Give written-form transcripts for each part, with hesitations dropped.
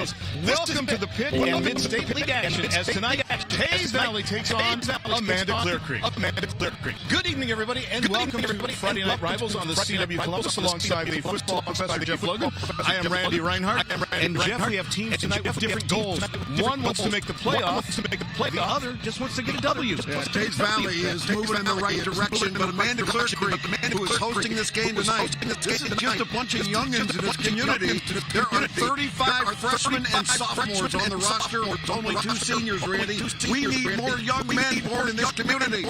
fellas. Welcome to the pit and mid-state league action as tonight Teays Valley takes on Amanda Clearcreek. Good evening, everybody, and welcome to Friday Night Rivals on the CW Columbus alongside the football professor Jeff Logan. I am Randy Reinhardt, and Jeff, we have teams tonight with different goals. One wants to make the playoffs, the other just wants to get a W. Teays Valley is moving in the right direction, but Amanda Clearcreek, who is hosting this game tonight, this is just a bunch of youngins in this community. There are 35 freshmen and sophomores on the roster with only 2 seniors, Randy. We need more young men born in this community.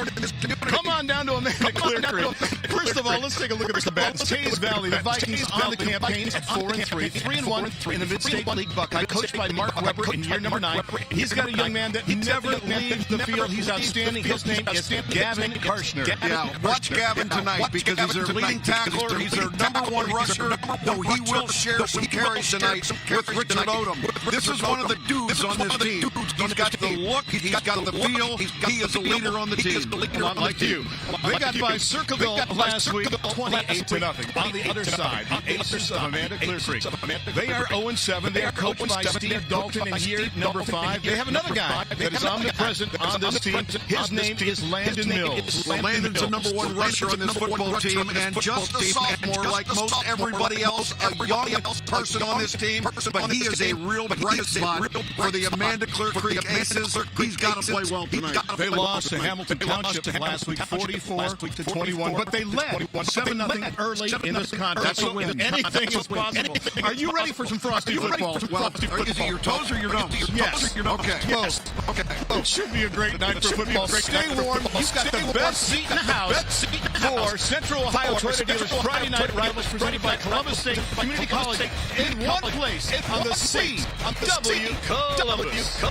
Come on down to Amanda Clearcreek. First of all, let's take a look at the combatants. Teays Valley, the Vikings on the campaign at 4-3, 3-1 in the Mid-State League Buckeye, coached by Mark Weber in year number 9. He's got a young man that never leaves the field. He's outstanding. His name is Gavin Karshner. Yeah, watch Gavin tonight because he's their leading tackler. He's their #1 rusher, though he will share some carries tonight with Richard Odom. This is one of the dudes on this team. He's got the look, he's got the feel, he is a leader on the team. Not like you. They got by Circleville last week, 28-0. On the other side, the Aces of Amanda Clearcreek. They are 0-7. They are coached by Steve Dalton in year number 5. They have another guy that is omnipresent on this team. His name is Landon Mills. Well, Landon's the #1 rusher on this football team, and just a sophomore like most everybody else, a young person on this team, but he is a real bright spot for the Amanda Clearcreek Aces. He's got to play well tonight. They lost to Hamilton Township last week, 44-21, but they led 7-0 early in this contest. So anything is possible. Are you ready for some frosty football? Well, is it your toes or your nose? Yes. Okay. Yes. Okay. It should be a great night for football. Stay warm. You've got the best seat in the house for Central Ohio Toyota Dealers Friday Night Rivals presented by Columbus State Community College in one place on the CW Columbus.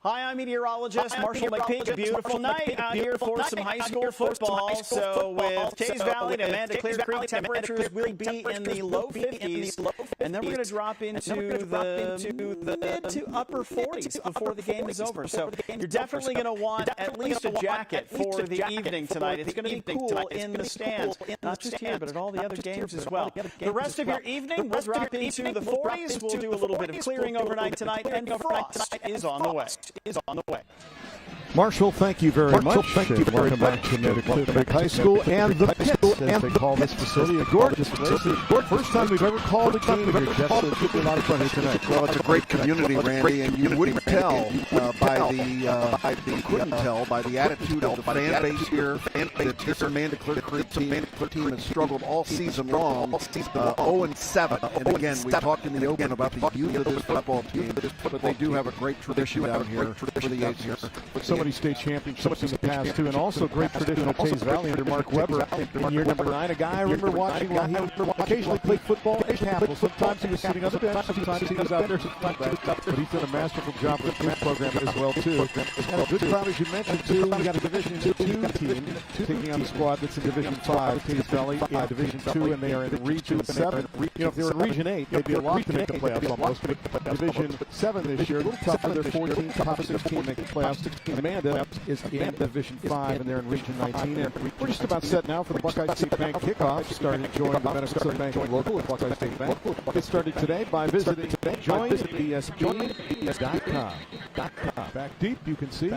Hi, I'm meteorologist Marshall McPeak. Beautiful night out here for some high school football. So with Teays Valley and Amanda Clearcreek, temperatures will be in the low 50s and then we're going to drop into the mid to upper 40s before the game is over. So you're definitely going to want at least a jacket for the evening tonight. It's going to be cool in the stands, not just here, but at all the other games as well. The rest of your evening, we'll drop into the 40s. We'll do a little bit of clearing overnight tonight, and frost is on the way. Marshall, thank you very much. Welcome back to Clearcreek High School and the Pit, as they call this facility. A gorgeous place. First time we've ever called a game here, Jeff, so it should be a lot of fun here tonight. Well, it's a great community, Randy, and you wouldn't tell by the attitude of the fan base here that this Amanda Clearcreek team has struggled all season long, 0-7. And again, we talked in the open about the youth of this football team, but they do have a great tradition down here for the Aces. So many state championships in the past, too, and also great tradition at Teays Valley under Mark Weber in year number 9. A guy I remember watching while he occasionally played football at Capital. Sometimes he was sitting on the bench, sometimes he was out there. But he's done a masterful job with the program as well, too. And a good crowd, as you mentioned, too. We got a Division 2 team taking on the squad that's in Division 5, Teays Valley, Division 2, and they are in Region 7. You know, if they were in Region 8, they'd be a lot to make the playoffs almost. But Division 7 this year, a little tougher. They're 14, top 16 make the playoffs. Amanda is in Division 5, and they're in Region 19. And we're just about set now for the Buckeye State Bank kickoff. Started enjoying the benefits of banking local at Buckeye State Bank. Get started today by visiting joinbsb.com. Back deep, you can see.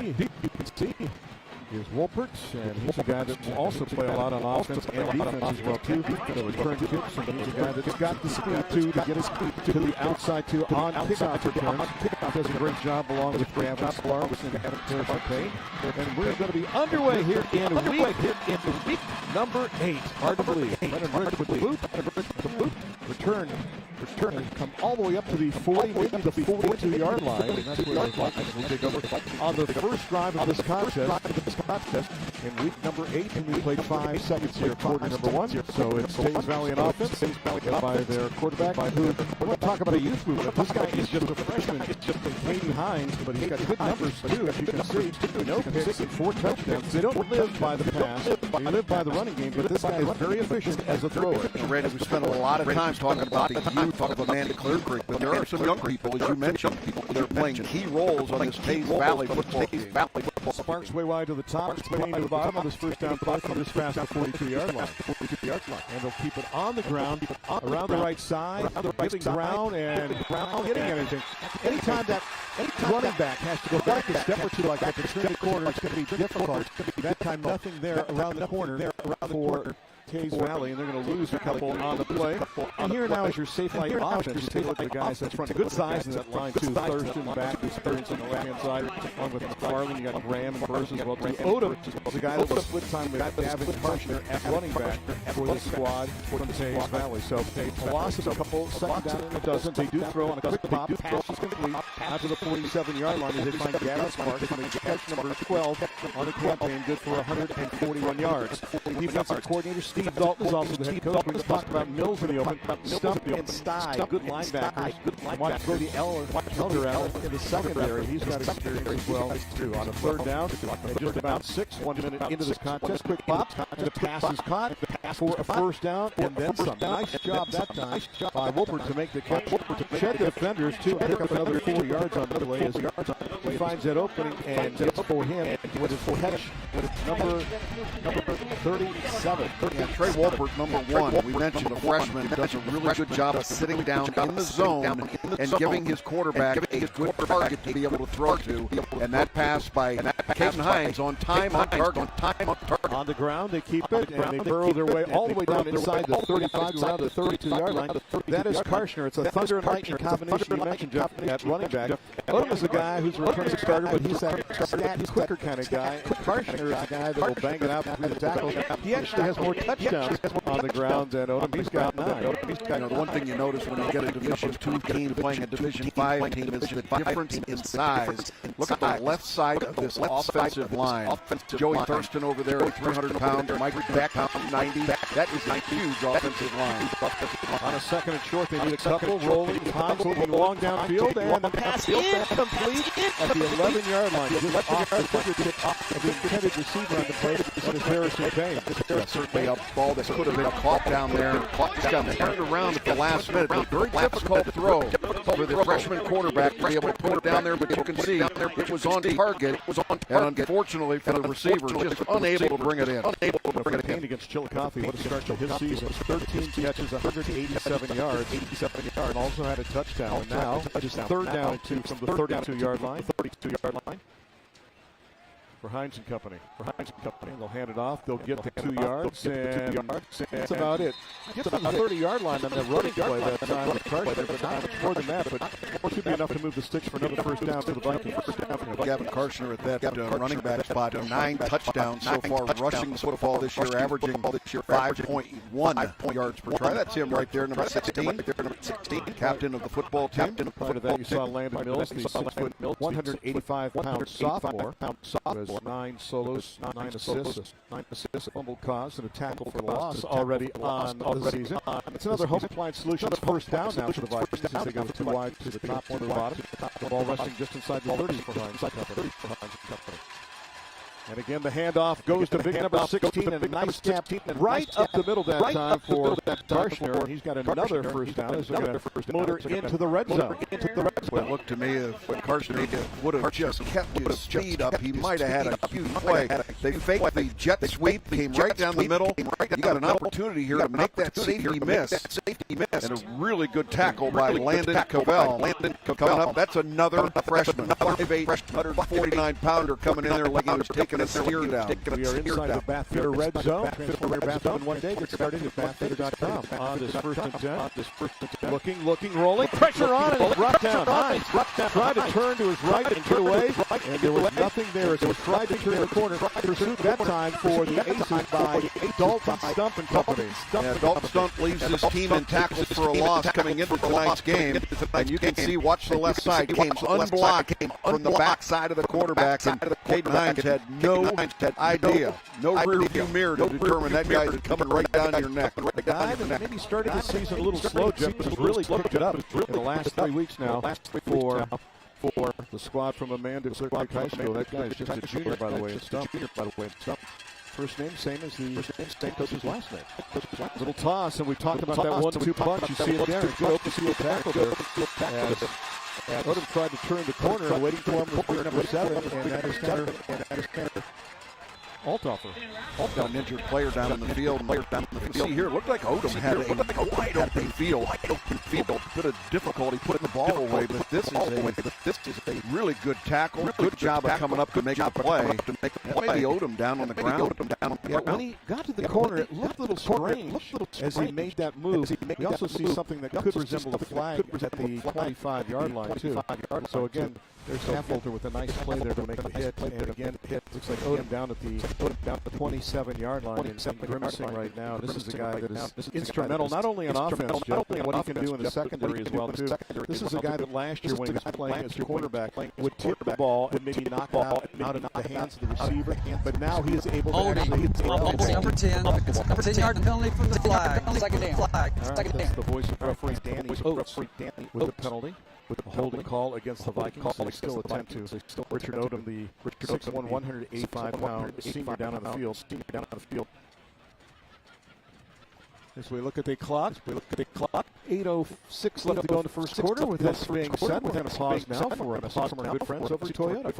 Here's Wolpert, and he's a guy that will also play a lot on offense and defense as well, too. The return kicks, and he's a guy that's got the speed, too, to get his to the outside, too, on kickoff returns. Does a great job along with Gavin Sparks and Adam Parrish. And we're going to be underway here in week number 8. Hard to believe. Leonard Bridge with the boot. Return come all the way up to the 40, maybe the 42-yard line, and that's where the Vikings will take over on the first drive of this contest in week number 8, and we played 5 seconds here, quarter number 1. So it's Teays Valley in offense, by their quarterback, who we're going to talk about a youth movement. This guy is just a freshman. It's just Katie Hines, but he's got good numbers too, as you can see. No picks and 4 touchdowns. They don't live by the pass. They live by the running game, but this guy is very efficient as a thrower. Randy, we spent a lot of time talking about the youth of Amanda Clearcreek, but there are some young people, as you mentioned, that are playing key roles on this Teays Valley football team. Sparks way wide to the top, Spain to the bottom of this first down play from this fast 42-yard line. And they'll keep it on the ground, around the right side, giving ground and getting anything. Anytime that running back has to go back a step or two like that to turn the corner, it's going to be difficult. That time, nothing there around the corner for Teays Valley, and they're going to lose a couple on the play. And here now is your safe light offense. You take a look at the guys that's front. Good size in that line, too. Thurston back, experience on the left-hand side, along with McFarland. You got Graham and Burrs as well, too. Odom is a guy that will split time with Gavin Karshner at running back for the squad from Teays Valley. So a loss of a couple, second down and a dozen. They do throw on a quick pop. Pass is complete out to the 47-yard line as they find Gavin Sparks coming to catch number 12 on the campaign, good for 141 yards. Defensive coordinator Steve Dalton is also the head coach. We just talked about Mills in the open. Stump and Stye, good linebackers. Watch Brody Elder out in the secondary. He's got experience as well, too. On a third down, and just about 1 minute into this contest. Quick pop, and the pass is caught for a first down, and then some. Nice job that time by Wolpert to make the catch. Shed the defenders, too, and pick up another 4 yards on the play as he finds that opening and gets for him with his catch number 37. And Trey Wolpert, number 1, we mentioned a freshman, does a really good job of sitting down in the zone and giving his quarterback a good target to be able to throw to. And that pass by Kaden Hines on time, on target. On the ground, they keep it, and they burrow their way all the way down inside the 35, around the 32-yard line. That is Karshner. It's a thunder and lightning combination you mentioned, Jeff, at running back. Odom is a guy who's a returning starter, but he's that stat quicker kind of guy. Karshner is a guy that will bang it out between the tackles. He actually has more touchdowns on the ground than Odom. He's got 9. The one thing you notice when you get a Division 2 team playing a Division 5 team is the difference in size. Look at the left side of this offensive line. Joey Thurston over there at 300 pounds, Mike Beck 90. That is a huge offensive line. On a second and short, they need a couple. Rolling, Hines looking long downfield, and the pass incomplete at the 11-yard line. Just off the fingertips of the intended receiver on the play is Harrison Payne. Certainly a ball that could have been caught down there. He's got turned around at the last minute. A very difficult throw for the freshman quarterback to be able to put it down there, but you can see it was on target. And unfortunately for the receiver, just unable to bring it in. Payne against Chillicothe, what a start to his season. 13 catches, 187 yards, and also had a touchdown. And now, just third down and 2 from the 32-yard line. For Hines and Company. And they'll hand it off. They'll get the 2 yards, and that's about it. Get to the 30-yard line on that running play that time with Karshner, but not much more than that. But it should be enough to move the sticks for another first down to the Vikings. Gavin Karshner at that running back spot, 9 touchdowns so far rushing the football this year, averaging 5.1 yards per try. That's him right there, number 16, captain of the football team. Prior to that, you saw Landon Mills, the 6', 185-pound sophomore. 9 solos, 9 assists, a fumble caused, and a tackle for loss already on the season. It's another Home Appliance Solutions first down now for the Vikings as they go 2 wide to the top, 1 to the bottom. The ball rushing just inside the 30 for Hines and Company. And again, the handoff goes to big number 16, and a nice tap right up the middle that time for Karshner. And he's got another first down as they're going to motor into the red zone. Well, it looked to me if Karshner would have just kept his speed up, he might have had a huge play. They faked the jet sweep, came right down the middle. You got an opportunity here to make that safety miss. And a really good tackle by Landon Cavell. Coming up, that's another freshman. 5'8", 149-pounder coming in there like he was taking a steer down. We are inside the Bath Theater red zone. Transform your Bath in one day. Get started at baththeater.com. On this first and 10. Looking, rolling. Pressure on it. Brought down. Hines tried to turn to his right and get away. And there was nothing there as he tried to turn the corner. Pursued that time for the Aces by Dalton Stump and Company. Dalton Stump leaves his team in tackles for a loss coming into tonight's game. And you can see, watch the left side, came unblocked from the back side of the quarterback. And Caden Hines had no idea, no rear view mirror to determine that guy's coming right down your neck. The guy that maybe started the season a little slow, Jeff, but has really picked it up in the last 3 weeks now for the squad from Amanda Clearcreek High School. That guy is just a junior, by the way. Stump. First name, same as the coach's last name. Little toss, and we talked about that 1-2 punch. You see it there. Good open field tackle there. As Odom tried to turn the corner, and waiting for him was big number 7, and that is Tanner Althofer. Got an injured player down in the field. See here, it looked like Odom had a wide open field. Bit of difficulty putting the ball away, but this is a really good tackle. Good job of coming up to make a play. Maybe Odom down on the ground. Yeah, when he got to the corner, it looked a little strange as he made that move. We also see something that could resemble a flag at the 25-yard line, too. So again, there's Staffolter with a nice play there to make the hit, and again, looks like Odom down at the 27-yard line and grimacing right now. This is a guy that is instrumental not only on offense, Jeff, but what he can do in the secondary as well, too. This is a guy that last year when he was playing as a quarterback would tip the ball and maybe knock it out of the hands of the receiver, but now he is able to actually hit the ball. Number 10. It's number 10-yard penalty from the flag. Second down. All right, that's the voice of referee Danny Oates with the penalty. With a holding call against the Vikings, they still attempt to. Richard Odom, the 6'1", 185-pound senior down on the field. As we look at the clock, 8:06 left to go in the first quarter. With this being said, we're going to pause now for a message from our good friends over at Toyota.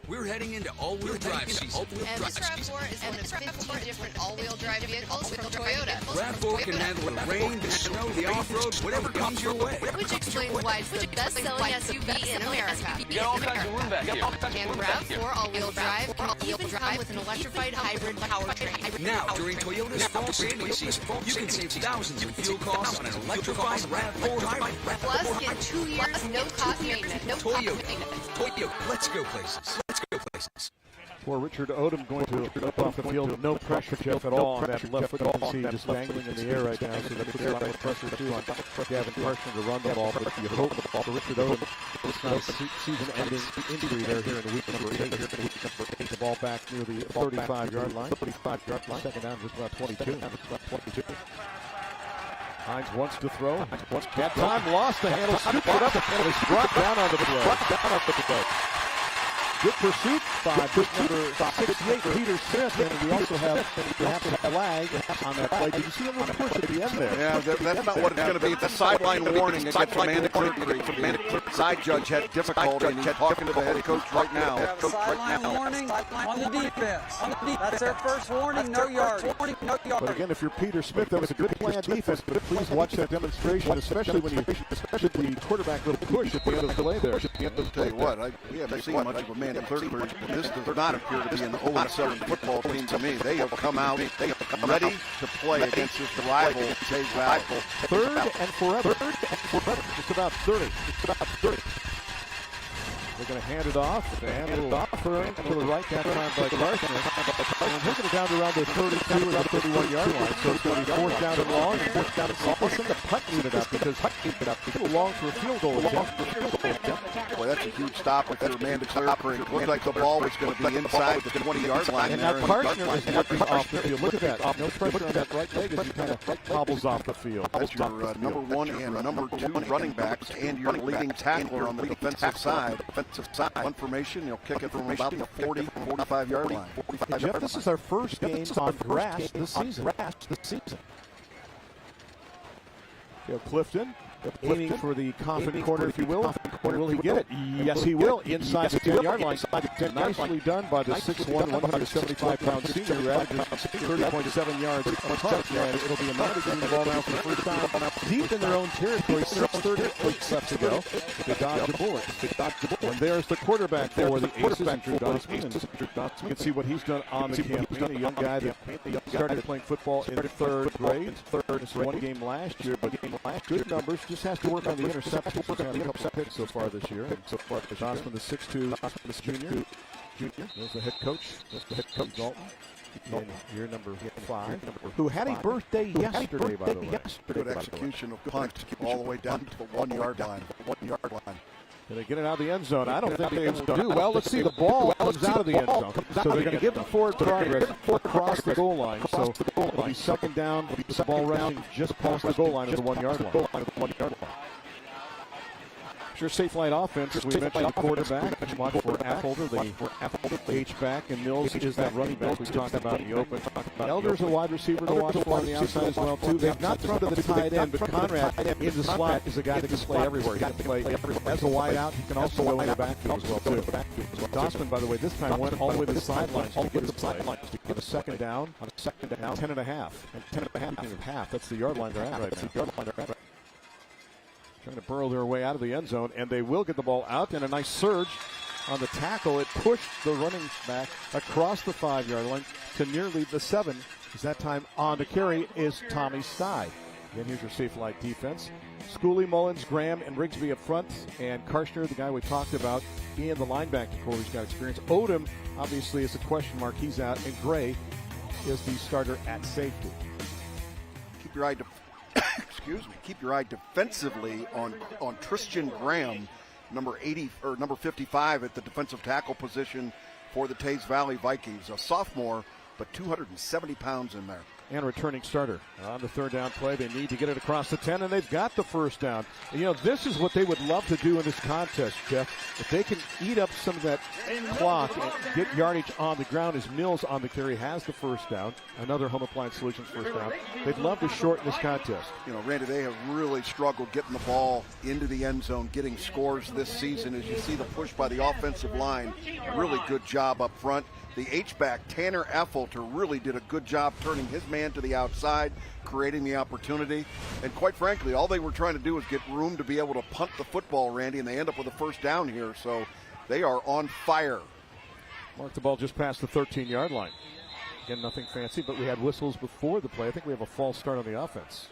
We're heading into all-wheel drive season. And this RAV4 is one of 15 different all-wheel drive vehicles from Toyota. RAV4 can handle the rain, the snow, the off-road, whatever comes your way. Which explains why it's the best-selling SUV in America. You got all kinds of room back here. And RAV4 all-wheel drive can even come with an electrified hybrid powertrain. Now, during Toyota's fall saving season, you can save thousands in fuel costs on an electrified RAV4 hybrid. Plus, get 2 years no-cost maintenance. Toyota, let's go places. For Richard Odom going to up off the field, no pressure, Jeff, at all on that left foot. You can see just dangling in the air right now, so that puts a lot of pressure, too, on Gavin Karshner to run the ball. But you hope for Richard Odom, it's not a season-ending injury there here in the week number 8. The ball back near the 35-yard line. Second down, just about 22. Hines wants to throw. That time lost the handle, scooped it up, and it's brought down on the play. Good pursuit by number 68, Peter Smith, and we also have perhaps a flag on that play. Did you see a little push at the end there? Yeah, that's not what it's going to be. It's a sideline warning against Amanda Clearcreek. Side judge had difficulty, and he's talking to the head coach right now. Sideline warning on the defense. That's their first warning, no yard. But again, if you're Peter Smith, that was a good play on defense, but please watch that demonstration, especially when the quarterback little push at the end of the play there. I'll tell you what, we haven't seen much of Amanda Clearcreek, but this does not appear to be an 0-7 football team to me. They have come out ready to play against this rival, Teays Valley. Third and forever. Just about 30. They're going to hand it off. And a little turn to the right, that time by Carson. And taking it down to around the 32 or the 31-yard line. So it's going to be fourth down and long. And fourth down and long. Let's send the punt unit up because it's a little long for a field goal. Boy, that's a huge stop with your Amanda Clearcreek. Looked like the ball was going to be inside the 20-yard line. And now Carson is looking off the field. Look at that. No pressure on that right leg as he kind of hobbles off the field. That's your number 1 and number 2 running backs and your leading tackler on the defensive side. One formation, you'll kick it from about the 40, 45-yard line. Hey, Jeff, this is our first game on grass this season. Clifton aiming for the confident corner, if you will. Will he get it? Yes, he will. Inside the 10-yard line. Nicely done by the 6'1", 175-pound senior who averages 30.7 yards a punt. And it'll be another game ball now for the first time. Deep in their own territory, 6:38 left to go. They dodge a bullet. And there's the quarterback for the Aces, Andrew Dosman. And you can see what he's done on the campaign. A young guy that started playing football in third grade. Just one game last year, but good numbers. Just has to work on the interceptions. He's had a couple picks so far this year. And so far, Dosman, the 6'2", junior. There's the head coach. Dalton. In year number 5, who had a birthday yesterday, by the way. Good execution of punt all the way down to the 1-yard line. Can they get it out of the end zone? I don't think they will do. Well, let's see. The ball comes out of the end zone. So they're going to give them forward progress across the goal line. So it'll be second down. The ball rushing just past the goal line of the 1-yard line. Sure, safe line offense. As we mentioned, the quarterback. Watch for Affolter, the H-back, and Mills is that running back we talked about in the open. Elder's a wide receiver to watch for on the outside as well, too. They've not thrown to the tight end, but Conrad in the slot is a guy that can play everywhere. He can play as a wide out. He can also go in the backfield as well, too. Dosman, by the way, this time went all the way to the sidelines to get the play. On a second down, 10 and a half. And 10 and a half. That's the yard line they're at right now. Trying to burrow their way out of the end zone, and they will get the ball out. And a nice surge on the tackle. It pushed the running back across the 5-yard line to nearly the 7. As that time on to carry is Tommy Stye. Again, here's your safe light defense. Schooley, Mullins, Graham, and Rigsby up front. And Karshner, the guy we talked about, in the linebacker core, who's got experience. Odom, obviously, is a question mark. He's out. And Gray is the starter at safety. Keep your eye keep your eye defensively on Tristan Graham, number 80 or number 55 at the defensive tackle position for the Teays Valley Vikings. A sophomore, but 270 pounds in there. And returning starter on the third down play. They need to get it across the 10, and they've got the first down. And, you know, this is what they would love to do in this contest, Jeff. If they can eat up some of that clock and get yardage on the ground as Mills on the carry has the first down, another Home Appliance Solutions first down, they'd love to shorten this contest. You know, Randy, they have really struggled getting the ball into the end zone, getting scores this season. As you see the push by the offensive line, really good job up front. The H-back, Tanner Affolter, really did a good job turning his man to the outside, creating the opportunity. And quite frankly, all they were trying to do was get room to be able to punt the football, Randy, and they end up with a first down here. So they are on fire. Mark the ball just past the 13-yard line. Again, nothing fancy, but we had whistles before the play. I think we have a false start on the offense.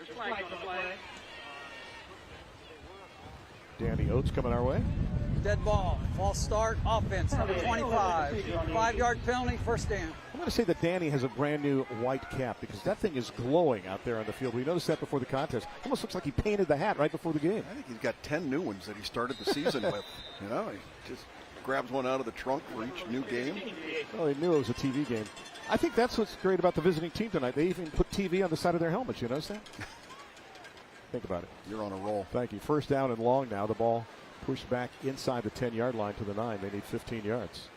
Danny Oates coming our way. Dead ball, false start, offense, number 25. 5-yard penalty, first down. I'm going to say that Danny has a brand new white cap because that thing is glowing out there on the field. We noticed that before the contest. Almost looks like he painted the hat right before the game. I think he's got 10 new ones that he started the season with. You know, he just grabs one out of the trunk for each new game. Well, he knew it was a TV game. I think that's what's great about the visiting team tonight. They even put TV on the side of their helmets. You notice that? Think about it. You're on a roll. Thank you. First down and long now. The ball pushed back inside the 10-yard line to the 9. They need 15 yards.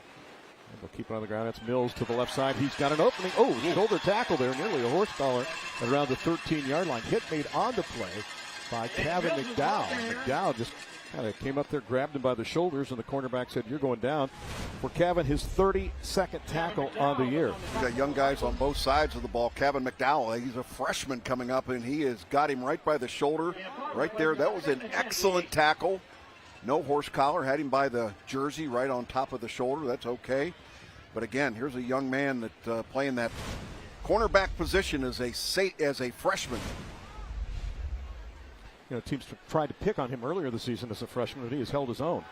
They'll keep it on the ground. That's Mills to the left side. He's got an opening. Oh, shoulder tackle there, nearly a horse collar around the 13-yard line. Hit made on the play by Kevin McDowell. McDowell just kind of came up there, grabbed him by the shoulders, and the cornerback said, "You're going down." For Kevin, his 32nd tackle on the year. We've got young guys on both sides of the ball. Kevin McDowell, he's a freshman coming up, and he has got him right by the shoulder, right there. That was an excellent tackle. No horse collar, had him by the jersey right on top of the shoulder. That's okay. But again, here's a young man that playing that cornerback position as a freshman. You know, teams tried to pick on him earlier this season as a freshman, but he has held his own.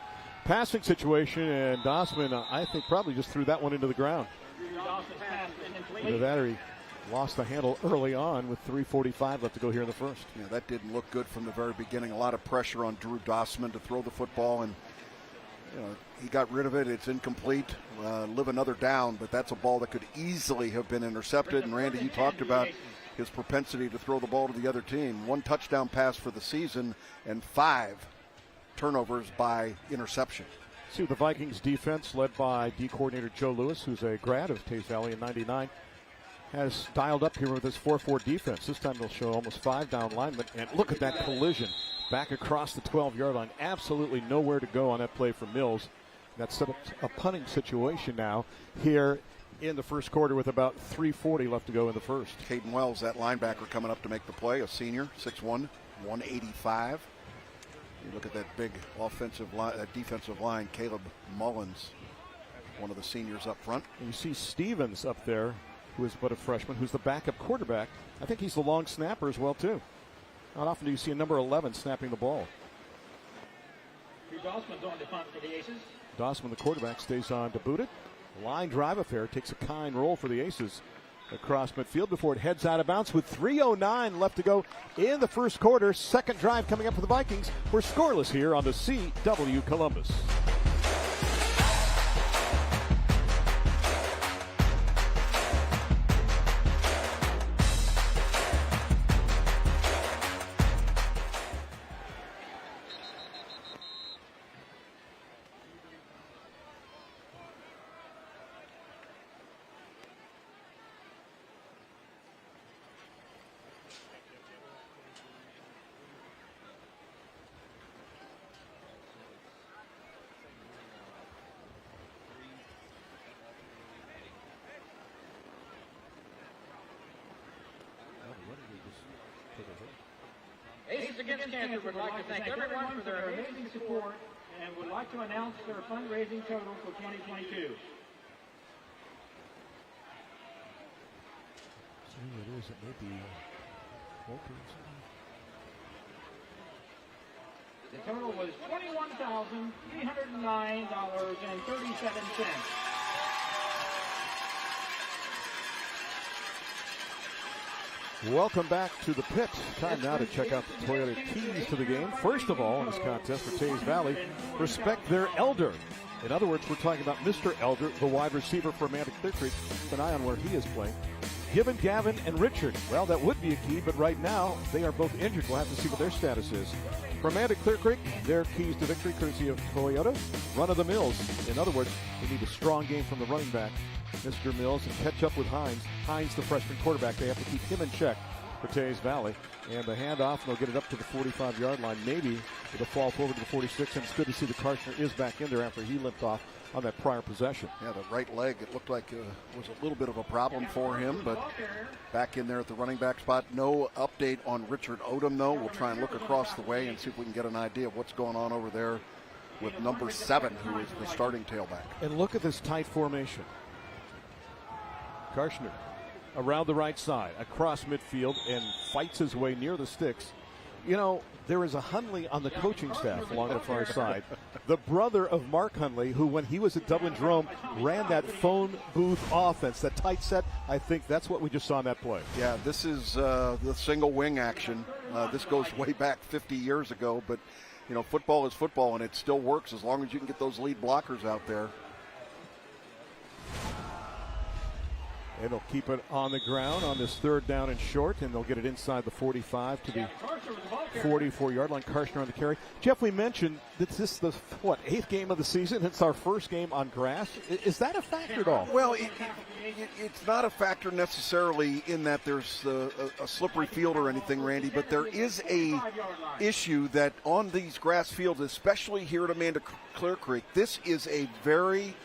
Passing situation, and Dossman, I think, probably just threw that one into the ground. Either that or he lost the handle early on with 3:45 left to go here in the first. Yeah, that didn't look good from the very beginning. A lot of pressure on Drew Dossman to throw the football, and he got rid of it. It's incomplete. Live another down, but that's a ball that could easily have been intercepted. And Randy, you talked about his propensity to throw the ball to the other team. 1 touchdown pass for the season and 5 turnovers by interception. See the Vikings defense, led by D coordinator Joe Lewis, who's a grad of Teays Valley in '99, has dialed up here with his 4-4 defense. This time they'll show almost 5 down linemen. And look at that collision back across the 12-yard line. Absolutely nowhere to go on that play for Mills. That set up a punting situation now here in the first quarter with about 3:40 left to go in the first. Caden Wells, that linebacker, coming up to make the play, a senior, 6'1", 185. You look at that big defensive line, Caleb Mullins, one of the seniors up front. And you see Stevens up there, who is but a freshman, who's the backup quarterback. I think he's the long snapper as well, too. Not often do you see a number 11 snapping the ball. Dossman's on the punt for the Aces. Dossman, the quarterback, stays on to boot it. Line drive affair, takes a kind roll for the Aces across midfield before it heads out of bounds with 3:09 left to go in the first quarter. Second drive coming up for the Vikings. We're scoreless here on the CW Columbus. Aces Against Cancer would like to thank everyone for their amazing support and would like to announce their fundraising total for 2022. The total was $21,309.37. Welcome back to the pit. Time now to check out the Toyota Teays to the game. First of all, in this contest for Teays Valley, respect their elder. In other words, we're talking about Mr. Elder, the wide receiver for Amanda Clearcreek. Keep an eye on where he is playing. Given, Gavin, and Richard. Well, that would be a key, but right now they are both injured. We'll have to see what their status is. For Amanda Clearcreek, their keys to victory, courtesy of Toyota, run of the mills. In other words, we need a strong game from the running back, Mr. Mills, and catch up with Hines. Hines, the freshman quarterback, they have to keep him in check for Teays Valley. And the handoff, and they'll get it up to the 45-yard line, maybe with a fall forward to the 46. And it's good to see the Karshner is back in there after he limped off on that prior possession. Yeah, the right leg, it looked like was a little bit of a problem for him, but back in there at the running back spot. No update on Richard Odom, though. We'll try and look across the way and see if we can get an idea of what's going on over there with number 7, who is the starting tailback. And look at this tight formation. Karshner around the right side, across midfield, and fights his way near the sticks. You know, there is a Hunley on the coaching staff along the far side. The brother of Mark Hunley, who when he was at Dublin Jerome ran that phone booth offense, that tight set. I think that's what we just saw in that play. Yeah, this is the single wing action. This goes way back 50 years ago, but, you know, football is football, and it still works as long as you can get those lead blockers out there. And they'll keep it on the ground on this third down and short, and they'll get it inside the 45 to the 44-yard line. Karshner on the carry. Jeff, we mentioned that this is the, 8th game of the season? It's our first game on grass. Is that a factor at all? Well, it's not a factor necessarily in that there's a slippery field or anything, Randy, but there is a issue that on these grass fields, especially here at Amanda Clearcreek, this is a very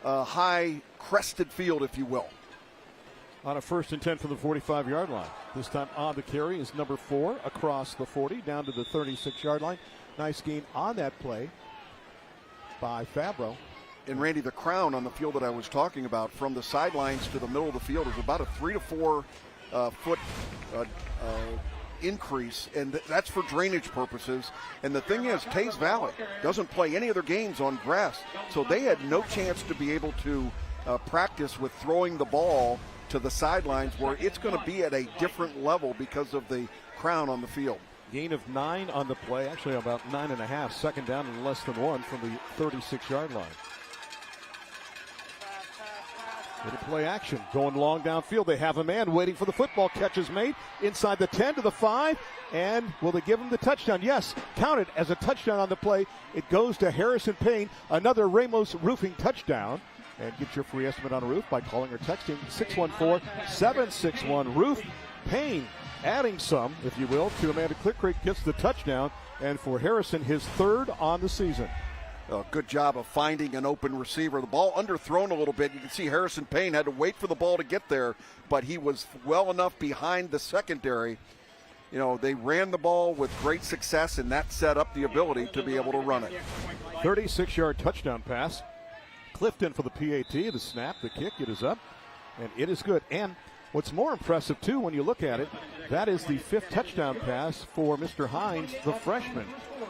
high crested field, if you will. On a 1st and 10 from the 45-yard line. This time on the carry is number 4 across the 40 down to the 36-yard line. Nice gain on that play by Fabro. And Randy, the crown on the field that I was talking about, from the sidelines to the middle of the field, is about a 3 to 4 foot increase, and that's for drainage purposes. And the thing is, Teays Valley doesn't play any of their games on grass, so they had no chance to be able to practice with throwing the ball to the sidelines, where it's going to be at a different level because of the crown on the field. Gain of 9 on the play, actually about 9.5, 2nd down and less than 1 from the 36-yard line. Little play action, going long downfield. They have a man waiting for the football. Catch is made inside the 10 to the 5. And will they give him the touchdown? Yes, counted as a touchdown on the play. It goes to Harrison Payne, another Ramos Roofing touchdown. And get your free estimate on a roof by calling or texting 614-761-ROOF. Payne adding some, if you will, to Amanda Clearcreek, gets the touchdown. And for Harrison, his 3rd on the season. Good job of finding an open receiver. The ball underthrown a little bit. You can see Harrison Payne had to wait for the ball to get there, but he was well enough behind the secondary. You know, they ran the ball with great success, and that set up the ability to be able to run it. 36-yard touchdown pass. Clifton for the PAT, the snap, the kick, it is up, and it is good. And what's more impressive, too, when you look at it, that is the 5th touchdown pass for Mr. Hines, the freshman.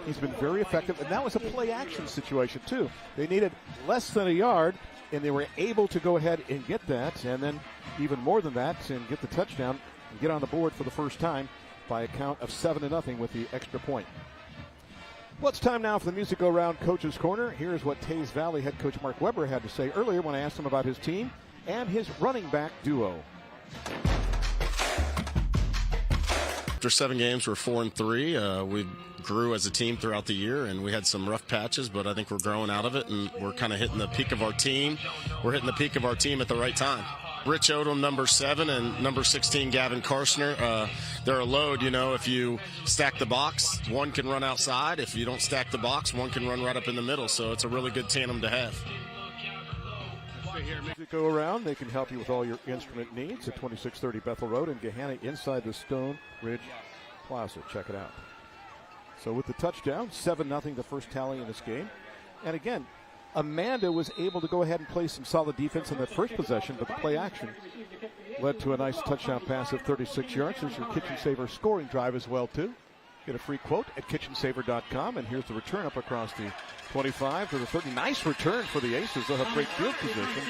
He's been very effective, and that was a play-action situation, too. They needed less than a yard, and they were able to go ahead and get that, and then even more than that, and get the touchdown and get on the board for the first time by a count of 7-0 with the extra point. Well, it's time now for the Music Go Round Coach's Corner. Here's what Teays Valley head coach Mark Weber had to say earlier when I asked him about his team and his running back duo. After 7 games, we're 4-3. We grew as a team throughout the year, and we had some rough patches, but I think we're growing out of it, and we're kind of hitting the peak of our team. We're hitting the peak of our team at the right time. Rich Odom, number 7, and number 16, Gavin Karshner. They're a load, you know. If you stack the box, one can run outside. If you don't stack the box, one can run right up in the middle. So it's a really good tandem to have. Stay here, Music Go Around. They can help you with all your instrument needs at 2630 Bethel Road in Gahanna, inside the Stone Ridge Plaza. Check it out. So with the touchdown, 7-0, the first tally in this game. And again, Amanda was able to go ahead and play some solid defense in that first possession, but the play action led to a nice touchdown pass of 36 yards. There's your Kitchen Saver scoring drive as well, too. Get a free quote at kitchensaver.com, and here's the return up across the 25 to the 30. Nice return for the Aces. They'll have great field position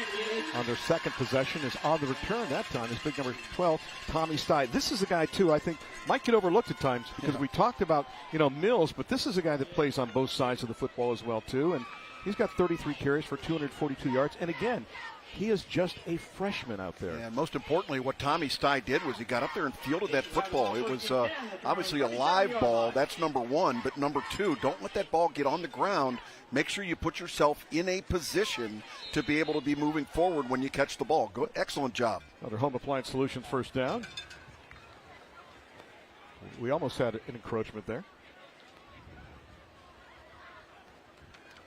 on their second possession. Is on the return that time is big number 12, Tommy Stye. This is a guy, too, I think might get overlooked at times because we talked about, Mills, but this is a guy that plays on both sides of the football as well, too, and he's got 33 carries for 242 yards. And again, he is just a freshman out there. And most importantly, what Tommy Stye did was he got up there and fielded that football. It was obviously a live ball. That's number 1. But number 2, don't let that ball get on the ground. Make sure you put yourself in a position to be able to be moving forward when you catch the ball. Good, excellent job. Another Home Appliance Solutions first down. We almost had an encroachment there.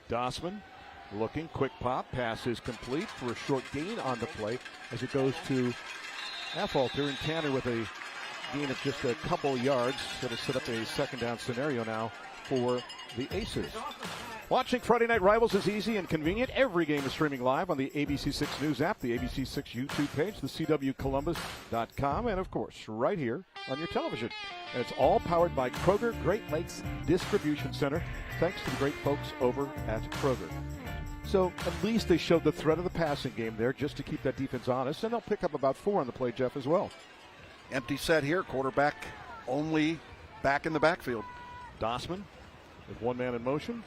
Dossman looking, quick pop, pass is complete for a short gain on the play as it goes to Affolter, and Tanner with a gain of just a couple yards. Going to set up a second down scenario now for the Aces. Watching Friday Night Rivals is easy and convenient. Every game is streaming live on the ABC6 News app, the ABC6 YouTube page, the CWColumbus.com, and of course, right here on your television. And it's all powered by Kroger Great Lakes Distribution Center, thanks to the great folks over at Kroger. So at least they showed the threat of the passing game there just to keep that defense honest, and they'll pick up about 4 on the play, Jeff, as well. Empty set here, quarterback only back in the backfield. Dossman with one man in motion.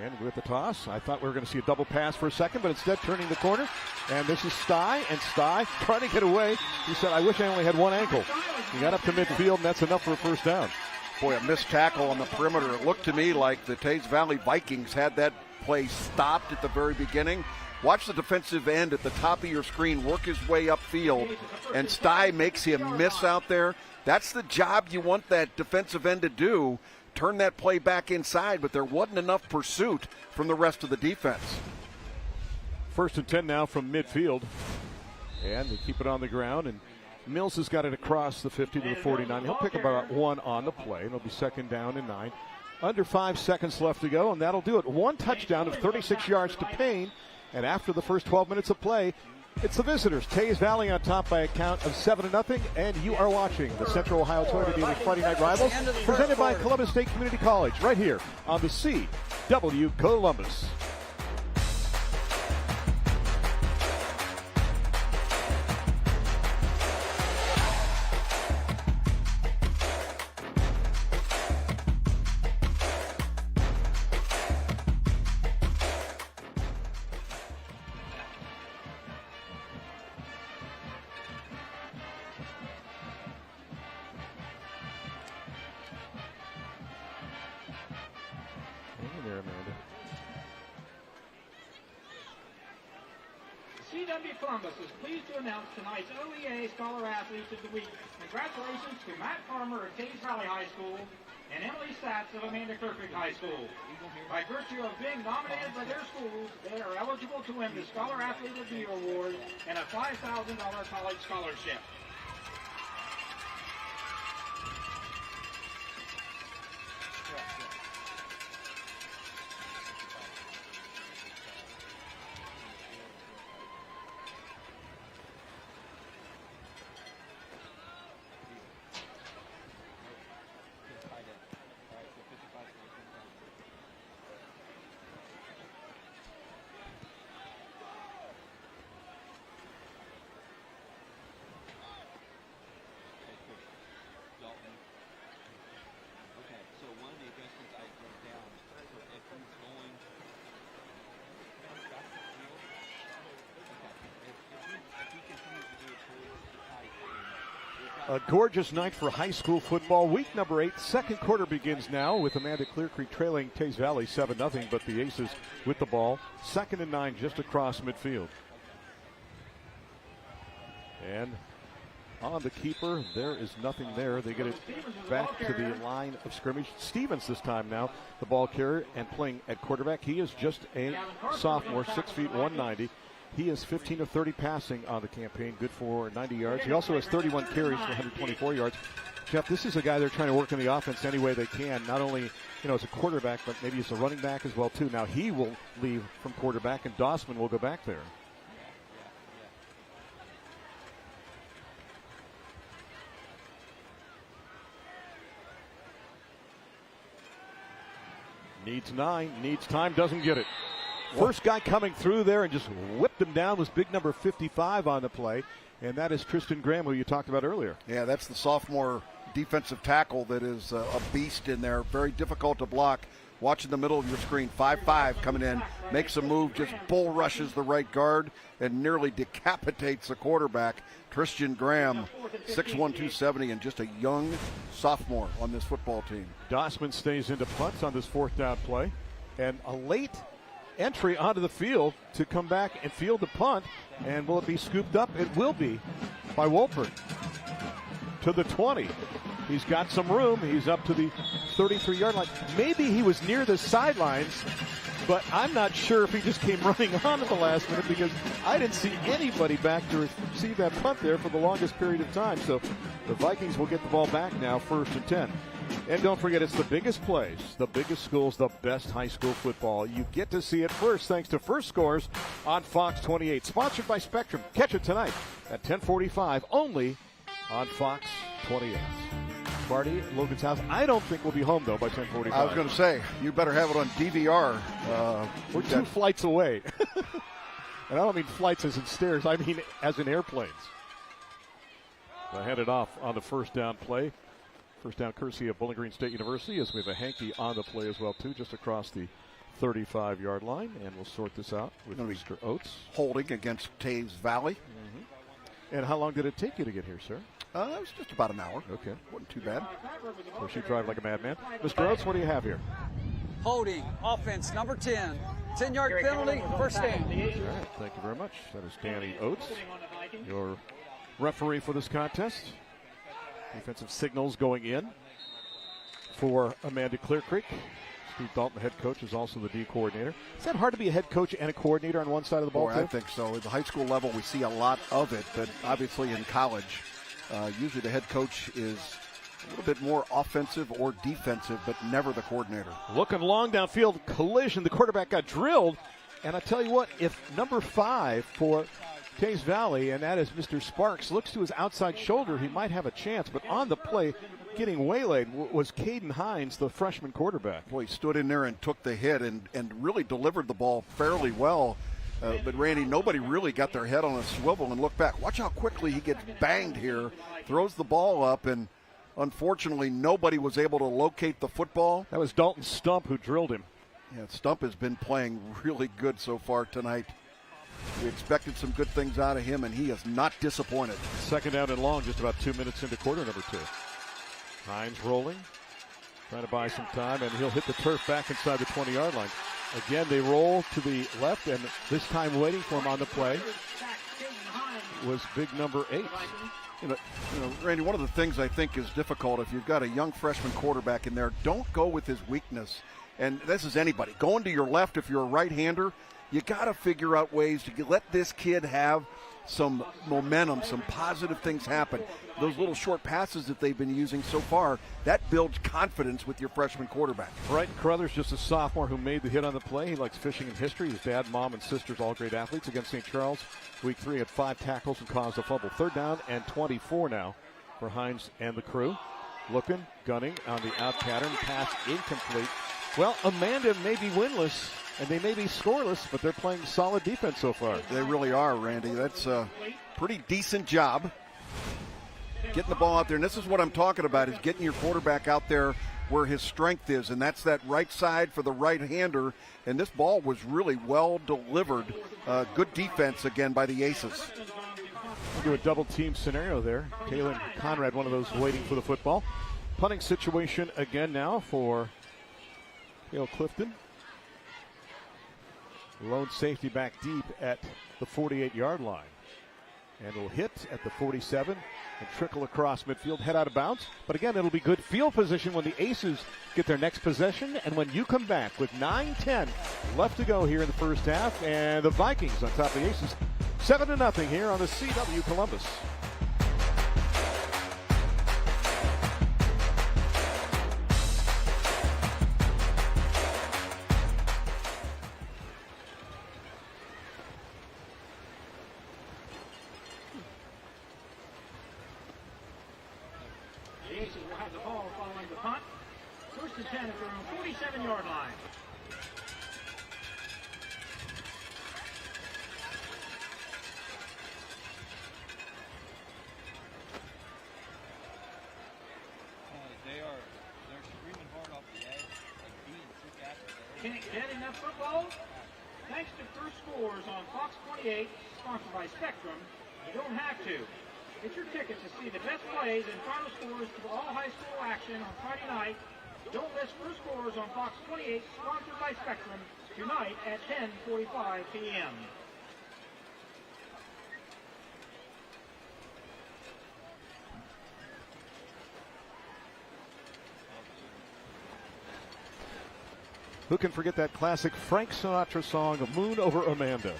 And with the toss, I thought we were going to see a double pass for a second, but instead turning the corner And this is Stye, and Stye trying to get away. He said, I wish I only had one ankle. He got up to midfield, and that's enough for a first down. Boy, a missed tackle on the perimeter. It looked to me like the Teays Valley Vikings had that play stopped at the very beginning. Watch the defensive end at the top of your screen work his way upfield, and Stye makes him miss out there. That's the job you want that defensive end to do, turn that play back inside, but there wasn't enough pursuit from the rest of the defense. 1st and 10 now from midfield, and they keep it on the ground, and Mills has got it across the 50 to the 49. He'll pick about one on the play, and it'll be 2nd down and 9. Under 5 seconds left to go, and that'll do it. One touchdown of 36 yards to Payne, and after the first 12 minutes of play, it's the visitors. Teays Valley on top by a count of 7-0, and you are watching the Central Ohio Toyota Dealers Friday Night Rivals, presented by Columbus State Community College, right here on the CW Columbus. CW Columbus is pleased to announce tonight's OEA Scholar Athletes of the Week. Congratulations to Matt Farmer of Teays Valley High School and Emily Satz of Amanda Clearcreek High School. By virtue of being nominated by their schools, they are eligible to win the Scholar Athlete of the Year Award and a $5,000 college scholarship. A gorgeous night for high school football. Week number 8, second quarter begins now with Amanda Clearcreek trailing Teays Valley 7-0, but the Aces with the ball. 2nd and 9 just across midfield. And on the keeper, there is nothing there. They get it back to the line of scrimmage. Stevens this time now, the ball carrier and playing at quarterback. He is just a sophomore, 6 feet 190. He is 15 of 30 passing on the campaign, good for 90 yards. He also has 31 carries for 124 yards. Jeff, this is a guy they're trying to work in the offense any way they can, not only as a quarterback, but maybe as a running back as well, too. Now he will leave from quarterback, and Dossman will go back there. Needs 9, needs time, doesn't get it. First guy coming through there and just whipped him down was big number 55 on the play, and that is Tristan Graham, who you talked about earlier. Yeah, that's the sophomore defensive tackle that is a beast in there. Very difficult to block. Watch in the middle of your screen. 5'5" coming in, makes a move, just bull rushes the right guard and nearly decapitates the quarterback. Tristan Graham, 6'1", 270, and just a young sophomore on this football team. Dossman stays into punts on this 4th down play, and a late entry onto the field to come back and field the punt. And will it be scooped up? It will be by Wolpert to the 20. He's got some room. He's up to the 33-yard line. Maybe he was near the sidelines, but I'm not sure if he just came running on at the last minute, because I didn't see anybody back to receive that punt there for the longest period of time. So the Vikings will get the ball back now, 1st and 10. And don't forget, it's the biggest plays, the biggest schools, the best high school football. You get to see it first thanks to First Scores on Fox 28. Sponsored by Spectrum. Catch it tonight at 10:45 only on Fox 28. Party at Logan's house. I don't think we'll be home, though, by 10:45. I was going to say, you better have it on DVR. We're 2 flights away. And I don't mean flights as in stairs. I mean as in airplanes. They'll hand it off on the 1st down play. First down courtesy of Bowling Green State University, as we have a hanky on the play as well, too, just across the 35-yard line, and we'll sort this out with Mr. Oates. Holding against Teays Valley. And how long did it take you to get here, sir? It was just about an hour. Okay. Wasn't too bad. Of course, you drive like a madman. Mr. Oates, what do you have here? Holding, offense, number 10. 10-yard penalty, first down. All right, thank you very much. That is Danny Oates, your referee for this contest. Defensive signals going in for Amanda Clearcreek. Steve Dalton, the head coach, is also the D coordinator. Is that hard to be a head coach and a coordinator on one side of the ball? I think so. At the high school level, we see a lot of it, but obviously in college, usually the head coach is a little bit more offensive or defensive, but never the coordinator. Looking long downfield, collision. The quarterback got drilled. And I tell you what, if number 5 for Teays Valley, and that is Mr. Sparks, looks to his outside shoulder, he might have a chance. But on the play, getting waylaid was Caden Hines, the freshman quarterback. Boy, he stood in there and took the hit and really delivered the ball fairly well. But, Randy, nobody really got their head on a swivel and looked back. Watch how quickly he gets banged here, throws the ball up, and unfortunately nobody was able to locate the football. That was Dalton Stump who drilled him. Yeah, Stump has been playing really good so far tonight. We expected some good things out of him, and he is not disappointed. Second down and long, just about 2 minutes into quarter number 2. Hines rolling, trying to buy some time, and he'll hit the turf back inside the 20-yard line. Again, they roll to the left, and this time waiting for him on the play was big number 8. You know, Randy, one of the things I think is difficult if you've got a young freshman quarterback in there, don't go with his weakness. And this is anybody. Going to your left if you're a right-hander, you got to figure out ways to let this kid have some momentum, some positive things happen. Those little short passes that they've been using so far, that builds confidence with your freshman quarterback. Brighton Carruthers, just a sophomore who made the hit on the play. He likes fishing and history. His dad, mom, and sisters, all great athletes. Against St. Charles, week 3 had 5 tackles and caused a fumble. Third down and 24 now for Hines and the crew. Looking, gunning on the out pattern. Pass incomplete. Well, Amanda may be winless, and they may be scoreless, but they're playing solid defense so far. They really are, Randy. That's a pretty decent job. Getting the ball out there, and this is what I'm talking about, is getting your quarterback out there where his strength is, and that's that right side for the right-hander, and this ball was really well delivered. Good defense again by the Aces. We'll do a double-team scenario there. Kaylin Conrad, one of those waiting for the football. Punting situation again now for Hale Clifton. Lone safety back deep at the 48-yard line. And will hit at the 47 and trickle across midfield, head out of bounds. But again, it'll be good field position when the Aces get their next possession and when you come back with 9-10 left to go here in the first half. And the Vikings on top of the Aces, 7-0 here on the CW Columbus. Can't get enough football? Thanks to First Scores on Fox 28, sponsored by Spectrum, you don't have to. Get your ticket to see the best plays and final scores for all high school action on Friday night. Don't miss First Scores on Fox 28, sponsored by Spectrum, tonight at 10:45 p.m. Who can forget that classic Frank Sinatra song, Moon Over Amanda?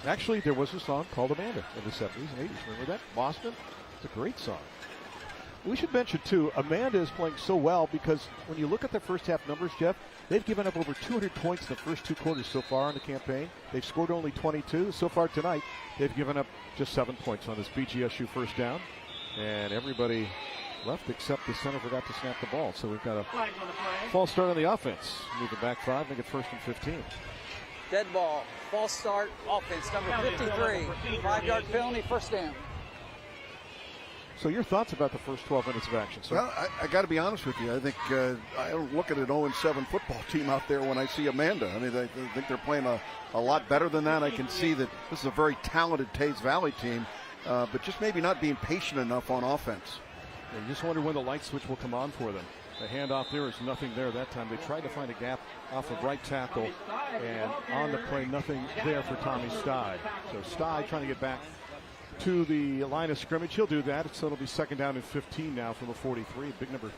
Actually, there was a song called Amanda in the 70s and 80s. Remember that? Boston? It's a great song. We should mention, too, Amanda is playing so well because when you look at their first half numbers, Jeff, they've given up over 200 points in the first 2 quarters so far in the campaign. They've scored only 22. So far tonight, they've given up just 7 points on this BGSU first down. And everybody left except the center forgot to snap the ball. So we've got a false start on the offense. Moving back 5, make it 1st and 15. Dead ball, false start, offense, number 53. 5-yard penalty, first down. So your thoughts about the first 12 minutes of action, sir? Well, I got to be honest with you. I think I don't look at an 0-7 football team out there when I see Amanda. I mean, I think they're playing a lot better than that. I can see that this is a very talented Teays Valley team, but just maybe not being patient enough on offense. Yeah, you just wonder when the light switch will come on for them. The handoff there is nothing there that time. They tried to find a gap off of right tackle, and on the play, nothing there for Tommy Stye. So Stye trying to get back to the line of scrimmage. He'll do that. So it'll be 2nd down and 15 now from the 43. Big number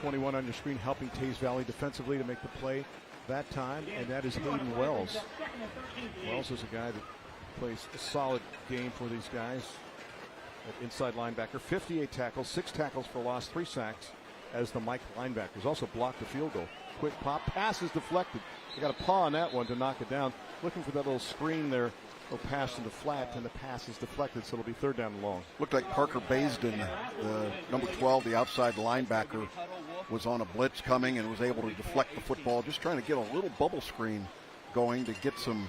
21 on your screen, helping Teays Valley defensively to make the play that time, and that is Hayden Wells. Wells is a guy that plays a solid game for these guys at inside linebacker. 58 tackles, 6 tackles for loss, 3 sacks as the Mike linebacker. He's also blocked the field goal. Quick pop, pass is deflected. They got a paw on that one to knock it down. Looking for that little screen there. Will pass into flat, and the pass is deflected, so it'll be 3rd down and long. Looked like Parker Baisden, the number 12, the outside linebacker, was on a blitz coming and was able to deflect the football, just trying to get a little bubble screen going to get some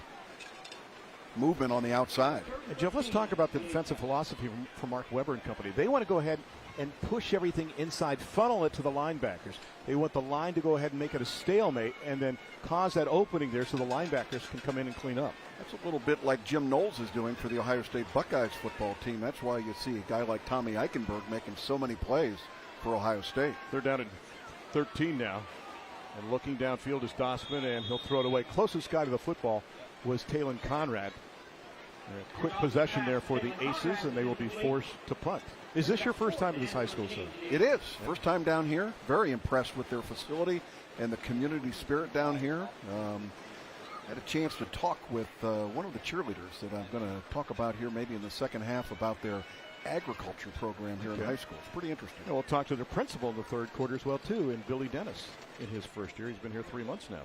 movement on the outside. And Jeff, let's talk about the defensive philosophy from Mark Weber and company. They want to go ahead and push everything inside, funnel it to the linebackers. They want the line to go ahead and make it a stalemate and then cause that opening there so the linebackers can come in and clean up. That's a little bit like Jim Knowles is doing for the Ohio State Buckeyes football team. That's why you see a guy like Tommy Eichenberg making so many plays for Ohio State. They're down at 13 now. And looking downfield is Dossman, and he'll throw it away. Closest guy to the football was Talon Conrad. A quick possession there for the Aces, and they will be forced to punt. Is this your first time at this high school, sir? It is. First time down here. Very impressed with their facility and the community spirit down here. Had a chance to talk with one of the cheerleaders that I'm going to talk about here maybe in the second half about their agriculture program here in high school. It's pretty interesting. And we'll talk to their principal in the 3rd quarter as well, too, and Billy Dennis in his first year. He's been here 3 months now.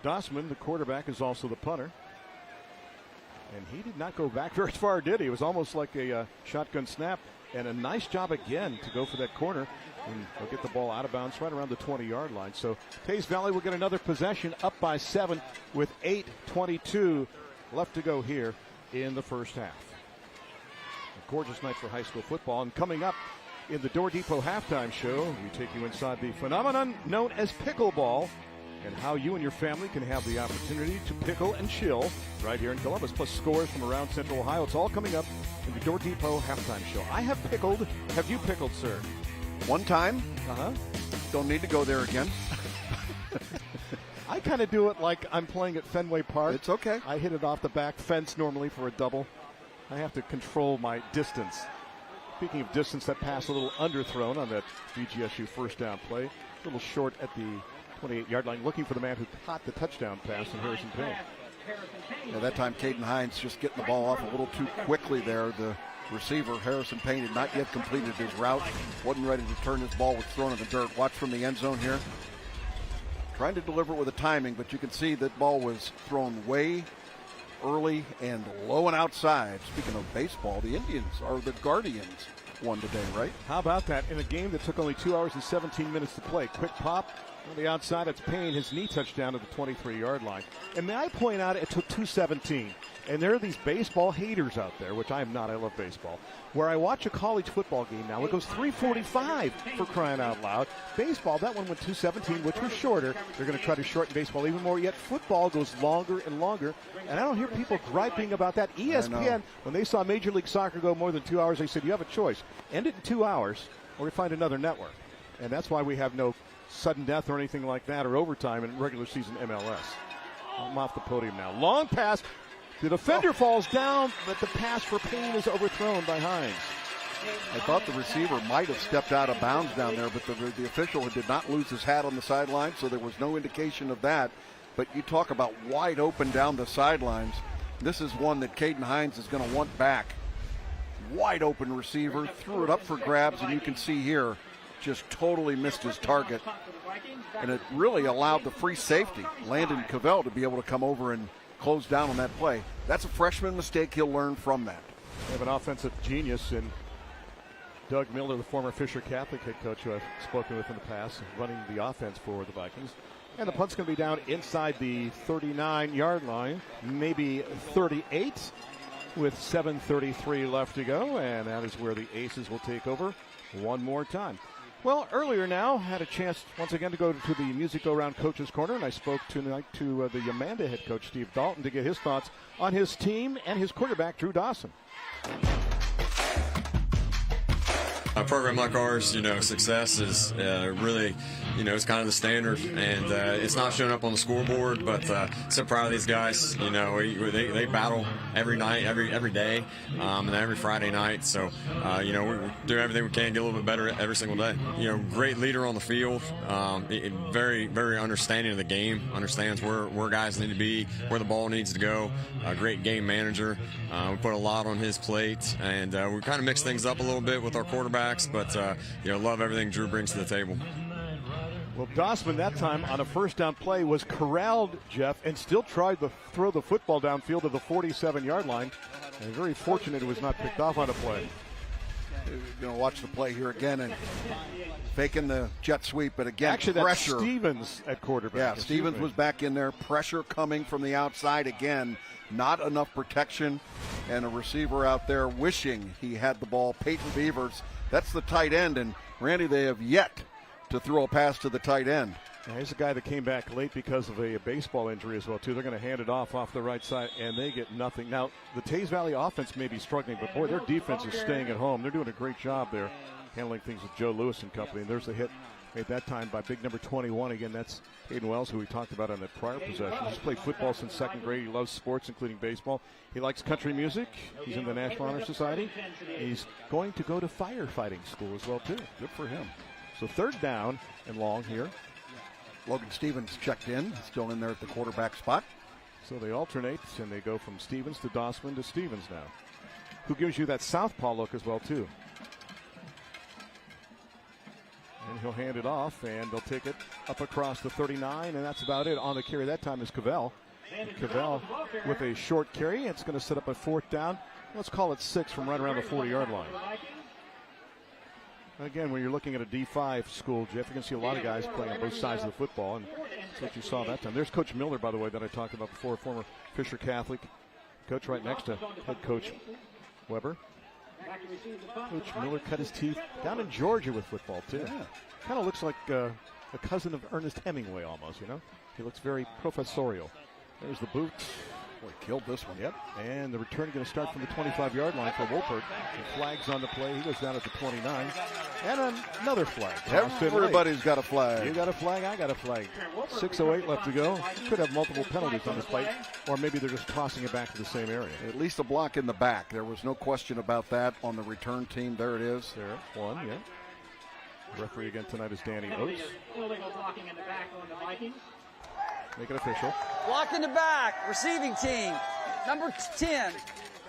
Dossman, the quarterback, is also the punter. And he did not go back very far, did he? It was almost like a shotgun snap. And a nice job again to go for that corner. And they'll get the ball out of bounds right around the 20-yard line. So Teays Valley will get another possession, up by 7 with 8:22 left to go here in the first half. A gorgeous night for high school football. And coming up in the Door Depot halftime show, we take you inside the phenomenon known as pickleball and how you and your family can have the opportunity to pickle and chill right here in Columbus, plus scores from around Central Ohio. It's all coming up in the Door Depot halftime show. I have pickled. Have you pickled, sir? One time. Uh-huh. Don't need to go there again. I kind of do it like I'm playing at Fenway Park. It's okay. I hit it off the back fence normally for a double. I have to control my distance. Speaking of distance, that pass a little underthrown on that VGSU first down play. A little short at the 28-yard line, looking for the man who caught the touchdown pass in Harrison Payne. Yeah, that time Caden Hines just getting the ball off a little too quickly there. The receiver, Harrison Payne, had not yet completed his route. Wasn't ready to turn his ball, was thrown in the dirt. Watch from the end zone here. Trying to deliver it with the timing, but you can see that ball was thrown way early and low and outside. Speaking of baseball, the Indians are the Guardians won today, right? How about that? In a game that took only 2 hours and 17 minutes to play. Quick pop on the outside. It's Payne, his knee touchdown to the 23-yard line. And may I point out, it took 2:17. And there are these baseball haters out there, which I am not. I love baseball. Where I watch a college football game now, it goes 3:45 for crying out loud. Baseball, that one went 2:17, which was shorter. They're going to try to shorten baseball even more. Yet football goes longer and longer. And I don't hear people griping about that. ESPN, when they saw Major League Soccer go more than 2 hours, they said, you have a choice. End it in 2 hours or we find another network. And that's why we have no sudden death or anything like that or overtime in regular season MLS. I'm off the podium now. Long pass. The defender falls down, but the pass for Payne is overthrown by Hines. I thought the receiver might have stepped out of bounds down there, but the official did not lose his hat on the sideline, so there was no indication of that. But you talk about wide open down the sidelines. This is one that Caden Hines is going to want back. Wide open receiver, threw it up for grabs, and you can see here, just totally missed his target. And it really allowed the free safety, Landon Cavell, to be able to come over and close down on that play. That's a freshman mistake. He'll learn from that. They have an offensive genius in Doug Miller, the former Fisher Catholic head coach who I've spoken with in the past, running the offense for the Vikings. And the punt's going to be down inside the 39-yard line, maybe 38. with 7:33 left to go, and that is where the Aces will take over one more time. Well, earlier now, had a chance once again to go to the Music Go Round Coach's Corner, and I spoke tonight to the Amanda head coach, Steve Dalton, to get his thoughts on his team and his quarterback, Drew Dawson. A program like ours, success is really, it's kind of the standard, and it's not showing up on the scoreboard, but so proud of these guys. They battle every night, every day, and every Friday night. So, we do everything we can to get a little bit better every single day. Great leader on the field, very, very understanding of the game, understands where guys need to be, where the ball needs to go. A great game manager. We put a lot on his plate, and we kind of mix things up a little bit with our quarterback. But, love everything Drew brings to the table. Well, Dossman that time on a first down play was corralled, Jeff, and still tried to throw the football downfield to the 47-yard line. And very fortunate it was not picked off on a play. You're going to watch the play here again and faking the jet sweep, but again, actually, pressure. That's Stevens at quarterback. Yeah, Stevens was back in there. Pressure coming from the outside again. Not enough protection, and a receiver out there wishing he had the ball. Peyton Beavers, that's the tight end, and Randy, they have yet to throw a pass to the tight end. Now, he's a guy that came back late because of a baseball injury as well, too. They're going to hand it off the right side, and they get nothing. Now, the Teays Valley offense may be struggling, but, boy, their defense is staying at home. They're doing a great job there handling things with Joe Lewis and company. And there's a hit made that time by big number 21. Again, that's Hayden Wells, who we talked about on that prior possession. He's played football since second grade. He loves sports, including baseball. He likes country music. He's in the National Honor Society. He's going to go to firefighting school as well, too. Good for him. So third down and long here. Logan Stevens checked in, still in there at the quarterback spot. So they alternate, and they go from Stevens to Dossman to Stevens now, who gives you that southpaw look as well, too. And he'll hand it off, and they'll take it up across the 39, and that's about it. On the carry that time is Cavell. Cavell with a short carry. It's going to set up a fourth down. Let's call it 6 from right around the 40-yard line. Again, when you're looking at a D5 school, Jeff, you can see a lot of guys playing on both sides of the football, and that's what you saw that time. There's Coach Miller, by the way, that I talked about before, former Fisher Catholic coach, right next to head coach Weber. Coach Miller cut his teeth down in Georgia with football, too. Yeah. Kind of looks like a cousin of Ernest Hemingway almost, He looks very professorial. There's the boot. Boy, killed this one. Yep. And the return going to start from the 25-yard line for Wolpert. The flag's on the play. He goes down at the 29. And another flag. Everybody's got a flag. You got a flag, I got a flag. 6:08 left to go. Could have multiple penalties on this play, or maybe they're just tossing it back to the same area. At least a block in the back. There was no question about that on the return team. There it is. There, one, yeah. The referee again tonight is Danny Oates. Illegal blocking in the back on the Vikings. Make it official. Block in the back, receiving team, number 10.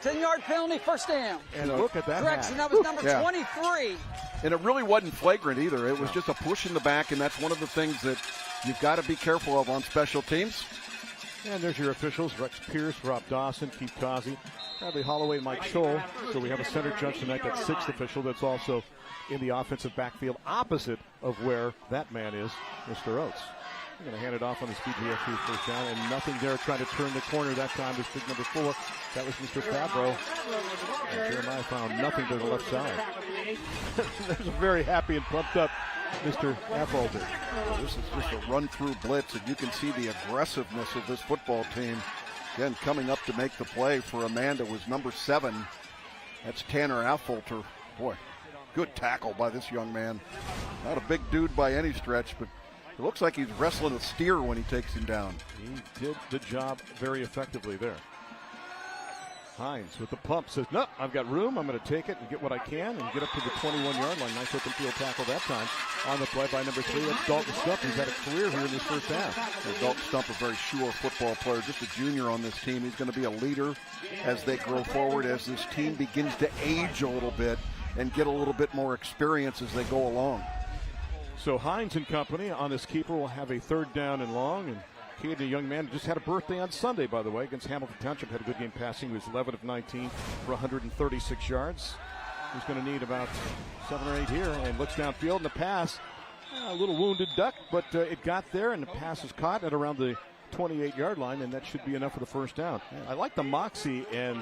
10-yard penalty, first down. And look at that. Correction, that was number 23. And it really wasn't flagrant either. It was just a push in the back, and that's one of the things that you've got to be careful of on special teams. And there's your officials, Rex Pierce, Rob Dawson, Keith Causey, Bradley Holloway, Mike Scholl. So we have a center judge tonight, that sixth official that's also in the offensive backfield opposite of where that man is, Mr. Oates. They're going to hand it off on the BGFU first down, and nothing there trying to turn the corner that time was big number 4. That was Mr. Fabro. And Jeremiah found nothing to the left side. There's a very happy and pumped up Mr. Affolter. This is just a run-through blitz, and you can see the aggressiveness of this football team. Again, coming up to make the play for Amanda was number 7. That's Tanner Affolter. Boy, good tackle by this young man. Not a big dude by any stretch, but it looks like he's wrestling a steer when he takes him down. He did the job very effectively there. Hines with the pump says, no, I've got room. I'm going to take it and get what I can and get up to the 21-yard line. Nice open field tackle that time. On the play by number 3, that's Dalton Stump. He's had a career here in this first half. And Dalton Stump, a very sure football player, just a junior on this team. He's going to be a leader as they grow forward, as this team begins to age a little bit and get a little bit more experience as they go along. So Hines and company on this keeper will have a third down and long. And Caden, a young man who just had a birthday on Sunday, by the way, against Hamilton Township. Had a good game passing. He was 11 of 19 for 136 yards. He's going to need about 7 or 8 here, and looks downfield, and the pass, a little wounded duck, but it got there, and the pass is caught at around the 28-yard line, and that should be enough for the first down. I like the moxie and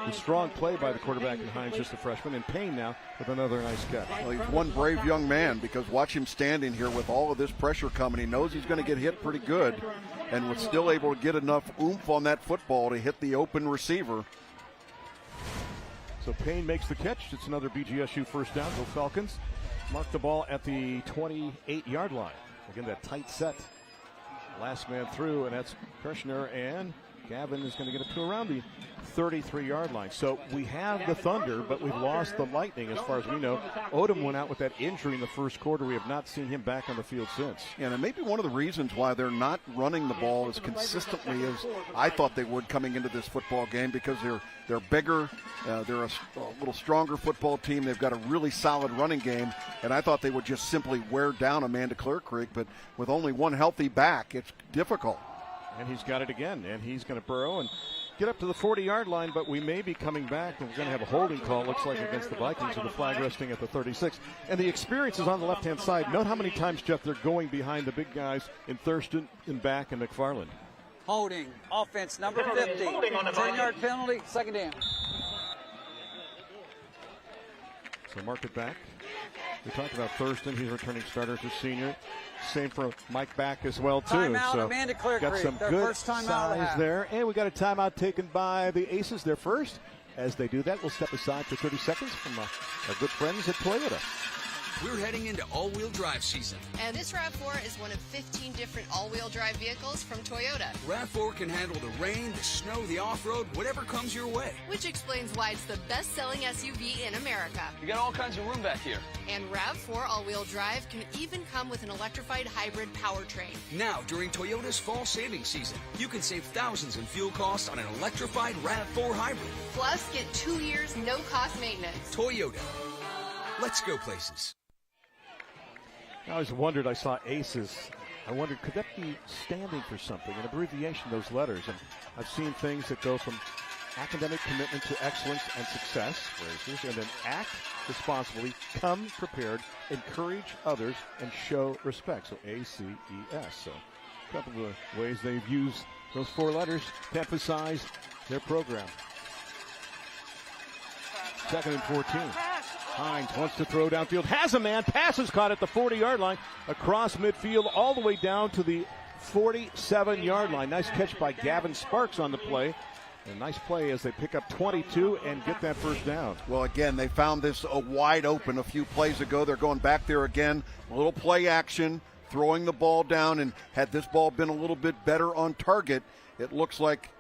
the strong play by the quarterback in Hines, just a freshman, and Payne now with another nice catch. Well, he's one brave young man, because watch him standing here with all of this pressure coming. He knows he's going to get hit pretty good, and was still able to get enough oomph on that football to hit the open receiver. So Payne makes the catch. It's another BGSU first down. Go Falcons. Mark the ball at the 28-yard line. Again, that tight set. Last man through, and that's Kirshner, and Gavin is going to get up to around the 33-yard line. So we have the Thunder, but we've lost the Lightning as far as we know. Odom went out with that injury in the first quarter. We have not seen him back on the field since. And it may be one of the reasons why they're not running the ball as consistently as I thought they would coming into this football game, because they're bigger, they're a little stronger football team. They've got a really solid running game, and I thought they would just simply wear down Amanda Clearcreek, but with only one healthy back, it's difficult. And he's got it again, and he's going to burrow and get up to the 40-yard line, but we may be coming back, and we're going to have a holding call, looks like, against the Vikings, with the flag resting at the 36. And the experience is on the left-hand side. Note how many times, Jeff, they're going behind the big guys in Thurston, in back, and McFarland. Holding, offense number 50, 10-yard penalty, second down. So mark it back. We talked about Thurston. He's returning starter as a senior. Same for Mike Back as well, too. Timeout, so Amanda Clearcreek, got some their good first timeout size there. And we got a timeout taken by the Aces, their first. As they do that, we'll step aside for 30 seconds from our good friends at Toyota. We're heading into all-wheel drive season. And this RAV4 is one of 15 different all-wheel drive vehicles from Toyota. RAV4 can handle the rain, the snow, the off-road, whatever comes your way. Which explains why it's the best-selling SUV in America. You got all kinds of room back here. And RAV4 all-wheel drive can even come with an electrified hybrid powertrain. Now, during Toyota's fall savings season, you can save thousands in fuel costs on an electrified RAV4 hybrid. Plus, get 2 years no-cost maintenance. Toyota. Let's go places. I always wondered, I saw Aces. I wondered, could that be standing for something, an abbreviation, those letters? And I've seen things that go from academic commitment to excellence and success for Aces, and then act responsibly, come prepared, encourage others, and show respect. So ACES. So a couple of the ways they've used those 4 letters to emphasize their program. 2nd and 14. Hines wants to throw downfield, has a man, pass is caught at the 40-yard line, across midfield, all the way down to the 47-yard line. Nice catch by Gavin Sparks on the play. A nice play as they pick up 22 and get that first down. Well, again, they found this wide open a few plays ago. They're going back there again, a little play action, throwing the ball down, and had this ball been a little bit better on target, it looks like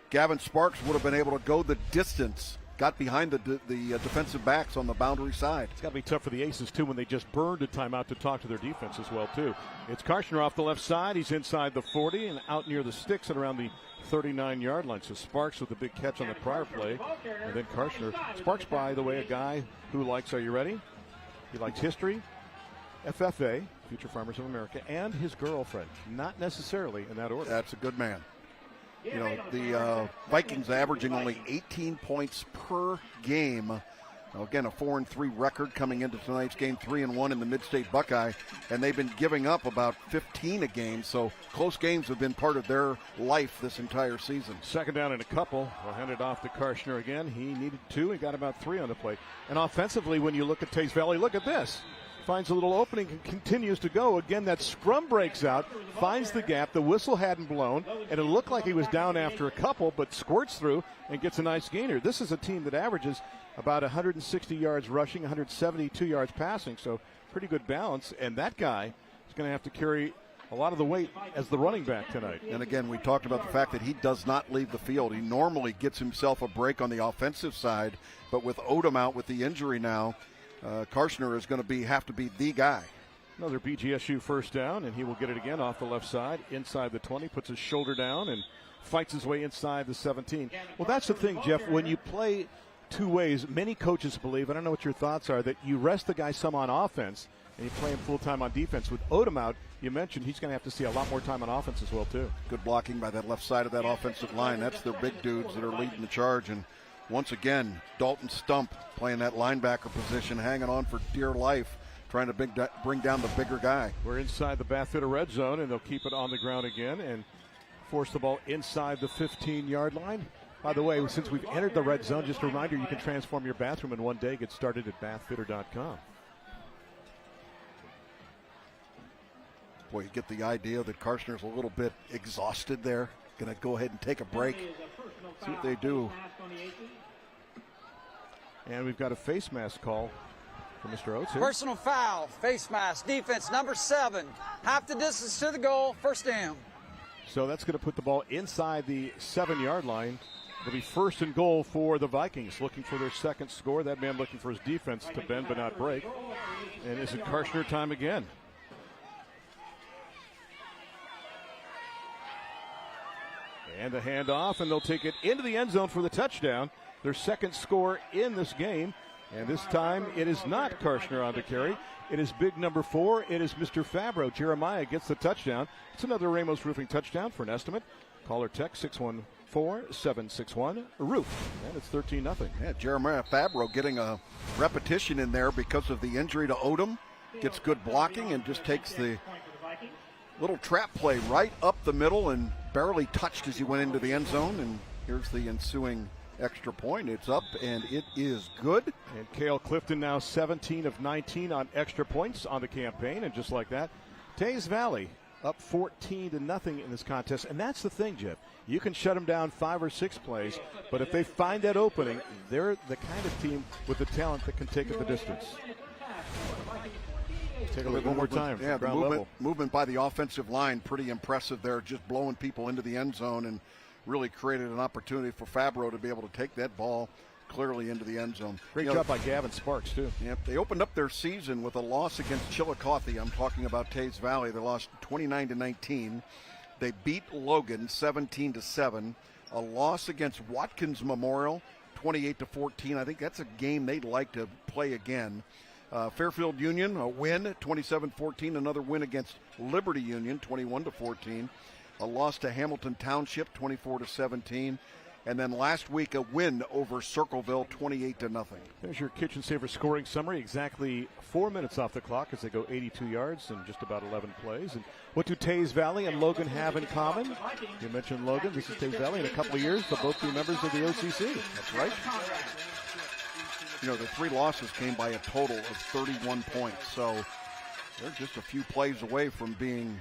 Gavin Sparks would have been able to go the distance. Got behind the defensive backs on the boundary side. It's got to be tough for the Aces, too, when they just burned a timeout to talk to their defense as well, too. It's Karshner off the left side. He's inside the 40 and out near the sticks and around the 39-yard line. So Sparks with the big catch on the prior play. And then Karshner. Sparks, by the way, a guy who likes, are you ready? He likes history, FFA, Future Farmers of America, and his girlfriend. Not necessarily in that order. That's a good man. You know, the Vikings averaging only 18 points per game. Now, again, a 4-3 record coming into tonight's game, 3-1 in the Mid-State Buckeye, and they've been giving up about 15 a game, so close games have been part of their life this entire season. 2nd down and a couple. We'll hand it off to Karshner again. He needed 2 and got about 3 on the play. And offensively, when you look at Teays Valley, look at this. Finds a little opening and continues to go. Again, that scrum breaks out, finds the gap. The whistle hadn't blown, and it looked like he was down after a couple, but squirts through and gets a nice gainer. This is a team that averages about 160 yards rushing, 172 yards passing, so pretty good balance. And that guy is going to have to carry a lot of the weight as the running back tonight. And again, we talked about the fact that he does not leave the field. He normally gets himself a break on the offensive side, but with Odom out with the injury now, Karshner is going to have to be the guy. Another BGSU first down, and he will get it again off the left side, inside the 20, puts his shoulder down and fights his way inside the 17. Well, that's the thing, Jeff. When you play 2 ways, many coaches believe, I don't know what your thoughts are, that you rest the guy some on offense and you play him full-time on defense. With Odom out, you mentioned he's going to have to see a lot more time on offense as well, too. Good blocking by that left side of that offensive line. That's their big dudes that are leading the charge. And once again, Dalton Stump playing that linebacker position, hanging on for dear life, trying to bring down the bigger guy. We're inside the Bath Fitter red zone, and they'll keep it on the ground again. And force the ball inside the 15-yard line. By the way, since we've entered the red zone, just a reminder, you can transform your bathroom in one day. Get started at bathfitter.com. Boy, you get the idea that Karshner's a little bit exhausted there. Going to go ahead and take a break. See what they do. And we've got a face mask call for Mr. Oates here. Personal foul, face mask, defense, number 7. Half the distance to the goal, first down. So that's going to put the ball inside the 7-yard line. It'll be first and goal for the Vikings, looking for their second score. That man looking for his defense to bend but not break. And is it Karshner time again? And the handoff, and they'll take it into the end zone for the touchdown. Their second score in this game. And this time it is not Karshner on the carry. It is big number 4. It is Mr. Fabro. Jeremiah gets the touchdown. It's another Ramos Roofing touchdown for an estimate. Caller text 614-761-ROOF. And it's 13-0. Yeah, Jeremiah Fabro getting a repetition in there because of the injury to Odom. Gets good blocking and just takes the little trap play right up the middle and barely touched as he went into the end zone. And here's the ensuing extra point. It's up and it is good. And Cale Clifton now 17 of 19 on extra points on the campaign. And just like that, Teays Valley up 14-0 in this contest. And that's the thing, Jeff. You can shut them down 5 or 6 plays, but if they find that opening, they're the kind of team with the talent that can take it the distance. Take a look one more time. Yeah, the movement by the offensive line, pretty impressive there, just blowing people into the end zone and really created an opportunity for Fabro to be able to take that ball clearly into the end zone. Great job by Gavin Sparks, too. Yep, they opened up their season with a loss against Chillicothe. I'm talking about Teays Valley. They lost 29-19. They beat Logan 17-7. A loss against Watkins Memorial 28-14. I think that's a game they'd like to play again. Fairfield Union, a win, 27-14. Another win against Liberty Union, 21-14. A loss to Hamilton Township, 24-17. And then last week, a win over Circleville, 28-0. There's your Kitchen Saver scoring summary. Exactly 4 minutes off the clock as they go 82 yards in just about 11 plays. And what do Teays Valley and Logan have in common? You mentioned Logan. This is Teays Valley. In a couple of years, they'll both be members of the OCC. That's right. You know, the 3 losses came by a total of 31 points. So they're just a few plays away from being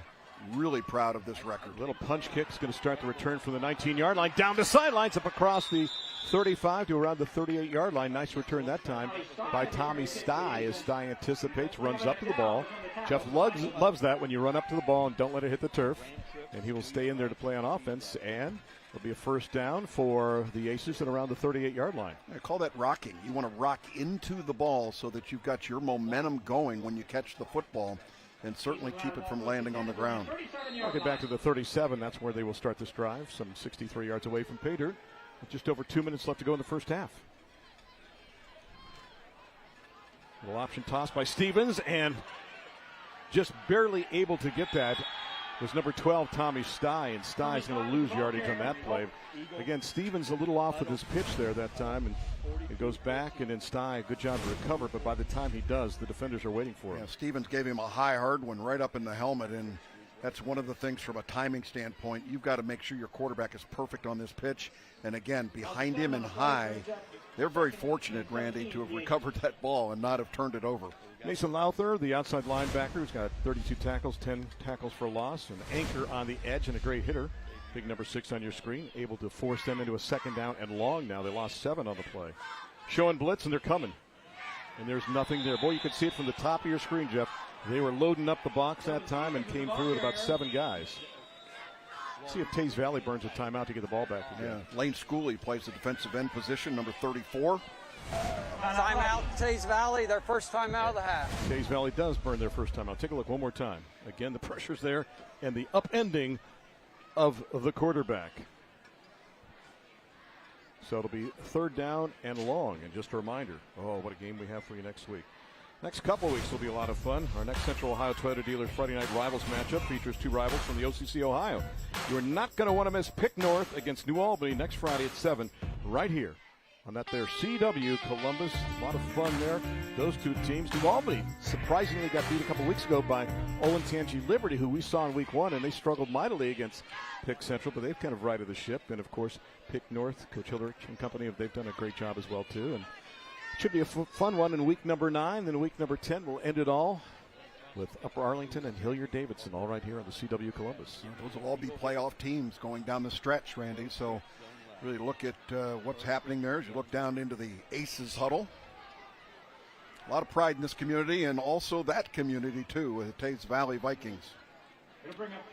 really proud of this record. Little punch kick's going to start the return from the 19-yard line. Down the sidelines, up across the 35 to around the 38-yard line. Nice return that time by Tommy Stye as Stye anticipates, runs up to the ball. Jeff loves that when you run up to the ball and don't let it hit the turf. And he will stay in there to play on offense. And it'll be a first down for the Aces at around the 38-yard line. I call that rocking. You want to rock into the ball so that you've got your momentum going when you catch the football, and certainly keep it from landing on the ground. I'll get back to the 37. That's where they will start this drive, some 63 yards away from pay dirt. With just over 2 minutes left to go in the first half. Little option toss by Stevens, and just barely able to get that was number 12, Tommy Stye, and Stye's going to lose yardage on that play. Again, Stevens a little off with his pitch there that time, and it goes back, and then Stye, good job to recover, but by the time he does, the defenders are waiting for him. Yeah, Stevens gave him a high, hard one right up in the helmet, and that's one of the things from a timing standpoint. You've got to make sure your quarterback is perfect on this pitch, and again, behind him and high, they're very fortunate, Randy, to have recovered that ball and not have turned it over. Mason Lowther, the outside linebacker, who's got 32 tackles, 10 tackles for loss, an anchor on the edge and a great hitter. Big number 6 on your screen, able to force them into a second down and long now. They lost 7 on the play. Showing blitz, and they're coming. And there's nothing there. Boy, you could see it from the top of your screen, Jeff. They were loading up the box that time and came through with about 7 guys. Let's see if Teays Valley burns a timeout to get the ball back again. Yeah, Lane Schooley plays the defensive end position, number 34. Timeout, Teays Valley, their first timeout of the half. Teays Valley does burn their first timeout. Take a look one more time. Again, the pressure's there and the upending of the quarterback. So it'll be third down and long. And just a reminder, oh, what a game we have for you next week. Next couple weeks will be a lot of fun. Our next Central Ohio Toyota Dealers Friday Night Rivals matchup features 2 rivals from the OCC Ohio. You're not going to want to miss Pick North against New Albany next Friday at 7 right here on that there CW Columbus. A lot of fun there. Those two teams. New Albany surprisingly got beat a couple weeks ago by Olentangy Liberty, who we saw in week 1, and they struggled mightily against Pick Central, but they've kind of righted the ship. And, of course, Pick North, Coach Hildrich and company, they've done a great job as well, too. And it should be a fun one in week number 9. Then week number 10 will end it all with Upper Arlington and Hilliard-Davidson, all right here on the CW Columbus. Yeah, those will all be playoff teams going down the stretch, Randy. So really look at what's happening there as you look down into the Aces huddle. A lot of pride in this community and also that community, too, with the Teays Valley Vikings.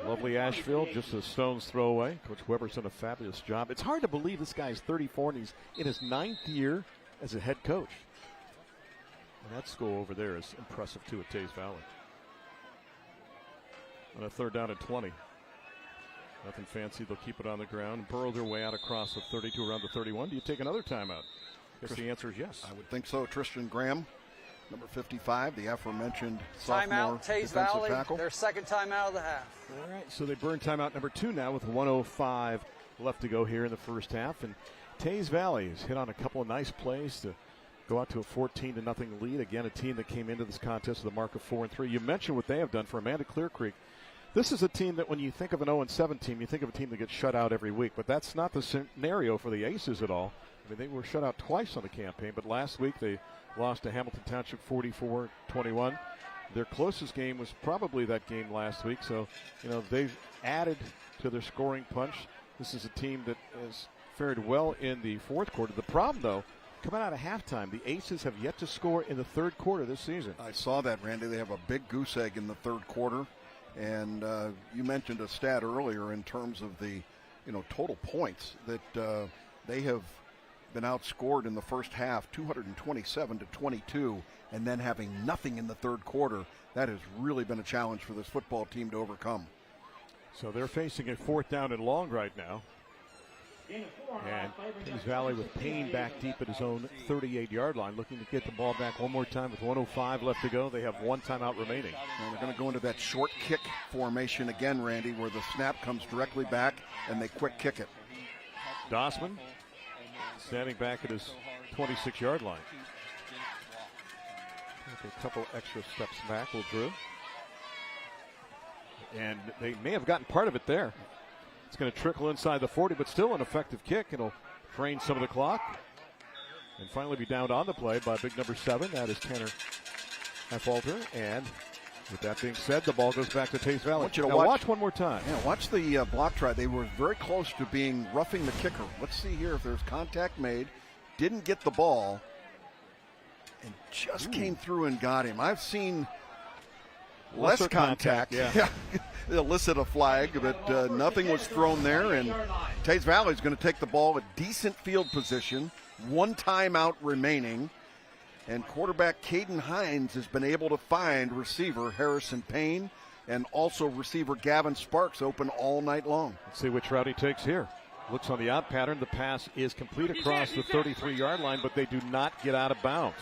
Lovely Asheville, just a stone's throw away. Coach Weber's done a fabulous job. It's hard to believe this guy is 34 and he's in his 9th year as a head coach. And that school over there is impressive, too, at Teays Valley. On a 3rd down and 20. Nothing fancy. They'll keep it on the ground and burrow their way out across the 32 around the 31. Do you take another timeout? I guess the answer is yes. I would think so. Tristan Graham, number 55, the aforementioned sophomore Timeout, Teays defensive Valley, tackle. their second timeout of the half. All right, so they burn timeout number 2 now with 1:05 left to go here in the first half. And Teays Valley has hit on a couple of nice plays to go out to a 14-0 lead. Again, a team that came into this contest with a mark of 4-3. You mentioned what they have done for Amanda Clearcreek. This is a team that when you think of an 0-7 team, you think of a team that gets shut out every week. But that's not the scenario for the Aces at all. I mean, they were shut out twice on the campaign, but last week they lost to Hamilton Township 44-21. Their closest game was probably that game last week. So, they've added to their scoring punch. This is a team that has fared well in the 4th quarter. The problem, though, coming out of halftime, the Aces have yet to score in the 3rd quarter this season. I saw that, Randy. They have a big goose egg in the 3rd quarter. And you mentioned a stat earlier in terms of the, total points that they have been outscored in the first half, 227-22, and then having nothing in the 3rd quarter. That has really been a challenge for this football team to overcome. So they're facing a 4th down and long right now. And Teays Valley with Payne back deep at his own 38-yard line, looking to get the ball back one more time with 1:05 left to go. They have 1 timeout remaining. And they're going to go into that short kick formation again, Randy, where the snap comes directly back and they quick kick it. Dossman standing back at his 26-yard line. Take a couple extra steps back, will Drew. And they may have gotten part of it there. It's going to trickle inside the 40, but still an effective kick. It'll drain some of the clock. And finally be downed on the play by big number 7. That is Tanner Halfalter. And with that being said, the ball goes back to Teays Valley. I want you to watch one more time. Yeah, watch the block try. They were very close to being roughing the kicker. Let's see here if there's contact made. Didn't get the ball. And just came through and got him. I've seen less contact. Yeah. Elicit a flag, but nothing was thrown there. And Teays Valley is going to take the ball at decent field position. 1 timeout remaining. And quarterback Caden Hines has been able to find receiver Harrison Payne and also receiver Gavin Sparks open all night long. Let's see which route he takes here. Looks on the out pattern. The pass is complete across the 33-yard line, but they do not get out of bounds.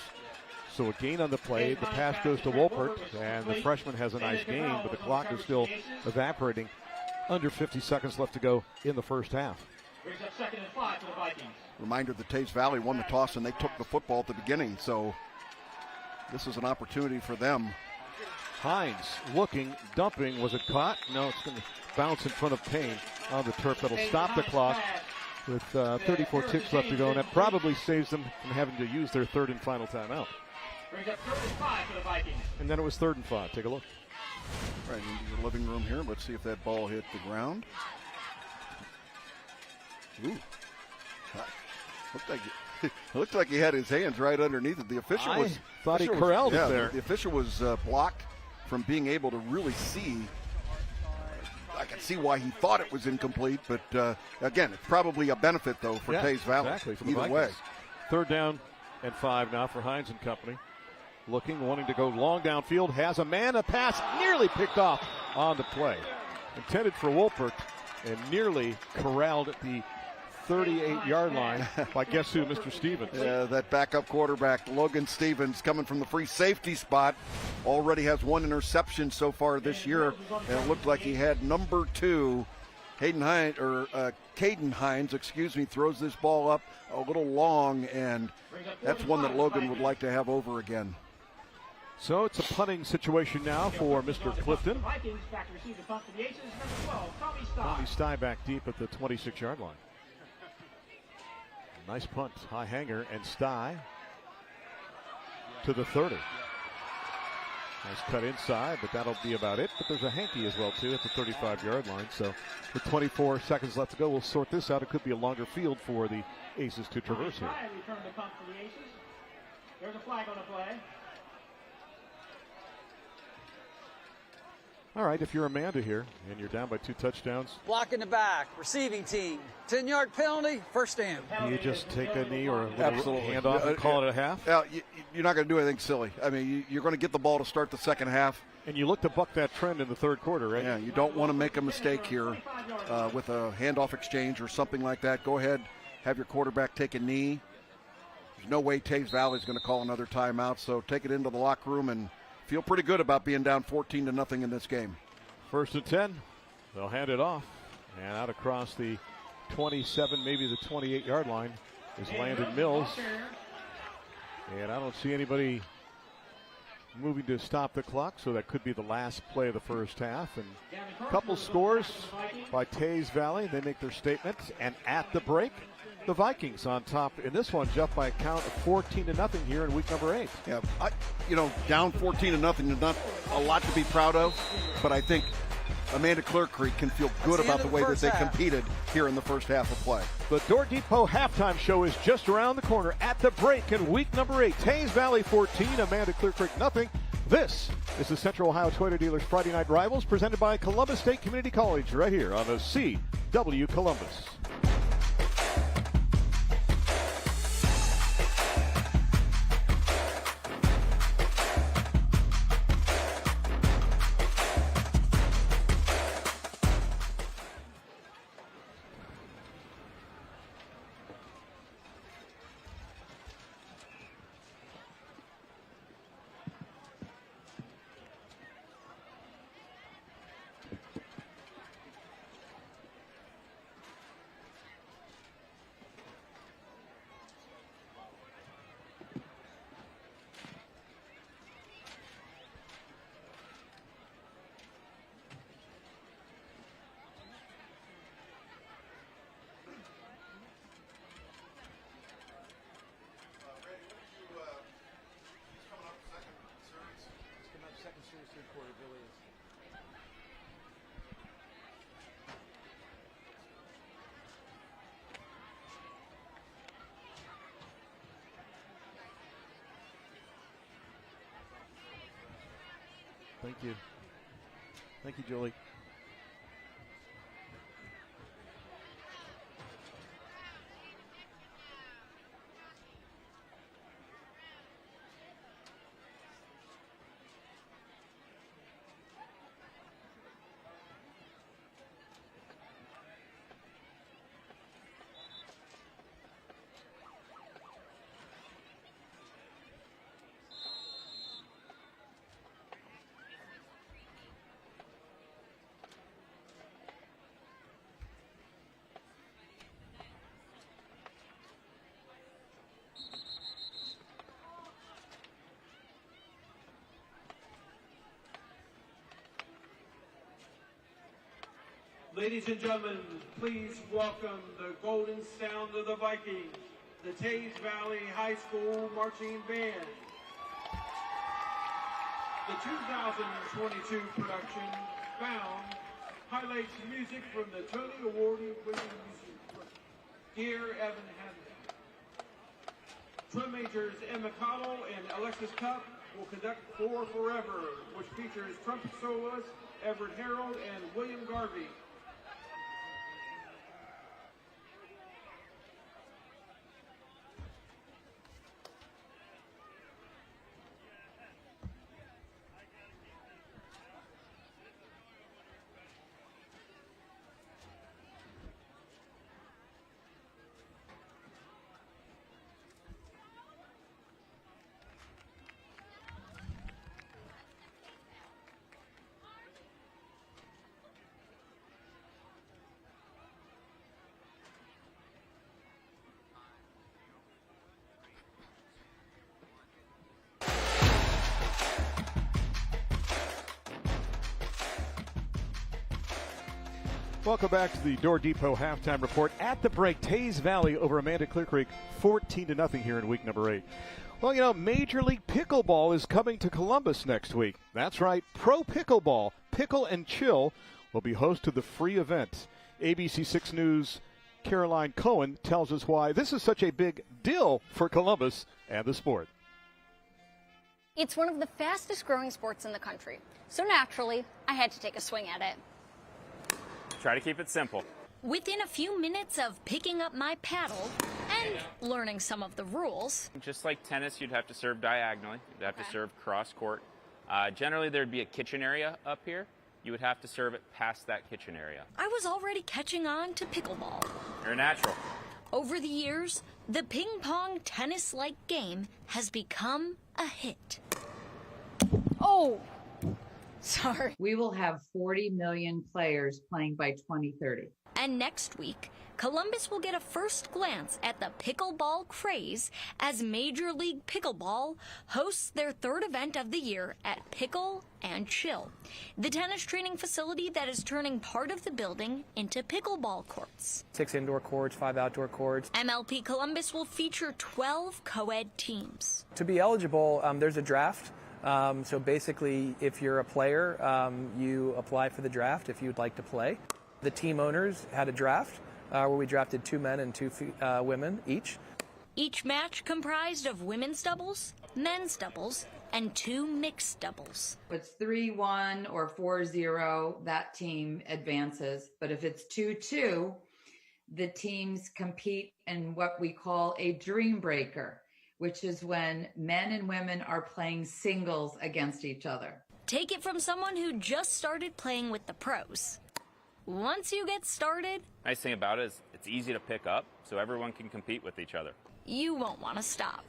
So a gain on the play. The pass goes to Wolpert, and the freshman has a nice gain, but the clock is still evaporating. Under 50 seconds left to go in the first half. Brings up 2nd and 5 for the Vikings. Reminder that Teays Valley won the toss and they took the football at the beginning, so this is an opportunity for them. Hines looking, dumping. Was it caught? No, it's going to bounce in front of Payne on the turf. That'll stop the clock with 34 ticks left to go, and that probably saves them from having to use their 3rd and final timeout. Brings up 3rd and 5 for the Vikings. And then it was 3rd and 5. Take a look. Right into the living room here. Let's see if that ball hit the ground. Ooh. Looked like he had his hands right underneath it. The official thought he corralled it there. The official was blocked from being able to really see. I can see why he thought it was incomplete, but again, it's probably a benefit, though, for Teays Valley. Exactly, for the Either Vikings. way. 3rd down and 5 now for Hines and company. Looking, wanting to go long downfield, has a man, a pass nearly picked off on the play. Intended for Wolpert and nearly corralled at the 38-yard line by guess who, Mr. Stevens. That backup quarterback, Logan Stevens, coming from the free safety spot, already has 1 interception so far this year, and it looked like he had number 2 Caden Hines, throws this ball up a little long, and that's one that Logan would like to have over again. So it's a punting situation now for Mr. Clifton. Tommy Sty back deep at the 26-yard line. Nice punt, high hanger, and Sty to the 30. Nice cut inside, but that'll be about it. But there's a hanky as well, too, at the 35-yard line. So with 24 seconds left to go, we'll sort this out. It could be a longer field for the Aces to traverse here. There's a flag on the play. All right, if you're Amanda here and you're down by 2 touchdowns. Block in the back, receiving team. 10-yard penalty, first down. Do you just take a knee or a little handoff and call it a half? You're not going to do anything silly. I mean, you're going to get the ball to start the second half. And you look to buck that trend in the third quarter, right? Yeah, you don't want to make a mistake here with a handoff exchange or something like that. Go ahead, have your quarterback take a knee. There's no way Teays Valley is going to call another timeout, so take it into the locker room and feel pretty good about being down 14-0 in this game. 1st and 10. They'll hand it off. And out across the 27, maybe the 28-yard line is Landon Mills. And I don't see anybody moving to stop the clock, so that could be the last play of the first half. And a couple scores by Teays Valley. They make their statement. And at the break, the Vikings on top in this one, Jeff, by a count of 14-0 here in week number 8. Yeah, down 14-0 is not a lot to be proud of, but I think Amanda Clearcreek can feel good about the way that they competed here in the first half of play. The Door Depot halftime show is just around the corner at the break in week number 8. Teays Valley 14, Amanda Clearcreek nothing. This is the Central Ohio Toyota Dealers Friday Night Rivals presented by Columbus State Community College right here on the CW Columbus. Thank you. Thank you, Julie. Ladies and gentlemen, please welcome the Golden Sound of the Vikings, the Teays Valley High School Marching Band. The 2022 production, Found, highlights music from the Tony Award-winning music Dear Evan Hanley. Drum majors Emma Cottle and Alexis Cup will conduct For Forever, which features trumpet soloists Everett Harold and William Garvey. Welcome back to the Door Depot halftime report. At the break, Teays Valley over Amanda Clearcreek, 14-0 here in week number 8. Well, you know, Major League Pickleball is coming to Columbus next week. That's right, Pro Pickleball, Pickle and Chill, will be host to the free event. ABC6 News' Caroline Cohen tells us why this is such a big deal for Columbus and the sport. It's one of the fastest growing sports in the country, so naturally, I had to take a swing at it. Try to keep it simple. Within a few minutes of picking up my paddle and learning some of the rules. Just like tennis, you'd have to serve diagonally. You'd have to serve cross court. Generally, there'd be a kitchen area up here. You would have to serve it past that kitchen area. I was already catching on to pickleball. You're a natural. Over the years, the ping-pong tennis-like game has become a hit. Oh! Sorry. We will have 40 million players playing by 2030. And next week, Columbus will get a first glance at the pickleball craze as Major League Pickleball hosts their third event of the year at Pickle and Chill, the tennis training facility that is turning part of the building into pickleball courts. 6 indoor courts, 5 outdoor courts. MLP Columbus will feature 12 co-ed teams. To be eligible, there's a draft. So basically, if you're a player, you apply for the draft if you'd like to play. The team owners had a draft where we drafted 2 men and 2 women each. Each match comprised of women's doubles, men's doubles, and 2 mixed doubles. If it's 3-1 or 4-0, that team advances. But if it's 2-2, the teams compete in what we call a dream breaker, which is when men and women are playing singles against each other. Take it from someone who just started playing with the pros. Once you get started, Nice thing about it is it's easy to pick up, so everyone can compete with each other. You won't want to stop.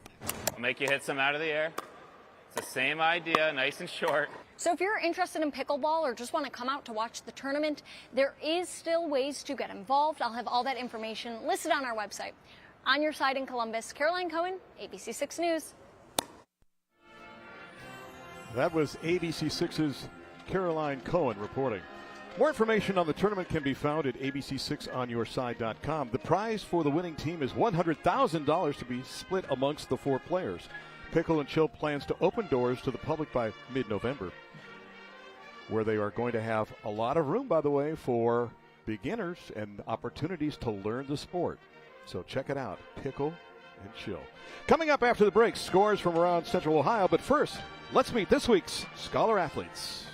I'll make you hit some out of the air. It's the same idea, nice and short. So if you're interested in pickleball or just want to come out to watch the tournament, there is still ways to get involved. I'll have all that information listed on our website. On your side in Columbus, Caroline Cohen, ABC6 News. That was ABC6's Caroline Cohen reporting. More information on the tournament can be found at abc6onyourside.com. The prize for the winning team is $100,000 to be split amongst the 4 players. Pickle and Chill plans to open doors to the public by mid-November, where they are going to have a lot of room, by the way, for beginners and opportunities to learn the sport. So check it out, Pickle and Chill. Coming up after the break, scores from around Central Ohio. But first, let's meet this week's Scholar Athletes.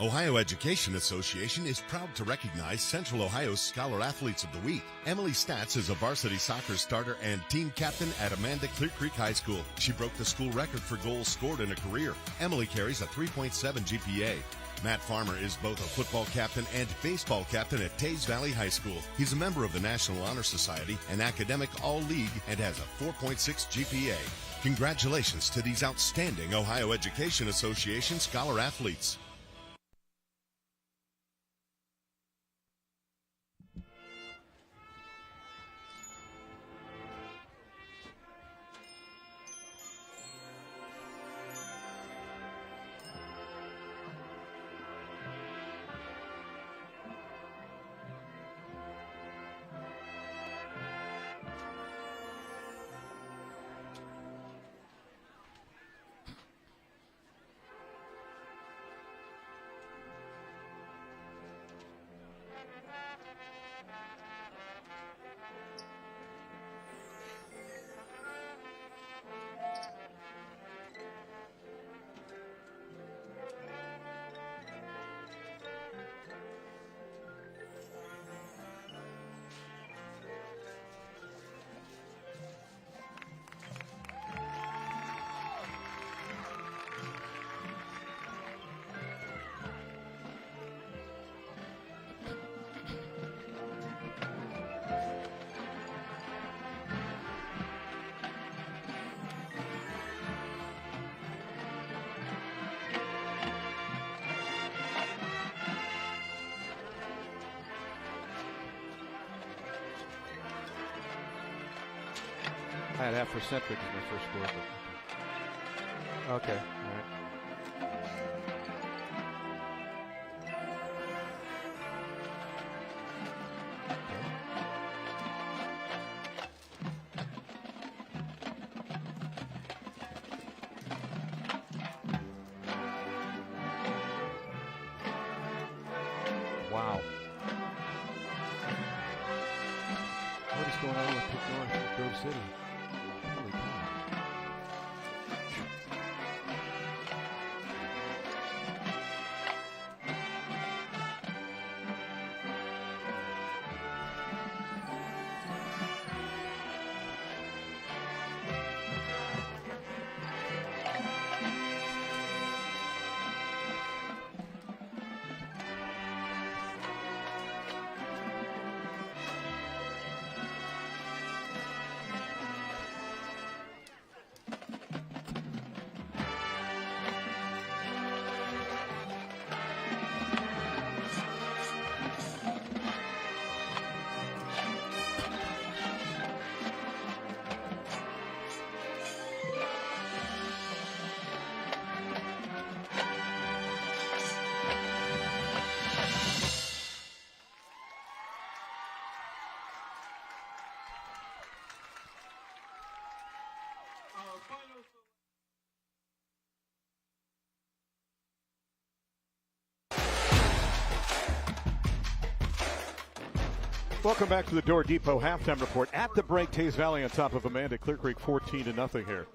Ohio Education Association is proud to recognize Central Ohio's Scholar Athletes of the Week. Emily Statz is a varsity soccer starter and team captain at Amanda Clearcreek High School. She broke the school record for goals scored in a career. Emily carries a 3.7 GPA. Matt Farmer is both a football captain and baseball captain at Teays Valley High School. He's a member of the National Honor Society, an academic all-league, and has a 4.6 GPA. Congratulations to these outstanding Ohio Education Association Scholar Athletes. I had half for Centric as my first score. But okay, all right. going on with Pick North and Grove City. Holy cow. Welcome back to the Door Depot halftime report. At the break, Teays Valley on top of Amanda Clearcreek, 14-0 here.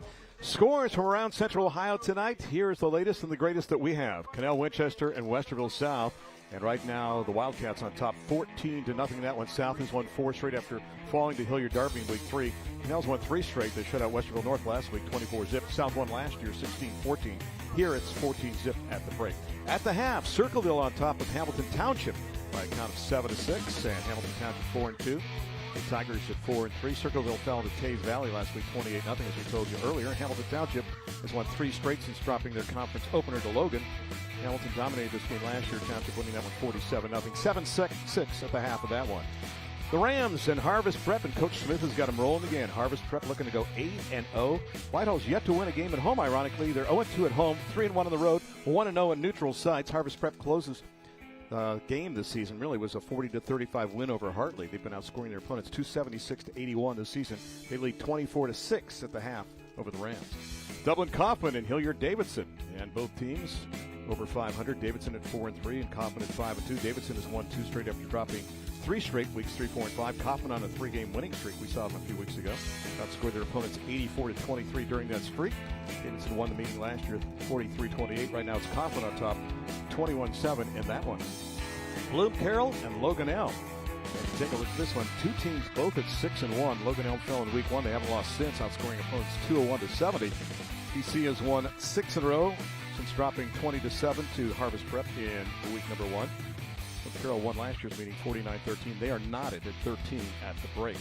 Scores from around Central Ohio tonight. Here's the latest and the greatest that we have. Canal, Winchester, and Westerville South. And right now, the Wildcats on top, 14-0. That one. South has won 4 straight after falling to Hilliard Darby in week 3. Canal's won 3 straight. They shut out Westerville North last week, 24-0. South won last year, 16-14. Here it's 14-0 at the break. At the half, Circleville on top of Hamilton Township by a count of 7-6, and Hamilton Township 4-2. The Tigers at 4-3. Circleville fell to Teays Valley last week, 28-0, as we told you earlier. Hamilton Township has won 3 straight since dropping their conference opener to Logan. Hamilton dominated this game last year. Township winning that one 47-0. 7-6 at the half of that one. The Rams and Harvest Prep, and Coach Smith has got them rolling again. Harvest Prep looking to go 8-0. Whitehall's yet to win a game at home, ironically. They're 0-2 at home, 3-1 on the road, 1-0 in neutral sites. Harvest Prep closes game this season really was a 40-35 win over Hartley. They've been outscoring their opponents 276-81 this season. They lead 24-6 at the half over the Rams. Dublin Kaufman and Hilliard Davidson, and both teams over 500. Davidson at 4-3 and Kaufman at 5-2. Davidson has won 2 straight after dropping 3 straight weeks, 3, 4, and 5. Kaufman on a 3-game winning streak. We saw them a few weeks ago. Outscored their opponents 84-23 during that streak. Davidson won the meeting last year 43-28. Right now it's Kaufman on top, 21-7 in that one. Bloom Carroll and Logan Elm. Let's take a look at this one. 2 teams both at 6-1. Logan Elm fell in week 1. They haven't lost since, outscoring opponents 201-70. PC has won 6 in a row since dropping 20-7 to Harvest Prep in week number 1. Carroll won last year's meeting 49-13. They are knotted at 13 at the break.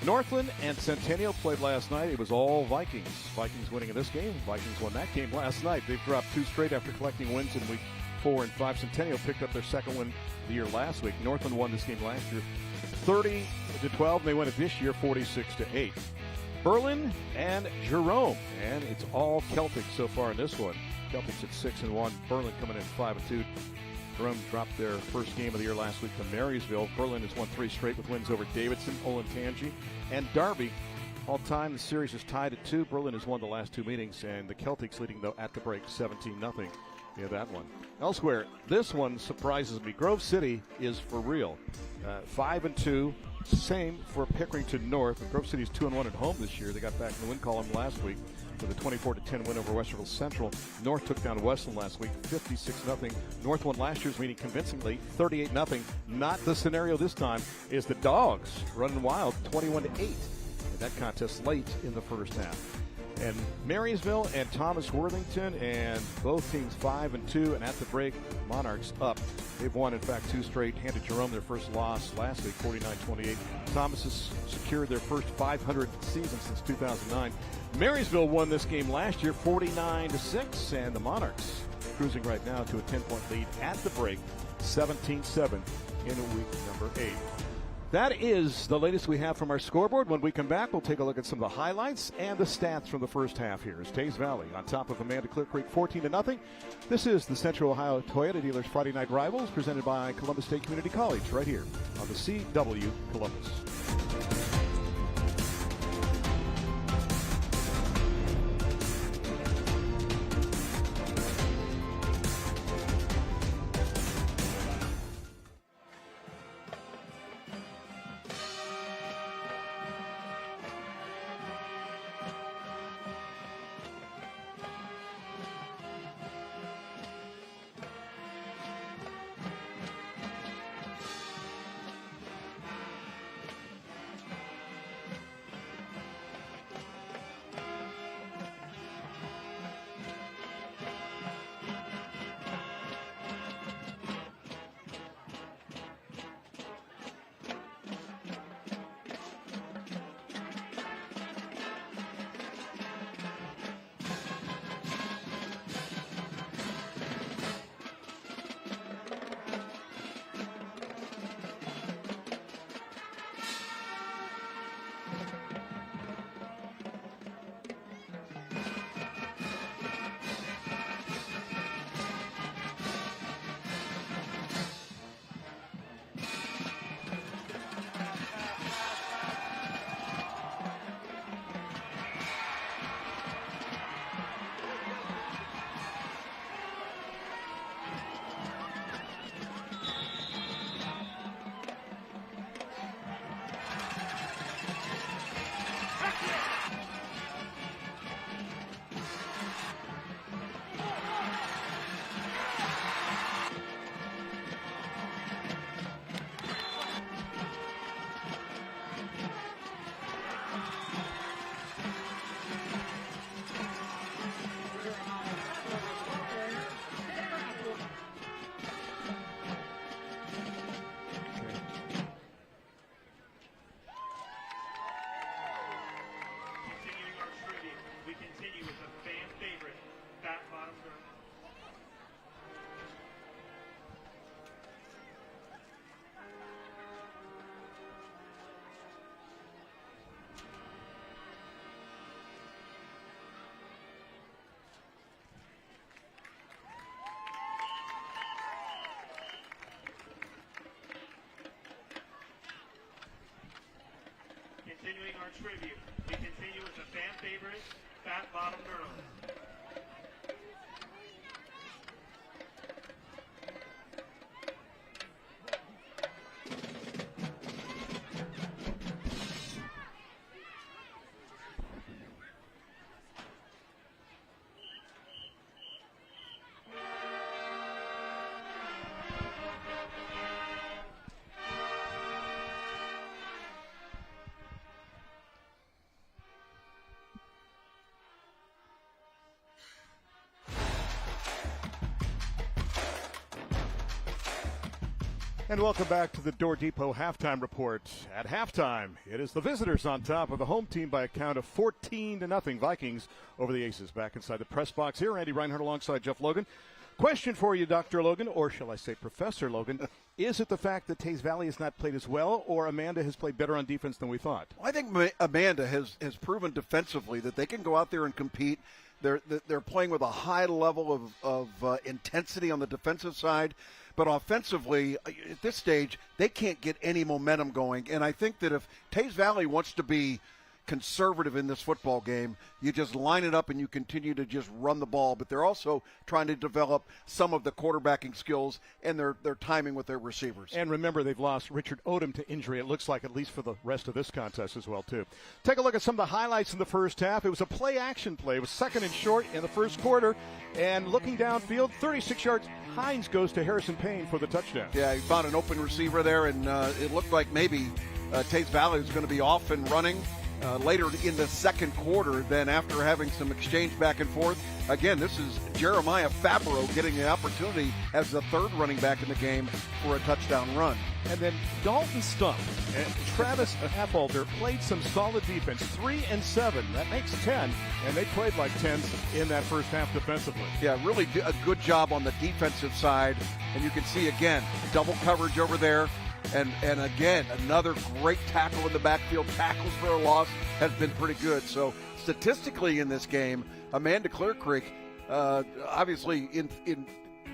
Northland and Centennial played last night. It was all Vikings. Vikings winning in this game. Vikings won that game last night. They've dropped 2 straight after collecting wins in week 4 and 5. Centennial picked up their second win of the year last week. Northland won this game last year 30-12. They won it this year 46-8. Berlin and Jerome, and it's all Celtic so far in this one. Celtics at 6-1. Berlin coming in 5-2. Jerome dropped their first game of the year last week to Marysville. Berlin has won 3 straight with wins over Davidson, Olentangy, and Darby. All time, the series is tied at 2. Berlin has won the last 2 meetings, and the Celtics leading, though, at the break 17-0. Yeah, that one. Elsewhere, this one surprises me. Grove City is for real. 5-2. Same for Pickerington North. Grove City is 2-1 at home this year. They got back in the win column last week with a 24-10 win over Westerville Central. North took down Westland last week, 56-0. North won last year's meeting convincingly, 38-0. Not the scenario this time. Is the Dogs running wild, 21-8 in that contest late in the first half. And Marysville and Thomas Worthington, and both teams 5-2, and at the break, Monarchs up. They've won, in fact, 2 straight. Handed Jerome their first loss last week, 49-28. Thomas has secured their first 500 season since 2009. Marysville won this game last year, 49-6, and the Monarchs cruising right now to a 10-point lead at the break, 17-7 in week number 8. That is the latest we have from our scoreboard. When we come back, we'll take a look at some of the highlights and the stats from the first half here. As Teays Valley on top of Amanda Clearcreek 14-0. This is the Central Ohio Toyota Dealers Friday Night Rivals presented by Columbus State Community College right here on the CW Columbus. continuing our tribute, we continue with the fan favorite, Fat Bottom Girls. And welcome back to the Door Depot Halftime Report. At halftime, it is the visitors on top of the home team by a count of 14-0 Vikings over the Aces. Back inside the press box here, Andy Reinhardt alongside Jeff Logan. Question for you, Dr. Logan, or shall I say Professor Logan. Is it the fact that Teays Valley has not played as well, or Amanda has played better on defense than we thought? Well, I think Amanda has proven defensively that they can go out there and compete. They're playing with a high level of intensity on the defensive side. But offensively, at this stage, they can't get any momentum going. And I think that if Teays Valley wants to be conservative in this football game, you just line it up and you continue to just run the ball. But they're also trying to develop some of the quarterbacking skills and their timing with their receivers. And remember, they've lost Richard Odom to injury, it looks like, at least for the rest of this contest as well, too. Take a look at some of the highlights in the first half. It was a play-action play. It was second and short in the first quarter. And looking downfield, 36 yards, Hines goes to Harrison Payne for the touchdown. Yeah, he found an open receiver there, and it looked like maybe Teays Valley was going to be off and running later in the second quarter. Then after having some exchange back and forth, again, this is Jeremiah Fabro getting the opportunity as the third running back in the game for a touchdown run. And then Dalton Stump and Travis Affolter played some solid defense, 3 and 7. That makes 10, and they played like 10s in that first half defensively. Yeah, really a good job on the defensive side. And you can see, again, double coverage over there. And again, another great tackle in the backfield. Tackles for a loss has been pretty good. So statistically in this game, Amanda Clearcreek obviously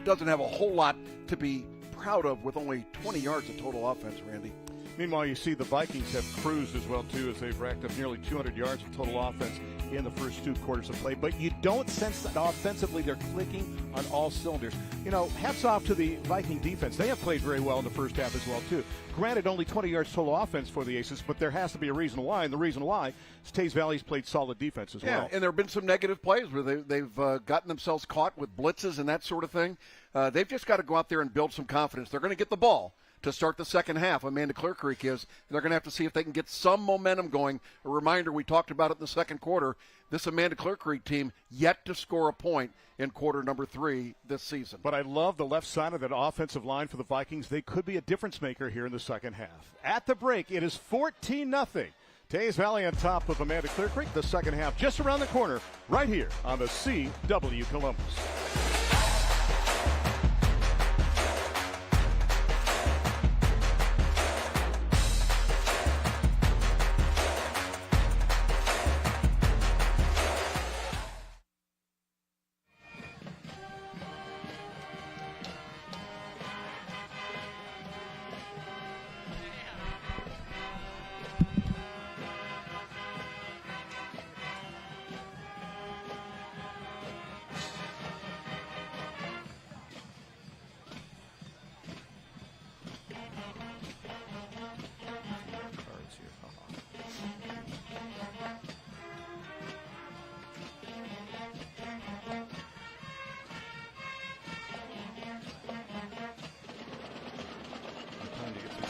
doesn't have a whole lot to be proud of with only 20 yards of total offense, Randy. Meanwhile, you see the Vikings have cruised as well, too, as they've racked up nearly 200 yards of total offense in the first two quarters of play. But you don't sense that offensively they're clicking on all cylinders. You know, hats off to the Viking defense. They have played very well in the first half as well, too. Granted, only 20 yards total offense for the Aces, but there has to be a reason why. And the reason why is Teays Valley's played solid defense as well. Yeah, and there have been some negative plays where they've gotten themselves caught with blitzes and that sort of thing. They've just got to go out there and build some confidence. They're going to get the ball to start the second half. Amanda Clearcreek is. They're going to have to see if they can get some momentum going. A reminder, we talked about it in the second quarter. This Amanda Clearcreek team yet to score a point in quarter number 3 this season. But I love the left side of that offensive line for the Vikings. They could be a difference maker here in the second half. At the break, it is 14-0. Teays Valley on top of Amanda Clearcreek. The second half just around the corner right here on the CW Columbus.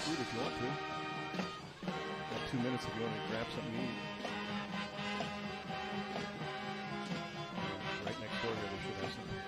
If you want to. Got 2 minutes if you want to grab something to eat. Right next door here, they should have something.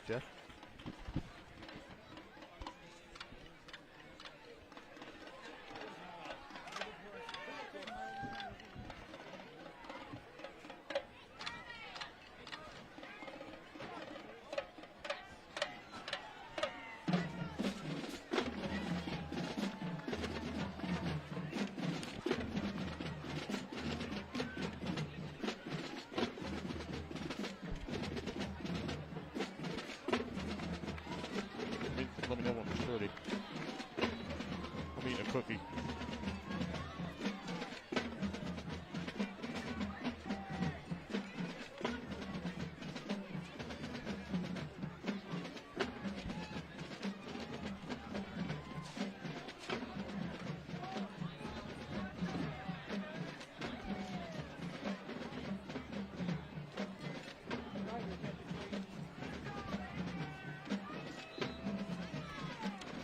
Jeff? Let me know when it's ready. I'm eating a cookie.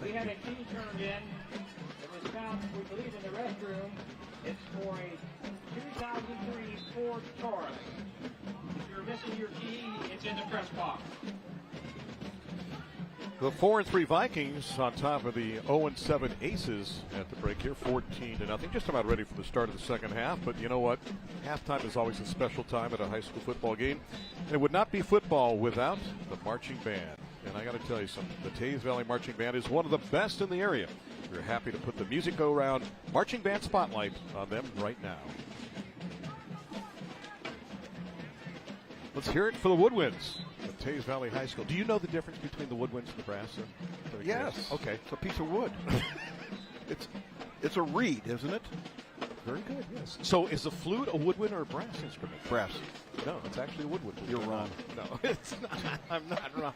We had a key turned in. It was found, we believe, in the restroom. It's for a 2003 Ford Taurus. If you're missing your key, it's in the press box. The 4-3 Vikings on top of the 0-7 Aces at the break here, 14-0. Just about ready for the start of the second half. But you know what? Halftime is always a special time at a high school football game. And it would not be football without the marching band. And I got to tell you something, the Teays Valley Marching Band is one of the best in the area. We're happy to put the Music Go Round Marching Band spotlight on them right now. Let's hear it for the Woodwinds at Teays Valley High School. Do you know the difference between the woodwinds and the brass? Yes. Okay. It's a piece of wood. It's a reed, isn't it? Very good, yes. So is a flute a woodwind or a brass instrument? Brass. No, it's actually a woodwind. You're wrong. No, it's not. I'm not wrong.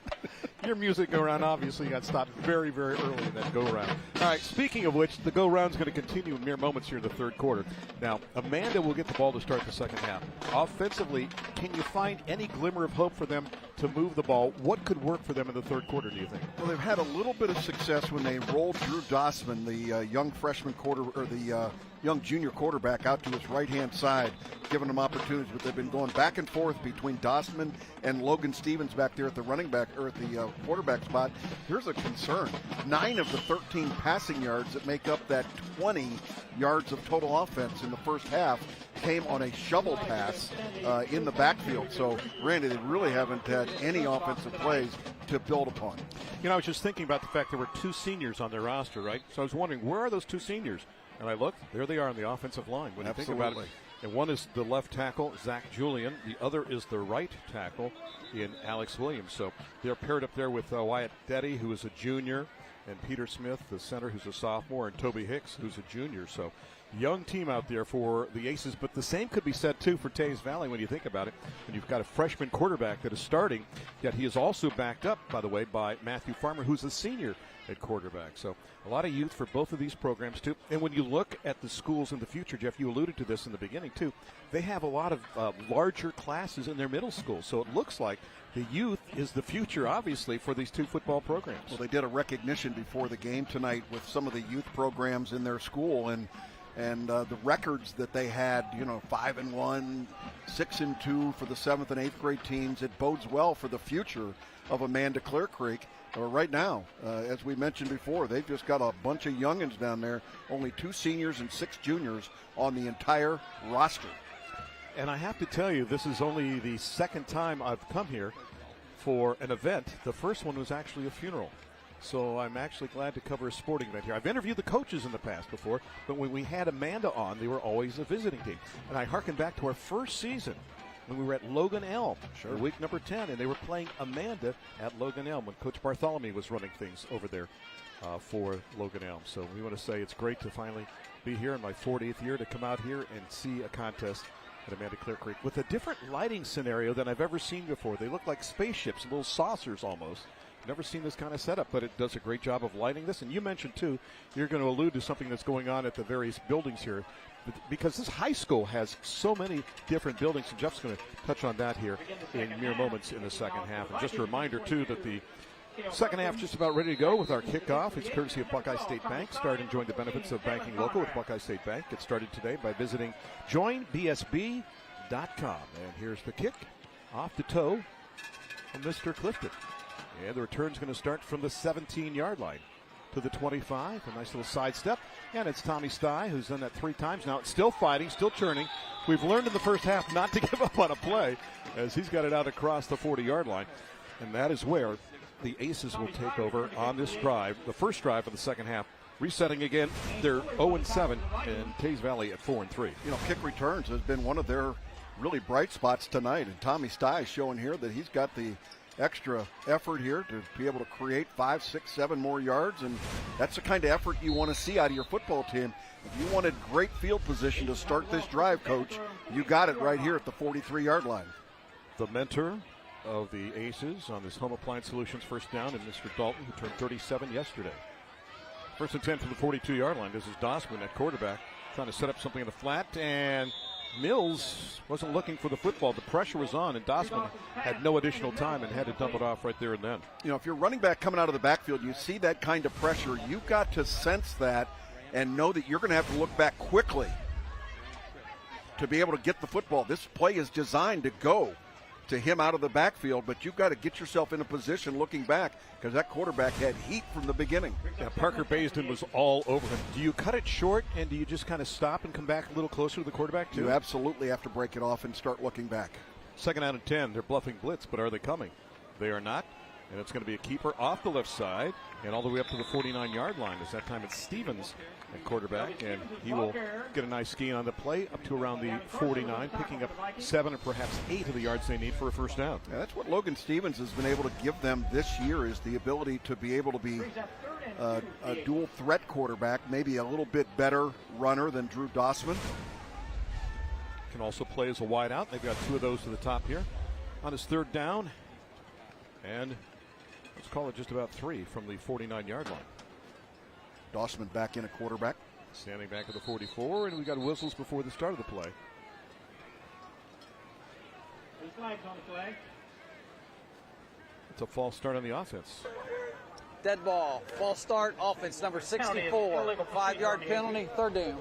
Your Music Go Round obviously got stopped very, very early in that go round. All right, speaking of which, the go round's going to continue in mere moments here in the third quarter. Now, Amanda will get the ball to start the second half. Offensively, can you find any glimmer of hope for them to move the ball? What could work for them in the third quarter, do you think? Well, they've had a little bit of success when they rolled Drew Dossman, the young freshman young junior quarterback, out to his right-hand side, giving them opportunities. But they've been going back and forth between Dossman and Logan Stevens back there at the running back or at the quarterback spot. Here's a concern: 9 of the 13 passing yards that make up that 20 yards of total offense in the first half came on a shovel pass in the backfield. So, Randy, they really haven't had any offensive plays to build upon. You know, I was just thinking about the fact there were 2 seniors on their roster, right? So I was wondering, where are those 2 seniors? And I looked, there they are on the offensive line. When you think about it, and one is the left tackle, Zach Julian. The other is the right tackle in Alex Williams. So they're paired up there with Wyatt Detty, who is a junior, and Peter Smith, the center, who's a sophomore, and Toby Hicks, who's a junior. So young team out there for the Aces, but the same could be said, too, for Teays Valley when you think about it. And you've got a freshman quarterback that is starting, yet he is also backed up, by the way, by Matthew Farmer, who's a senior at quarterback. So a lot of youth for both of these programs, too. And when you look at the schools in the future, Jeff, you alluded to this in the beginning, too, they have a lot of larger classes in their middle school. So it looks like the youth is the future, obviously, for these 2 football programs. Well, they did a recognition before the game tonight with some of the youth programs in their school, and the records that they had, 5-1, 6-2 for the 7th and 8th grade teams. It bodes well for the future of Amanda Clearcreek. Right now, as we mentioned before, they've just got a bunch of youngins down there, only 2 seniors and 6 juniors on the entire roster. And I have to tell you, this is only the second time I've come here for an event. The first one was actually a funeral. So I'm actually glad to cover a sporting event here. I've interviewed the coaches in the past before, but when we had Amanda on, they were always a visiting team. And I hearken back to our first season when we were at Logan Elm, week number 10, and they were playing Amanda at Logan Elm when Coach Bartholomew was running things over there for Logan Elm. So we want to say it's great to finally be here in my 40th year to come out here and see a contest at Amanda Clearcreek with a different lighting scenario than I've ever seen before. They look like spaceships, little saucers almost. Never seen this kind of setup, but it does a great job of lighting this. And you mentioned, too, you're going to allude to something that's going on at the various buildings here, because this high school has so many different buildings, and Jeff's going to touch on that here in mere moments in the second half. And just a reminder, too, that the second half just about ready to go with our kickoff. It's courtesy of Buckeye State Bank. Start enjoying the benefits of banking local with Buckeye State Bank. Get started today by visiting joinbsb.com. And here's the kick off the toe from Mr. Clifton. And the return's going to start from the 17-yard line to the 25. A nice little sidestep. And it's Tommy Stye, who's done that 3 times now. It's still fighting, still churning. We've learned in the first half not to give up on a play as he's got it out across the 40-yard line. And that is where the Aces will take over on this drive, the first drive of the second half. Resetting again, they're 0-7, and Teays Valley at 4-3. You know, kick returns has been one of their really bright spots tonight, and Tommy Stye is showing here that he's got the extra effort here to be able to create 5, 6, 7 more yards, and that's the kind of effort you want to see out of your football team. If you wanted great field position to start this drive, Coach, you got it right here at the 43-yard line. The mentor of the Aces on this Home Appliance Solutions first down, and Mr. Dalton, who turned 37 yesterday. First and 10 from the 42-yard line. This is Dossman at quarterback, trying to set up something in the flat, and Mills wasn't looking for the football. The pressure was on, and Dossman had no additional time and had to dump it off right there and then. You know, if you're running back coming out of the backfield, you see that kind of pressure, you've got to sense that and know that you're going to have to look back quickly to be able to get the football. This play is designed to go to him out of the backfield, but you've got to get yourself in a position looking back because that quarterback had heat from the beginning. Yeah, Parker Baisden was all over him. Do you cut it short, and do you just kind of stop and come back a little closer to the quarterback, too? You absolutely have to break it off and start looking back. Second out and 10. They're bluffing blitz, but are they coming? They are not. And it's going to be a keeper off the left side and all the way up to the 49-yard line. As that time it's Stevens at quarterback, and he will get a nice ski on the play up to around the 49, picking up 7 or perhaps 8 of the yards they need for a first down. Yeah, that's what Logan Stevens has been able to give them this year, is the ability to be able to be a dual threat quarterback, maybe a little bit better runner than Drew Dossman. Can also play as a wide out. They've got 2 of those to the top here on his third down, and let's call it just about 3 from the 49-yard line. Dossman back in a quarterback. Standing back at the 44, and we got whistles before the start of the play. Flags on the flag. It's a false start on the offense. Dead ball. False start. Offense number 64. 5-yard penalty. Third down.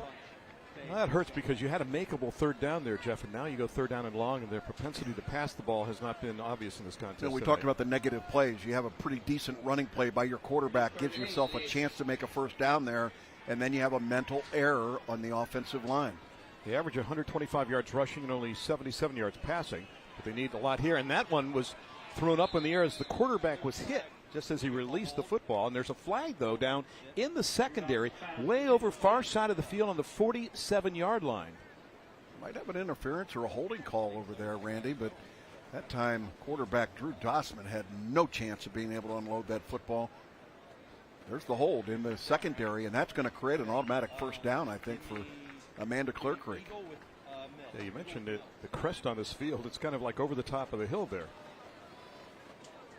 Well, that hurts because you had a makeable third down there, Jeff, and now you go third down and long, and their propensity to pass the ball has not been obvious in this contest. You know, we talked about the negative plays. You have a pretty decent running play by your quarterback, gives yourself a chance to make a first down there, and then you have a mental error on the offensive line. They average 125 yards rushing and only 77 yards passing, but they need a lot here, and that one was thrown up in the air as the quarterback was hit just as he released the football. And there's a flag, though, down in the secondary, way over far side of the field on the 47-yard line. Might have an interference or a holding call over there, Randy, but that time quarterback Drew Dossman had no chance of being able to unload that football. There's the hold in the secondary, and that's going to create an automatic first down, I think, for Amanda Clearcreek. Yeah, you mentioned it, the crest on this field. It's kind of like over the top of the hill there.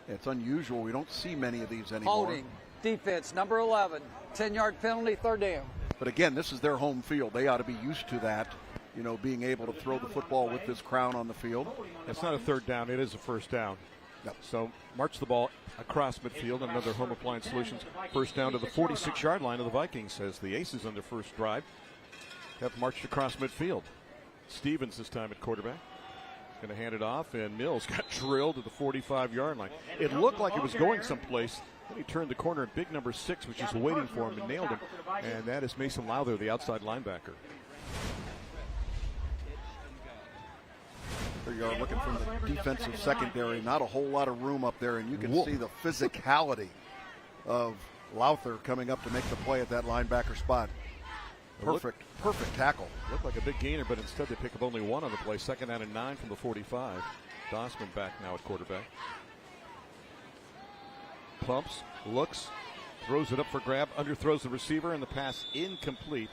It's unusual. We don't see many of these anymore. Holding. Defense, number 11. 10-yard penalty, third down. But again, this is their home field. They ought to be used to that, you know, being able to throw the football with this crown on the field. It's not a third down. It is a first down. Yep. So march the ball across midfield. Another Home Appliance Solutions first down to the 46-yard line of the Vikings, as the Aces on their first drive have marched across midfield. Stevens this time at quarterback. Going to hand it off, and Mills got drilled to the 45-yard line. It looked like it was going someplace. Then he turned the corner, and big number 6 was just waiting for him and nailed him. And that is Mason Lowther, the outside linebacker. There you are, looking from the defensive secondary. Not a whole lot of room up there, and you can see the physicality of Lowther coming up to make the play at that linebacker spot. Perfect tackle. Looked like a big gainer, but instead they pick up only 1 on the play. Second down and 9 from the 45. Dossman back now at quarterback. Pumps, looks, throws it up for grab, underthrows the receiver, and the pass incomplete.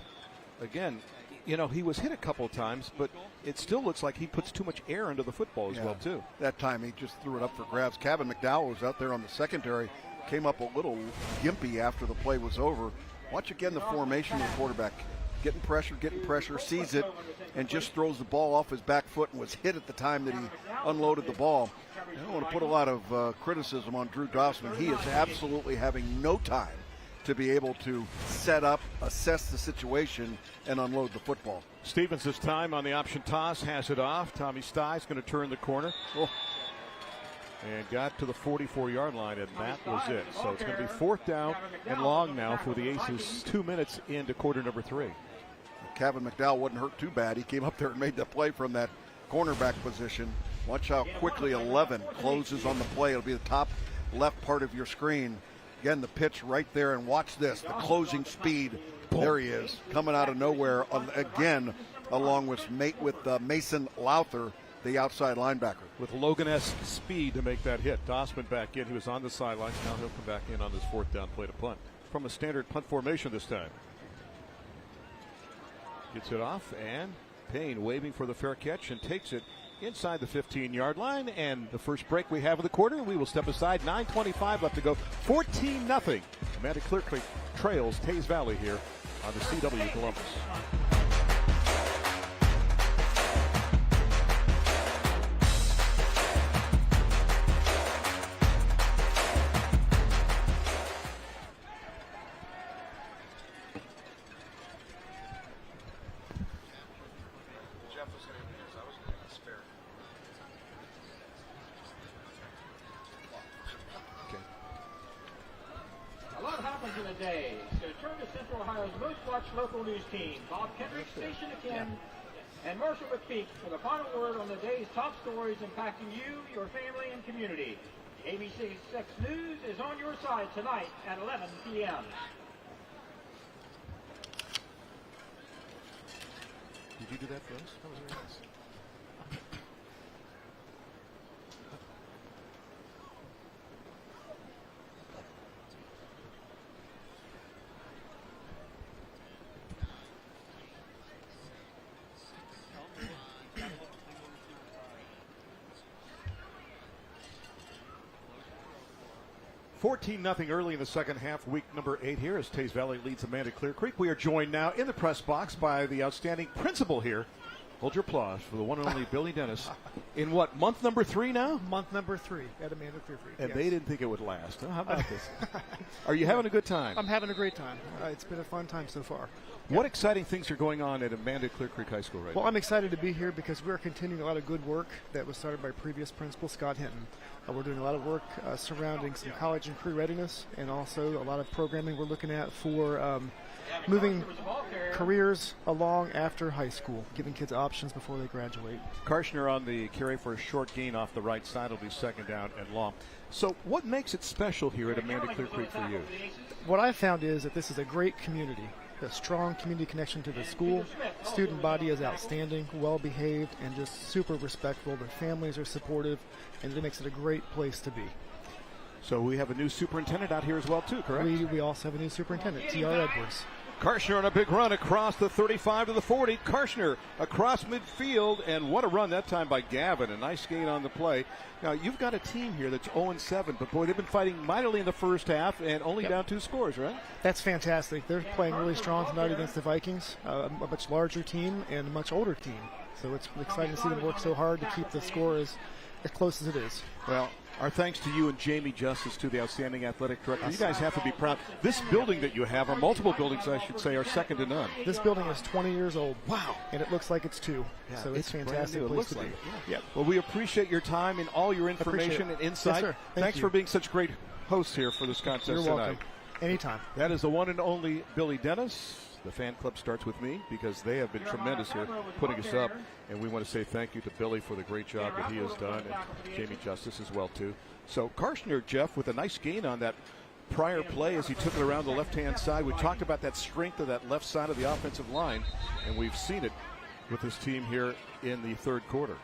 Again, you know, he was hit a couple of times, but it still looks like he puts too much air into the football as well, too. That time he just threw it up for grabs. Cabin McDowell was out there on the secondary, came up a little gimpy after the play was over. Watch again the formation of the quarterback. Getting pressure, sees it, and just throws the ball off his back foot and was hit at the time that he unloaded the ball. I don't want to put a lot of criticism on Drew Dossman. He is absolutely having no time to be able to set up, assess the situation, and unload the football. Stevens this time on the option toss, has it off. Tommy Stye's going to turn the corner. Oh. and got to the 44-yard line, and that was it. So it's going to be 4th down and long now for the Aces, 2 minutes into quarter number 3. Kevin McDowell wasn't hurt too bad. He came up there and made the play from that cornerback position. Watch how quickly 11 closes on the play. It'll be the top left part of your screen. Again, the pitch right there, and watch this, the closing speed. There he is, coming out of nowhere again, along with Mason Lowther, the outside linebacker. With Logan-esque speed to make that hit. Dossman back in. He was on the sidelines. Now he'll come back in on this 4th down play to punt. From a standard punt formation this time. Gets it off, and Payne waving for the fair catch and takes it inside the 15-yard line. And the first break we have of the quarter, we will step aside. 9:25 left to go. 14-0. Amanda Clearcreek trails Teays Valley here on the CW Columbus. Today. So turn to Central Ohio's most watched local news team, Bob Kendrick, Station Akin, and Marshall McPeak for the final word on the day's top stories impacting you, your family, and community. ABC 6 News is on your side tonight at 11 p.m. Did you do that for us? That was very nice. $14-0 early in the second half, week number 8 here as Teays Valley leads Amanda Clearcreek. We are joined now in the press box by the outstanding principal here. Hold your applause for the one and only Billy Dennis. In what, month number 3 now? Month number 3 at Amanda Clearcreek. And yes. They didn't think it would last. Huh? How about this? Are you having a good time? I'm having a great time. It's been a fun time so far. What exciting things are going on at Amanda Clearcreek High School right now? Well, I'm excited to be here because we're continuing a lot of good work that was started by previous principal Scott Hinton. We're doing a lot of work surrounding some college and career readiness, and also a lot of programming we're looking at for moving careers along after high school, giving kids options before they graduate. Karshner on the carry for a short gain off the right side. Will be 2nd down and long. So what makes it special here at Amanda Clearcreek for you? What I've found is that this is a great community. A strong community connection to the school. Student body is outstanding, well behaved, and just super respectful. Their families are supportive, and it makes it a great place to be. So we have a new superintendent out here as well, too, correct? We also have a new superintendent, T.R. Edwards. Karshner on a big run across the 35 to the 40. Karshner across midfield, and what a run that time by Gavin. A nice gain on the play. Now, you've got a team here that's 0-7, but boy, they've been fighting mightily in the first half and only down 2 scores, right? That's fantastic. They're playing really strong tonight against the Vikings, a much larger team and a much older team. So it's exciting to see them work so hard to keep the score as close as it is. Well, our thanks to you and Jamie Justice, to the outstanding athletic director. You guys have to be proud. This building that you have, or multiple buildings, I should say, are second to none. This building is 20 years old. Wow. And it looks like it's 2. Yeah, so it's fantastic it place looks to like be. Yeah. Well, we appreciate your time and all your information and insight. Yes, sir. Thanks for being such great hosts here for this contest You're tonight. welcome. Anytime. That is the one and only Billy Dennis. The fan club starts with me because they have been tremendous here putting us up. And we want to say thank you to Billy for the great job that he has done, and Jamie Justice as well, too. So Karshner, Jeff, with a nice gain on that prior play as he took it around the left-hand side. We talked about that strength of that left side of the offensive line, and we've seen it with this team here in the third quarter.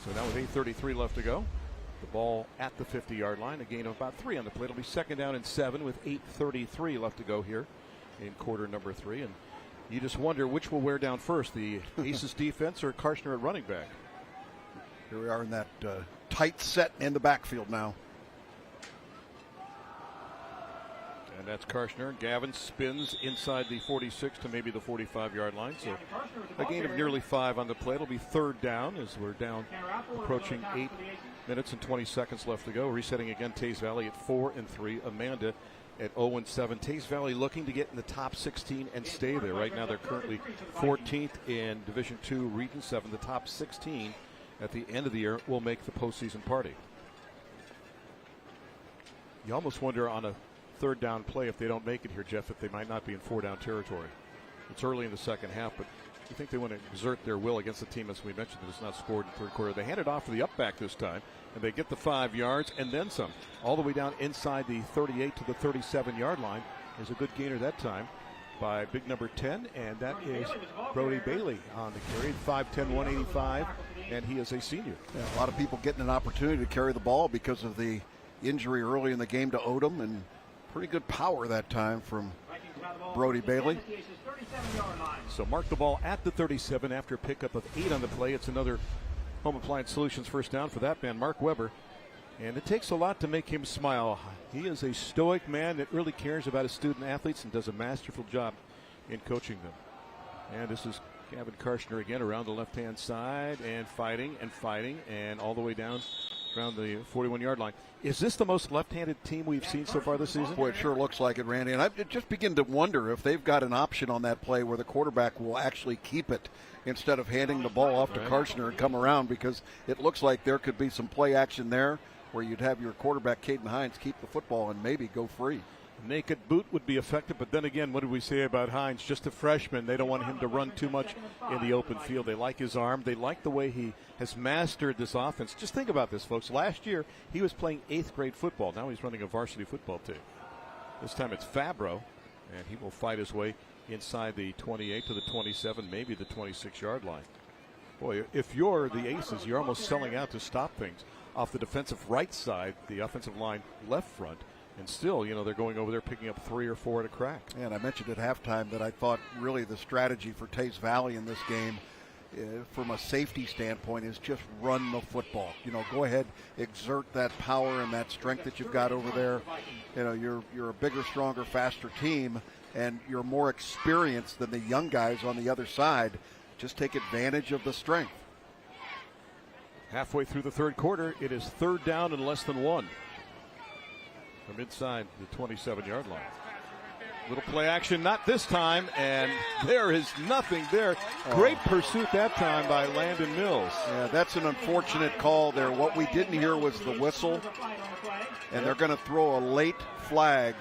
So now with 8:33 left to go, the ball at the 50-yard line, a gain of about 3 on the play. It'll be 2nd down and 7 with 8:33 left to go here in quarter number 3. And you just wonder which will wear down first, the Aces defense or Karshner at running back. Here we are in that tight set in the backfield now. And that's Karshner. Gavin spins inside the 46 to maybe the 45-yard line. So a gain of nearly 5 on the play. It'll be 3rd down as we're down approaching 8 minutes and 20 seconds left to go. Resetting again, Teays Valley at 4-3. Amanda at 0-7. Teays Valley looking to get in the top 16 and stay there. Right now they're currently 14th in Division II, Region 7. The top 16 at the end of the year will make the postseason party. You almost wonder on a third down play if they don't make it here, Jeff, if they might not be in 4-down territory. It's early in the second half, but you think they want to exert their will against a team, as we mentioned, that has not scored in the third quarter. They hand it off to the up back this time, and they get the 5 yards and then some, all the way down inside the 38 to the 37-yard line. Is a good gainer that time by big number 10, and that is Brody Bailey on the carry, 5'10", 185, and he is a senior. Yeah, a lot of people getting an opportunity to carry the ball because of the injury early in the game to Odom, and pretty good power that time from Brody Bailey. So mark the ball at the 37 after a pickup of 8 on the play. It's another Home Appliance Solutions first down for that man, Mark Weber. And it takes a lot to make him smile. He is a stoic man that really cares about his student athletes and does a masterful job in coaching them. And this is Gavin Karshner again around the left-hand side and fighting and all the way down around the 41-yard line. Is this the most left-handed team we've seen so far this season? Boy, it sure looks like it, Randy. And I just begin to wonder if they've got an option on that play where the quarterback will actually keep it instead of handing the ball off to Karshner and come around, because it looks like there could be some play action there where you'd have your quarterback, Caden Hines, keep the football and maybe go free. Naked boot would be effective, but then again, what did we say about Hines? Just a freshman. They don't want him to run too much in the open field. They like his arm. They like the way he has mastered this offense. Just think about this, folks. Last year, he was playing 8th grade football. Now he's running a varsity football team. This time it's Fabro, and he will fight his way inside the 28 to the 27, maybe the 26-yard line. Boy, if you're the Aces, you're almost selling out to stop things off the defensive right side, the offensive line left front. And still, you know, they're going over there picking up 3 or 4 at a crack. And I mentioned at halftime that I thought really the strategy for Teays Valley in this game from a safety standpoint is just run the football. You know, go ahead, exert that power and that strength that you've got over there. You know, you're a bigger, stronger, faster team, and you're more experienced than the young guys on the other side. Just take advantage of the strength. Halfway through the third quarter, it is 3rd down and less than 1. From inside the 27-yard line. Little play action, not this time, and there is nothing there. Great pursuit that time by Landon Mills. Yeah, that's an unfortunate call there. What we didn't hear was the whistle, and they're going to throw a late flag.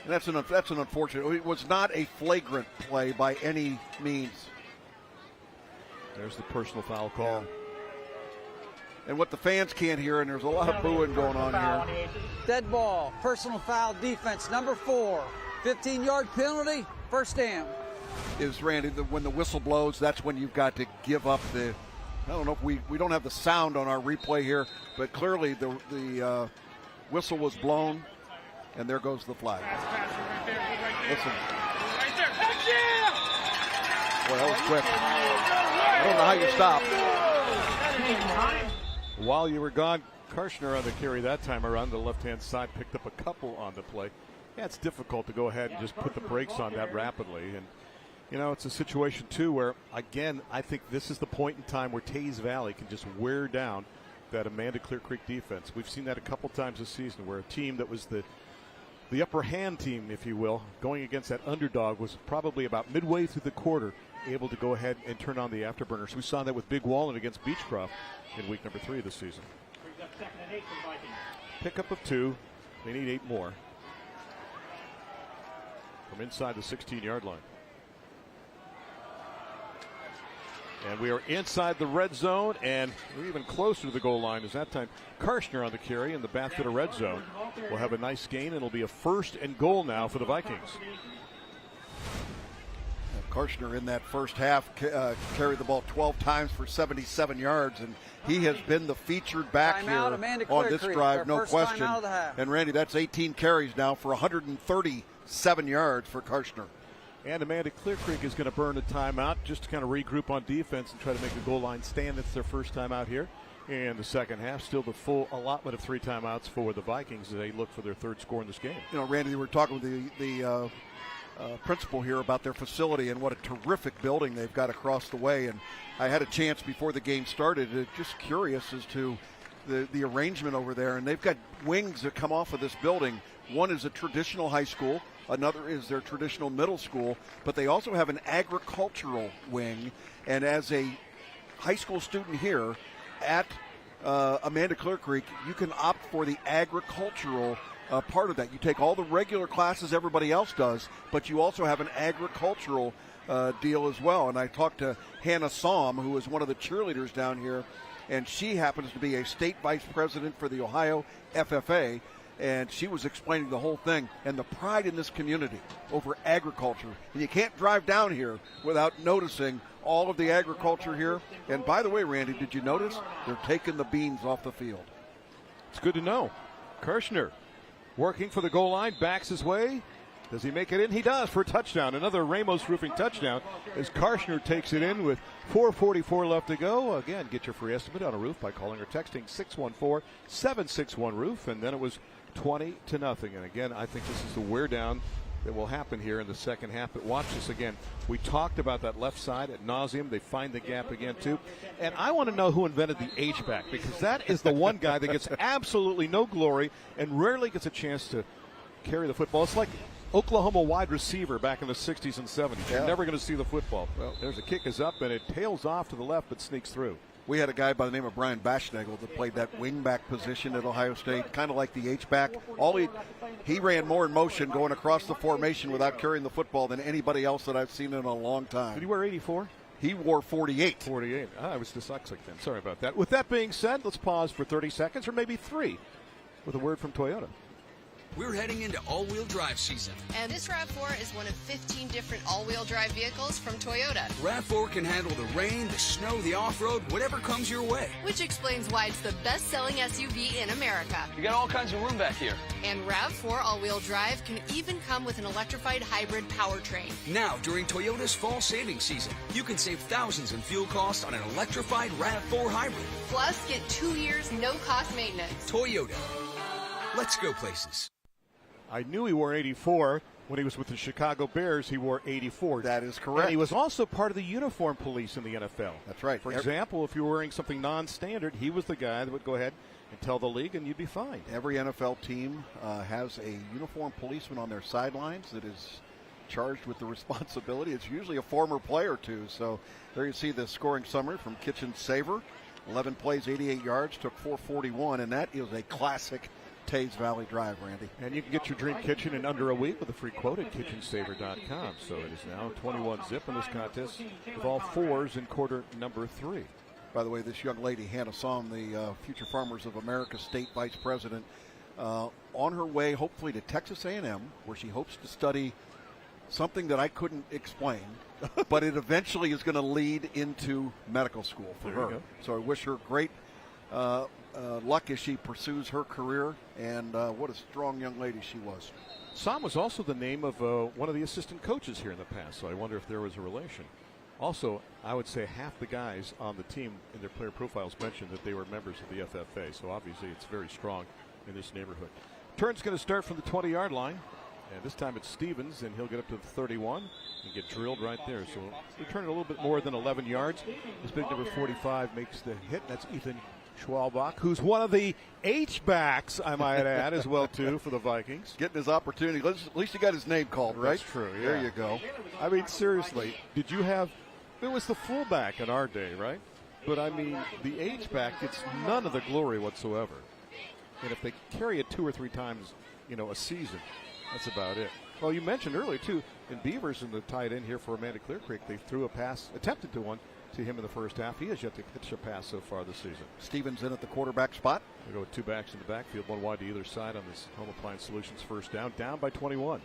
And that's an unfortunate. It was not a flagrant play by any means. There's the personal foul call. And what the fans can't hear, and there's a lot of booing going on here. Dead ball, personal foul, defense, number 4. 15-yard penalty, first down. Is Randy, when the whistle blows, that's when you've got to give up the, I don't know if we don't have the sound on our replay here, but clearly the whistle was blown, and there goes the flag. Listen. Boy, that was quick. I don't know how you stop. While you were gone, Karshner on the carry that time around the left-hand side picked up a couple on the play. Yeah, it's difficult to go ahead and just put the brakes on that rapidly. And, you know, it's a situation, too, where, again, I think this is the point in time where Teays Valley can just wear down that Amanda Clearcreek defense. We've seen that a couple times this season where a team that was the upper hand team, if you will, going against that underdog was probably about midway through the quarter able to go ahead and turn on the afterburners. We saw that with Big Wallen against Beechcroft in week number 3 of the season. Pickup of 2. They need 8 more. From inside the 16-yard line. And we are inside the red zone, and we're even closer to the goal line as that time Karshner on the carry in the Bathfitter red zone will have a nice gain, and it'll be a 1st and goal now for the Vikings. Karshner in that first half carried the ball 12 times for 77 yards, and he has been the featured back here on this drive, no question. And Randy, that's 18 carries now for 137 yards for Karshner. And Amanda Clearcreek is going to burn a timeout just to kind of regroup on defense and try to make a goal line stand. It's their first time out here in the second half. Still the full allotment of 3 timeouts for the Vikings as they look for their 3rd score in this game. You know, Randy, we were talking with the principal here about their facility and what a terrific building they've got across the way. And I had a chance before the game started, just curious as to the arrangement over there. And they've got wings that come off of this building. One is a traditional high school. Another is their traditional middle school. But they also have an agricultural wing. And as a high school student here at Amanda Clearcreek, you can opt for the agricultural part of that. You take all the regular classes everybody else does, but you also have an agricultural deal as well. And I talked to Hannah Somm, who is one of the cheerleaders down here, and she happens to be a state vice president for the Ohio FFA, and she was explaining the whole thing and the pride in this community over agriculture. And you can't drive down here without noticing all of the agriculture here. And by the way, Randy, did you notice they're taking the beans off the field? It's good to know. Kirshner working for the goal line, backs his way. Does he make it in? He does for a touchdown. Another Ramos Roofing touchdown as Kirshner takes it in with 4:44 left to go. Again, get your free estimate on a roof by calling or texting 614-761-ROOF. And then it was 20-0. And again, I think this is the wear down that will happen here in the second half. But watch this again. We talked about that left side at nauseum. They find the gap again, too. And I want to know who invented the H-back, because that is the one guy that gets absolutely no glory and rarely gets a chance to carry the football. It's like Oklahoma wide receiver back in the 60s and 70s. You're never going to see the football. Well, there's a kick is up, and it tails off to the left but sneaks through. We had a guy by the name of Brian Bashnagel that played that wingback position at Ohio State, kind of like the H-back. He ran more in motion going across the formation without carrying the football than anybody else that I've seen in a long time. Did he wear 84? He wore 48. 48. I was dyslexic then. Sorry about that. With that being said, let's pause for 30 seconds or maybe 3 with a word from Toyota. We're heading into all-wheel drive season. And this RAV4 is one of 15 different all-wheel drive vehicles from Toyota. RAV4 can handle the rain, the snow, the off-road, whatever comes your way. Which explains why it's the best-selling SUV in America. You got all kinds of room back here. And RAV4 all-wheel drive can even come with an electrified hybrid powertrain. Now, during Toyota's fall savings season, you can save thousands in fuel costs on an electrified RAV4 hybrid. Plus, get 2 years no-cost maintenance. Toyota. Let's go places. I knew he wore 84 when he was with the Chicago Bears. He wore 84. That is correct. And he was also part of the uniform police in the NFL. That's right. For example, if you were wearing something non-standard, he was the guy that would go ahead and tell the league, and you'd be fine. Every NFL team has a uniform policeman on their sidelines that is charged with the responsibility. It's usually a former player, too. So there you see the scoring summary from Kitchen Saver. 11 plays, 88 yards, took 441, and that is a classic Teays Valley Drive, Randy. And you can get your dream kitchen in under a week with a free quote at kitchensaver.com. So it is now 21-0 in this contest with all 4s in quarter number 3. By the way, this young lady, Hannah Somm, the Future Farmers of America State Vice President, on her way hopefully to Texas A&M, where she hopes to study something that I couldn't explain, but it eventually is going to lead into medical school for her. So I wish her great luck as she pursues her career, and what a strong young lady she was. Somm was also the name of one of the assistant coaches here in the past, so I wonder if there was a relation. Also, I would say half the guys on the team in their player profiles mentioned that they were members of the FFA, so obviously it's very strong in this neighborhood. Turn's going to start from the 20-yard line, and this time it's Stevens, and he'll get up to the 31 and get drilled right there. So return it a little bit more than 11 yards. This big number 45 makes the hit. That's Ethan Schwalbach, who's one of the H-backs, I might add, as well, too, for the Vikings. Getting his opportunity. At least he got his name called, right? That's true, yeah. There you go. I mean, seriously, did you have – it was the fullback in our day, right? But, I mean, the H-back gets none of the glory whatsoever. And if they carry it 2 or 3 times, a season, that's about it. Well, you mentioned earlier, too, in Beavers in the tight end here for Amanda Clearcreek, they threw a pass, attempted to one, to him in the first half. He has yet to pitch a pass so far this season. Stevens in at the quarterback spot. We go with 2 backs in the backfield, 1 wide to either side on this Home Appliance Solutions first down by 21.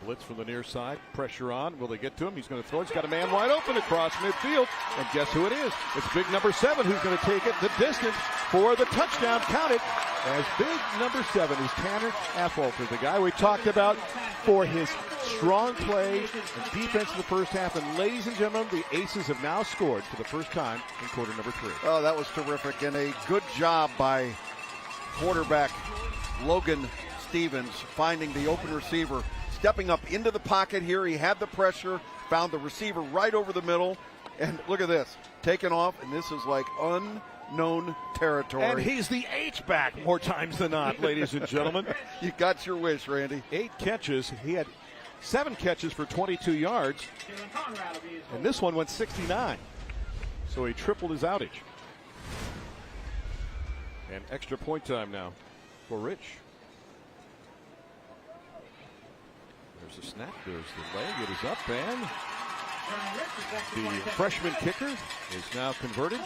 Blitz from the near side, pressure on. Will they get to him? He's going to throw. He's got a man wide open across midfield. And guess who it is? It's big number 7 who's going to take it the distance for the touchdown. Count it as big number 7 is Tanner Affolter, the guy we talked about for his strong play and defense in the first half. And ladies and gentlemen, the Aces have now scored for the first time in quarter number 3. Oh, that was terrific. And a good job by quarterback Logan Stevens finding the open receiver. Stepping up into the pocket here. He had the pressure, found the receiver right over the middle. And look at this. Taken off, and this is like unknown territory. And he's the H-back more times than not, ladies and gentlemen. You got your wish, Randy. 8 catches. He had 7 catches for 22 yards. And this one went 69. so he tripled his outage. And extra point time now for Rich. There's a snap, there's the leg, it is up, and the freshman kicker is now converted.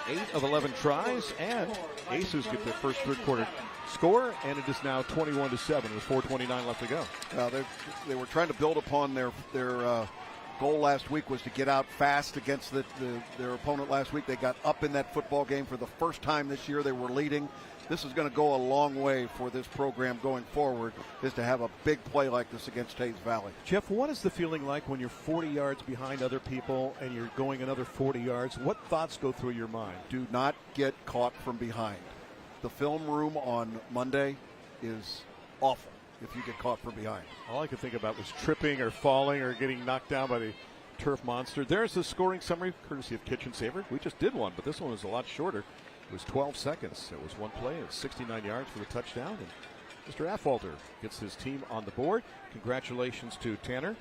8 of 11 tries, and Aces get their first third quarter score, and it is now 21-7 with 4:29 left to go. They were trying to build upon their goal last week was to get out fast against their opponent last week. They got up in that football game for the first time this year. They were leading. This is going to go a long way for this program going forward, is to have a big play like this against Teays Valley. Jeff, what is the feeling like when you're 40 yards behind other people and you're going another 40 yards? What thoughts go through your mind? Do not get caught from behind. The film room on Monday is awful if you get caught from behind. All I could think about was tripping or falling or getting knocked down by the turf monster. There's the scoring summary, courtesy of Kitchen Saver. We just did one, but this one was a lot shorter. It was 12 seconds. It was one play. It was 69 yards for the touchdown. And Mr. Affolter gets his team on the board. Congratulations to Tanner.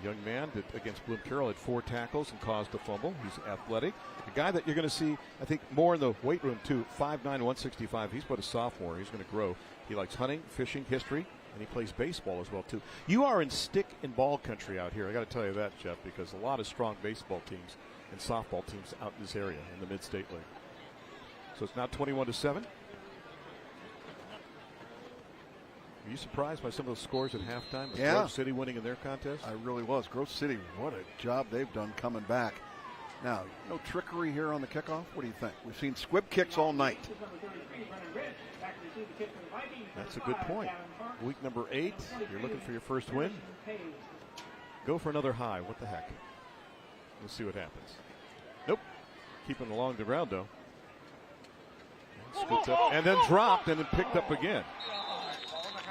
Young man that against Bloom Carroll had 4 tackles and caused a fumble. He's athletic. A guy that you're going to see, I think, more in the weight room, too. 5'9", 165. He's but a sophomore. He's going to grow. He likes hunting, fishing, history, and he plays baseball as well, too. You are in stick and ball country out here. I got to tell you that, Jeff, because a lot of strong baseball teams and softball teams out in this area in the Mid-State League. So it's now 21-7. Are you surprised by some of those scores at halftime? With Grove City winning in their contest? I really was. Grove City, what a job they've done coming back. Now, no trickery here on the kickoff. What do you think? We've seen squib kicks all night. That's a good point. Week number 8, you're looking for your first win. Go for another high. What the heck? We'll see what happens. Nope. Keeping along the ground, though. Scooped up and then dropped and then picked up again.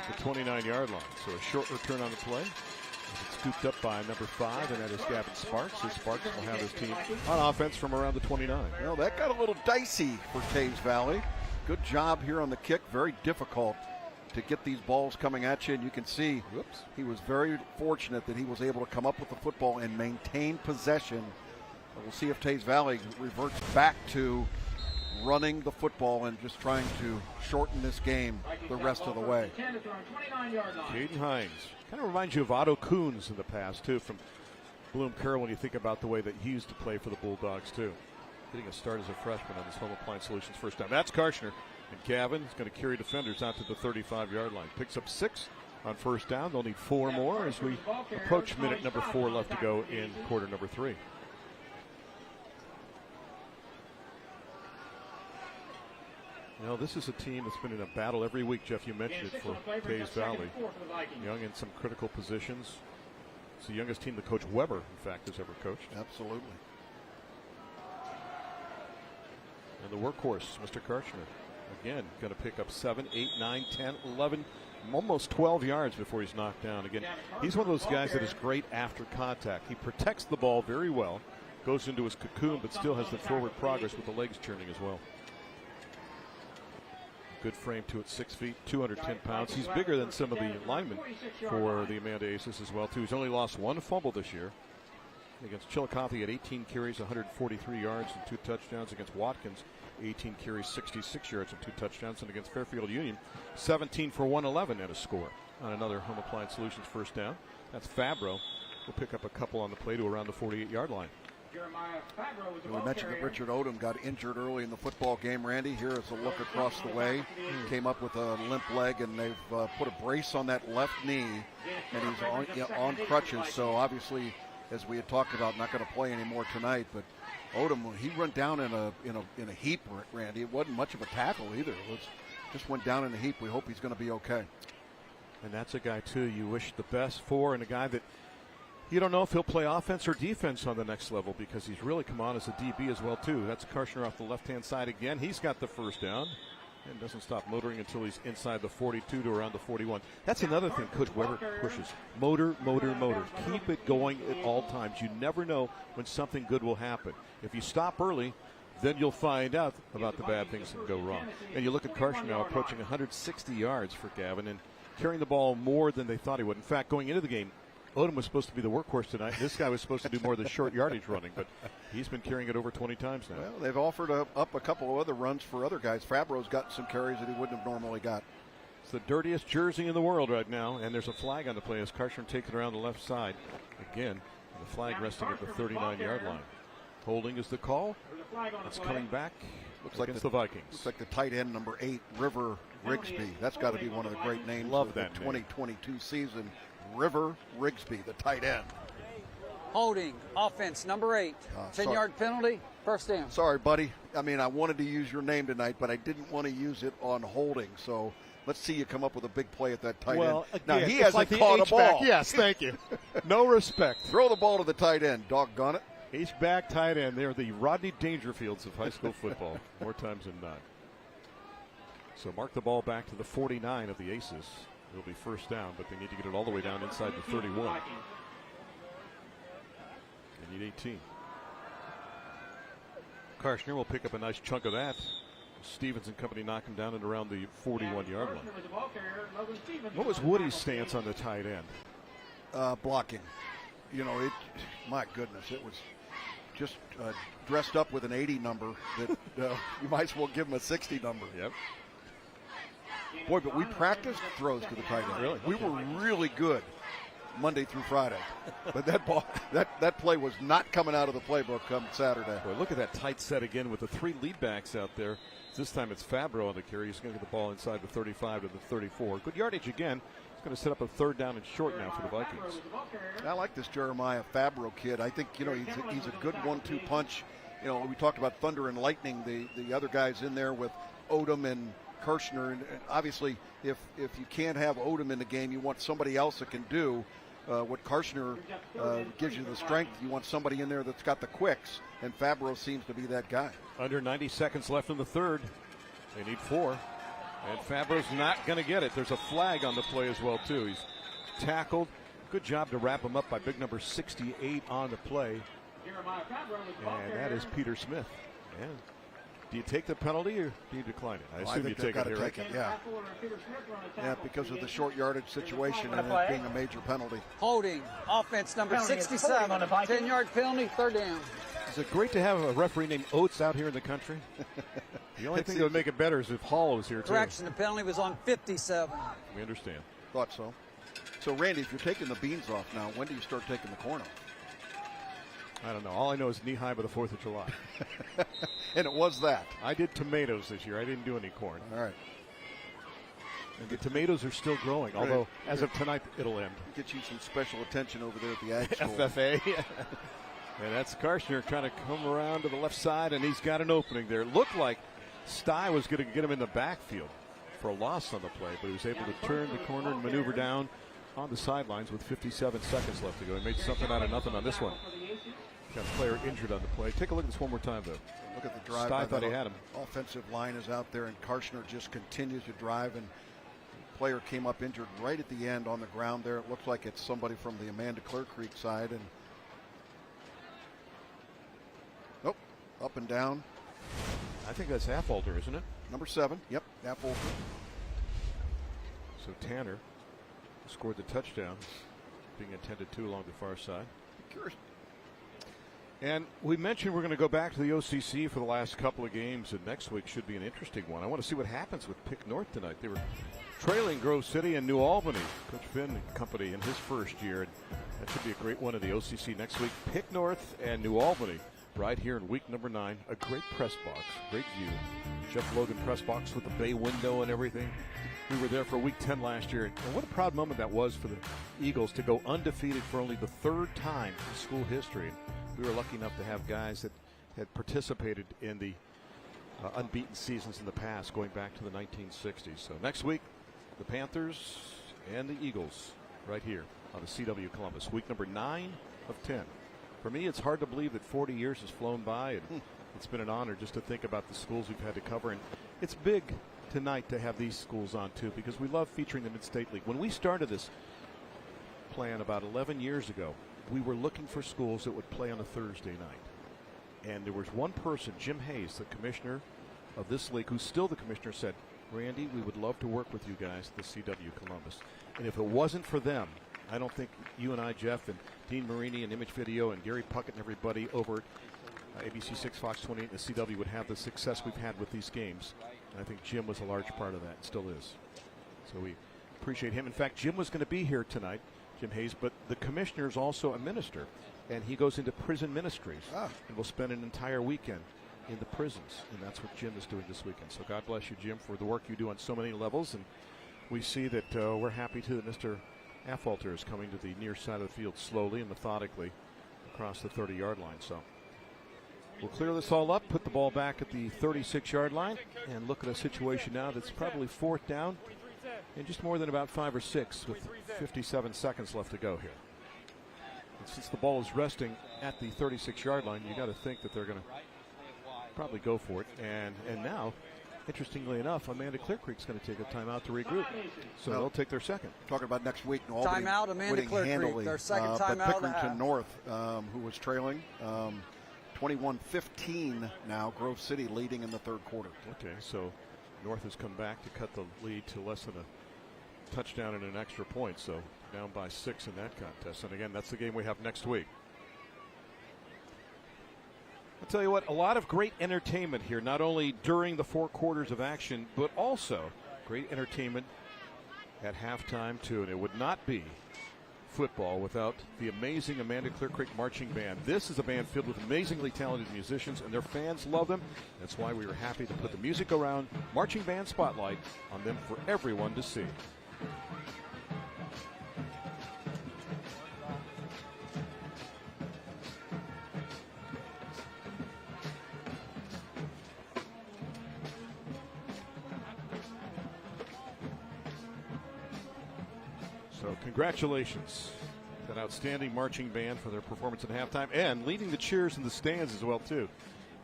The 29-yard line. So a short return on the play. It's scooped up by number 5, and that is Gavin Sparks. So Sparks will have his team on offense from around the 29. Well, that got a little dicey for Teays Valley. Good job here on the kick. Very difficult to get these balls coming at you. And you can see he was very fortunate that he was able to come up with the football and maintain possession. We'll see if Teays Valley reverts back to running the football and just trying to shorten this game the rest of the way. Caden Hines kind of reminds you of Otto Coons in the past, too, from Bloom Carroll when you think about the way that he used to play for the Bulldogs, too. Getting a start as a freshman on this Home Appliance Solutions first time. That's Karshner. And Gavin is going to carry defenders out to the 35-yard line. Picks up 6 on first down. They'll need 4 more as we approach minute number 4 left to go in quarter number 3. You know, this is a team that's been in a battle every week, Jeff. You mentioned it for Teays Valley. Young in some critical positions. It's the youngest team that Coach Weber, in fact, has ever coached. Absolutely. And the workhorse, Mr. Karchner. Again, going to pick up 7, 8, 9, 10, 11, almost 12 yards before he's knocked down. Again, he's one of those guys that is great after contact. He protects the ball very well, goes into his cocoon, but still has the forward progress with the legs churning as well. Good frame, too, at 6 feet, 210 pounds. He's bigger than some of the linemen for the Amanda Aces as well, too. He's only lost 1 fumble this year. Against Chillicothe at 18 carries, 143 yards and 2 touchdowns. Against Watkins, 18 carries, 66 yards and 2 touchdowns. And against Fairfield Union, 17 for 111 and a score on another Home Appliance Solutions first down. That's Fabro. We'll pick up a couple on the play to around the 48-yard line. We mentioned that Richard Odom got injured early in the football game, Randy. Here is a look across the way. Came up with a limp leg, and they've put a brace on that left knee, and he's on crutches. So obviously, as we had talked about, not going to play anymore tonight. But Odom, he went down in a heap, Randy. It wasn't much of a tackle either. It was just went down in a heap. We hope he's going to be okay. And that's a guy, too, you wish the best for, and a guy that you don't know if he'll play offense or defense on the next level because he's really come on as a DB as well, too. That's Karshner off the left-hand side again. He's got the first down and doesn't stop motoring until he's inside the 42 to around the 41. That's another thing Coach Weber pushes. Motor, motor, motor. Keep it going at all times. You never know when something good will happen. If you stop early, then you'll find out about the bad things that go wrong. And you look at Karshner now approaching 160 yards for Gavin and carrying the ball more than they thought he would. In fact, going into the game, Odom was supposed to be the workhorse tonight. This guy was supposed to do more of the short yardage running, but he's been carrying it over 20 times now. Well, they've offered up a couple of other runs for other guys. Fabro's got some carries that he wouldn't have normally got. It's the dirtiest jersey in the world right now, and there's a flag on the play as Karshner takes it around the left side. Again, the flag resting at the 39-yard line. Holding is the call. It's coming back. Looks like the Vikings. Looks like the tight end number 8, River Rigsby. That's got to be one of the great names of the 2022 season. River Rigsby, the tight end. Holding, offense, number 8. 10-yard penalty, first down. Sorry, buddy. I mean, I wanted to use your name tonight, but I didn't want to use it on holding. So let's see you come up with a big play at that tight end. Now, he hasn't caught a ball. Yes, thank you. No respect. Throw the ball to the tight end. Doggone it. H-back tight end. They're the Rodney Dangerfields of high school football, more times than not. So mark the ball back to the 49 of the Aces. It'll be first down, but they need to get it all the way down inside the 31. They need 18. Karshner will pick up a nice chunk of that. Stevens and company knock him down and around the 41-yard line. What was Woody's stance on the tight end? Blocking. You know, my goodness, it was just dressed up with an 80 number that you might as well give him a 60 number. Yep. Boy, but we practiced throws to the tight end. Really? We were really good Monday through Friday. But that play was not coming out of the playbook come Saturday. Boy, look at that tight set again with the 3 lead backs out there. This time it's Fabro on the carry. He's going to get the ball inside the 35 to the 34. Good yardage again. He's going to set up a third down and short now for the Vikings. I like this Jeremiah Fabro kid. I think, you know, he's a good 1-2 punch. You know, we talked about thunder and lightning, the other guys in there with Odom and Karshner, and obviously if you can't have Odom in the game, you want somebody else that can do what Karshner gives you the strength. You want somebody in there that's got the quicks, and Fabro seems to be that guy. Under 90 seconds left in the third. They need 4. And Fabro's not going to get it. There's a flag on the play as well, too. He's tackled. Good job to wrap him up by big number 68 on the play. And that is Peter Smith. And do you take the penalty or do you decline it? I assume you take it here, right? Yeah, because of the short yardage situation and it being a major penalty. Holding, offense number 67, 10-yard penalty, third down. Is it great to have a referee named Oates out here in the country? The only thing that would make it better is if Hall was here, too. Correction, the penalty was on 57. We understand. Thought so. So, Randy, if you're taking the beans off now, when do you start taking the corn off? I don't know. All I know is knee-high by the 4th of July. And it was that. I did tomatoes this year. I didn't do any corn. All right. And the tomatoes are still growing, although as of tonight, it'll end. Get you some special attention over there at the Ag School. FFA. And that's Karshner trying to come around to the left side, and he's got an opening there. It looked like Stye was going to get him in the backfield for a loss on the play, but he was able to turn the corner and maneuver down on the sidelines with 57 seconds left to go. He made something out of nothing on this one. Got a player injured on the play. Take a look at this one more time, though. Look at the drive. Stye thought he had him. Offensive line is out there, and Karshner just continues to drive, and the player came up injured right at the end on the ground there. It looks like it's somebody from the Amanda Clearcreek side, and nope, up and down. I think that's Affolter, isn't it? Number 7, yep, Affolter. So Tanner scored the touchdown, being attended to along the far side. Curious. And we mentioned we're going to go back to the OCC for the last couple of games, and next week should be an interesting one. I want to see what happens with Pick North tonight. They were trailing Grove City and New Albany. Coach Finn and company in his first year, and that should be a great one of the OCC next week. Pick North and New Albany right here in week number 9. A great press box, great view. Jeff Logan press box with the bay window and everything. We were there for week 10 last year, and what a proud moment that was for the Eagles to go undefeated for only the 3rd time in school history. We were lucky enough to have guys that had participated in the unbeaten seasons in the past, going back to the 1960s. So next week, the Panthers and the Eagles right here on the CW Columbus. Week number 9 of 10. For me, it's hard to believe that 40 years has flown by, and it's been an honor just to think about the schools we've had to cover. And it's big tonight to have these schools on, too, because we love featuring the Mid-State League. When we started this plan about 11 years ago, we were looking for schools that would play on a Thursday night. And there was one person, Jim Hayes, the commissioner of this league, who's still the commissioner, said, Randy, we would love to work with you guys at the CW Columbus. And if it wasn't for them, I don't think you and I, Jeff, and Dean Marini and Image Video and Gary Puckett and everybody over at ABC6, Fox 28, and the CW would have the success we've had with these games. And I think Jim was a large part of that and still is. So we appreciate him. In fact, Jim was going to be here tonight, Jim Hayes, but the commissioner is also a minister, and he goes into prison ministries and will spend an entire weekend in the prisons, and that's what Jim is doing this weekend. So God bless you, Jim, for the work you do on so many levels, and we see that we're happy too that Mr. Affolter is coming to the near side of the field slowly and methodically across the 30-yard line. So we'll clear this all up, put the ball back at the 36-yard line, and look at a situation now that's probably 4th down in just more than about 5 or 6 with 57 seconds left to go here. And since the ball is resting at the 36-yard line, you got to think that they're going to probably go for it. And now, interestingly enough, Amanda Clearcreek's going to take a timeout to regroup. So they'll take their second. Talking about next week. Albany timeout, Amanda Clearcreek, their second timeout. But Pickerington North, who was trailing 21-15 now, Grove City leading in the 3rd quarter. Okay, so North has come back to cut the lead to less than a touchdown and an extra point. So down by 6 in that contest. And again, that's the game we have next week. I'll tell you what, a lot of great entertainment here, not only during the 4 quarters of action, but also great entertainment at halftime, too. And it would not be football without the amazing Amanda Clearcreek Marching Band. This is a band filled with amazingly talented musicians, and their fans love them. That's why we were happy to put the Music Around Marching Band spotlight on them for everyone to see. So congratulations to that outstanding marching band for their performance at halftime and leading the cheers in the stands as well, too.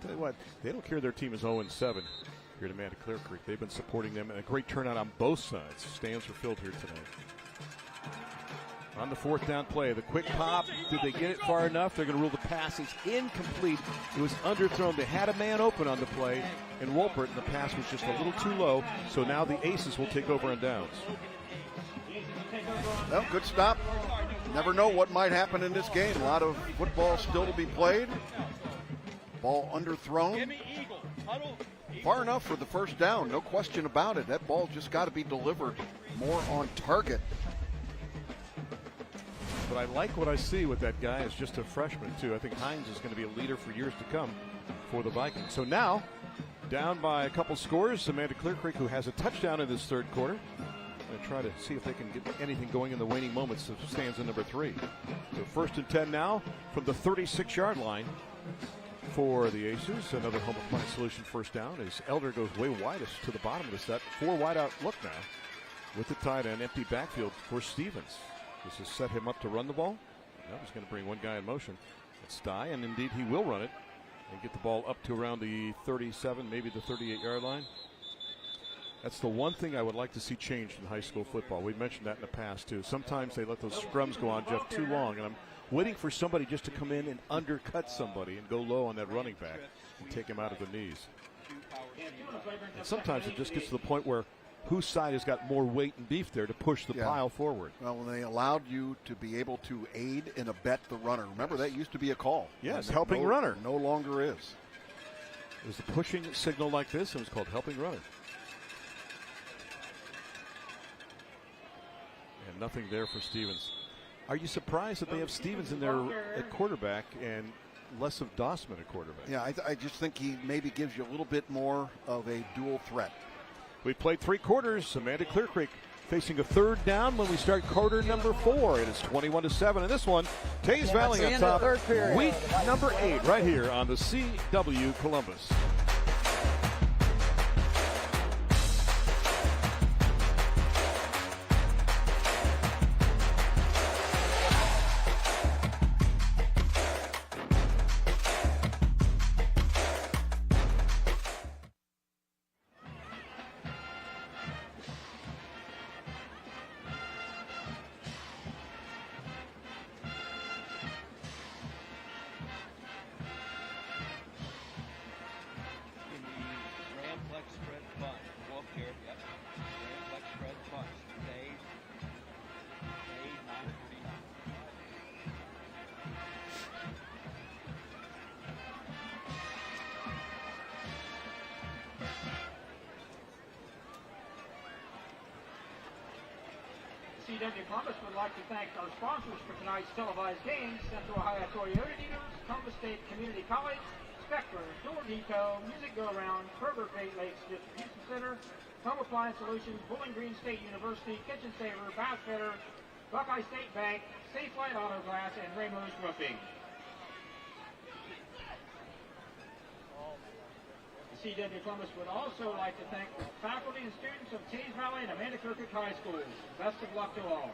Tell you what, they don't care their team is 0-7 here at Amanda Clearcreek. They've been supporting them, and a great turnout on both sides. Stands are filled here tonight. On the 4th down play, the quick pop. Did they get it far enough? They're going to rule the pass is incomplete. It was underthrown. They had a man open on the play in Wolpert, and the pass was just a little too low. So now the Aces will take over on downs. Well, good stop. Never know what might happen in this game. A lot of football still to be played. Ball underthrown. Far enough for the 1st down, no question about it. That ball just got to be delivered more on target. But I like what I see with that guy as just a freshman, too. I think Hines is going to be a leader for years to come for the Vikings. So now, down by a couple scores, Amanda Clearcreek, who has a touchdown in this 3rd quarter. Going to try to see if they can get anything going in the waning moments of stanza number 3. So 1st and 10 now from the 36-yard line for the Aces. Another home appliance solution 1st down as Elder goes way widest to the bottom of the set. 4 wide out look now with the tight end, empty backfield for Stevens. This has set him up to run the ball. Now he's going to bring one guy in motion. It's Stye, and indeed he will run it and get the ball up to around the 37, maybe the 38-yard line. That's the one thing I would like to see changed in high school football. We mentioned that in the past, too. Sometimes they let those scrums go on, Jeff, too long, and I'm waiting for somebody just to come in and undercut somebody and go low on that running back and take him out of the knees. And sometimes it just gets to the point where whose side has got more weight and beef there to push the pile forward. Well, when they allowed you to be able to aid and abet the runner. Remember, that used to be a call. Yes, helping runner. No longer is. It was a pushing signal like this, and it was called helping runner. And nothing there for Stevens. Are you surprised that they have Stevens in there at quarterback and less of Dossman at quarterback? Yeah, I just think he maybe gives you a little bit more of a dual threat. We played 3 quarters. Amanda Clearcreek facing a 3rd down when we start quarter number 4. It is 21-7 in this one. Teays Valley on top. Week number 8 right here on the CW Columbus. CW Columbus would like to thank our sponsors for tonight's televised games: Central Ohio Toyota Dealers, Columbus State Community College, Spectrum, Door Depot, Music Go Around, Kroger Great Lakes Distribution Center, Home Appliance Solutions, Bowling Green State University, Kitchen Saver, Bass Fitter, Buckeye State Bank, Safe Light Auto Glass, and Ramos Roofing. The CW Columbus would also like to thank the faculty and students of Teays Valley and Amanda Clearcreek High Schools. Best of luck to all.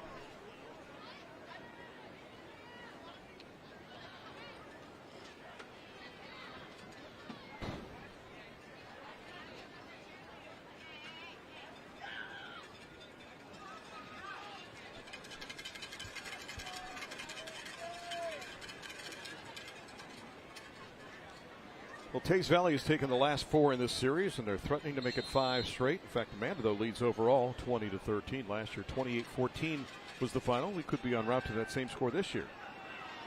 Well, Teays Valley has taken the last 4 in this series, and they're threatening to make it 5 straight. In fact, Amanda, though, leads overall 20-13. Last year, 28-14 was the final. We could be en route to that same score this year.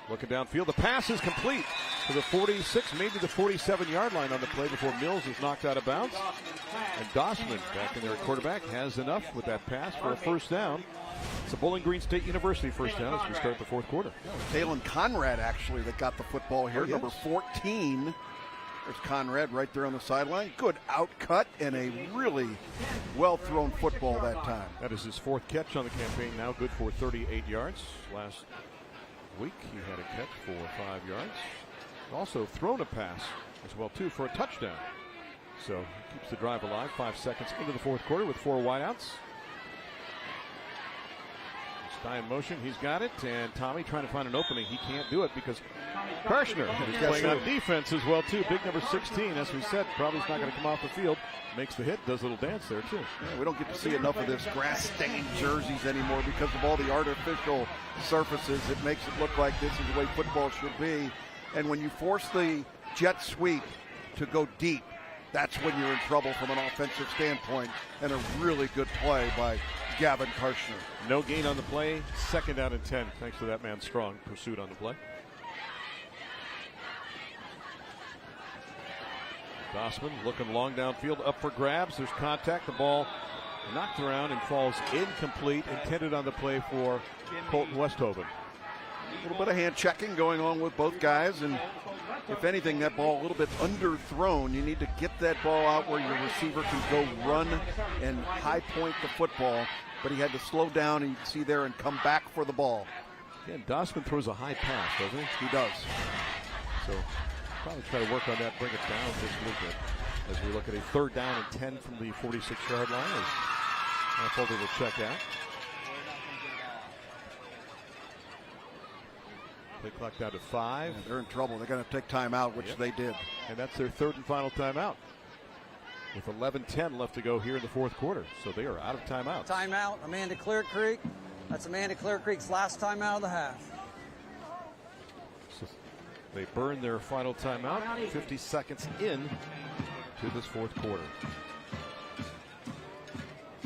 Looking downfield, the pass is complete to the 46, maybe the 47-yard line on the play before Mills is knocked out of bounds. And Dossman, back in there at quarterback, has enough with that pass for a first down. It's a Bowling Green State University first down as we start the fourth quarter. Dalen Conrad, actually, that got the football here, number 14. There's Conrad right there on the sideline. Good outcut and a really well-thrown football that time. That is his 4th catch on the campaign, now good for 38 yards. Last week he had a catch for 5 yards. Also thrown a pass as well, too, for a touchdown. So keeps the drive alive. 5 seconds into the fourth quarter with 4 wideouts. Stein in motion, he's got it, and Tommy trying to find an opening. He can't do it because Karshner is playing on defense as well, too. Big number 16, as we said, probably is not going to come off the field. Makes the hit, does a little dance there, too. Yeah, we don't get to see enough of this grass-stained jerseys anymore because of all the artificial surfaces. It makes it look like this is the way football should be. And when you force the jet sweep to go deep, that's when you're in trouble from an offensive standpoint, and a really good play by Gavin Karshner. No gain on the play, 2nd down and 10, thanks to that man Strong pursuit on the play. Dossman looking long downfield, up for grabs. There's contact. The ball knocked around and falls incomplete, intended on the play for Colton Westhoven. A little bit of hand checking going on with both guys, and if anything, that ball a little bit underthrown. You need to get that ball out where your receiver can go run and high point the football, but he had to slow down, and you can see there, and come back for the ball. Again, Dossman throws a high pass, doesn't he? He does. So probably try to work on that, bring it down just a little bit as we look at a 3rd down and 10 from the 46-yard line. Affolter will check out. Play clock down to 5. Yeah, they're in trouble. They're going to take timeout, which they did. And that's their 3rd and final timeout, with 11:10 left to go here in the fourth quarter. So they are out of timeouts. Timeout, Amanda Clearcreek. That's Amanda Clearcreek's last timeout of the half. So they burn their final timeout, 50 seconds in to this fourth quarter.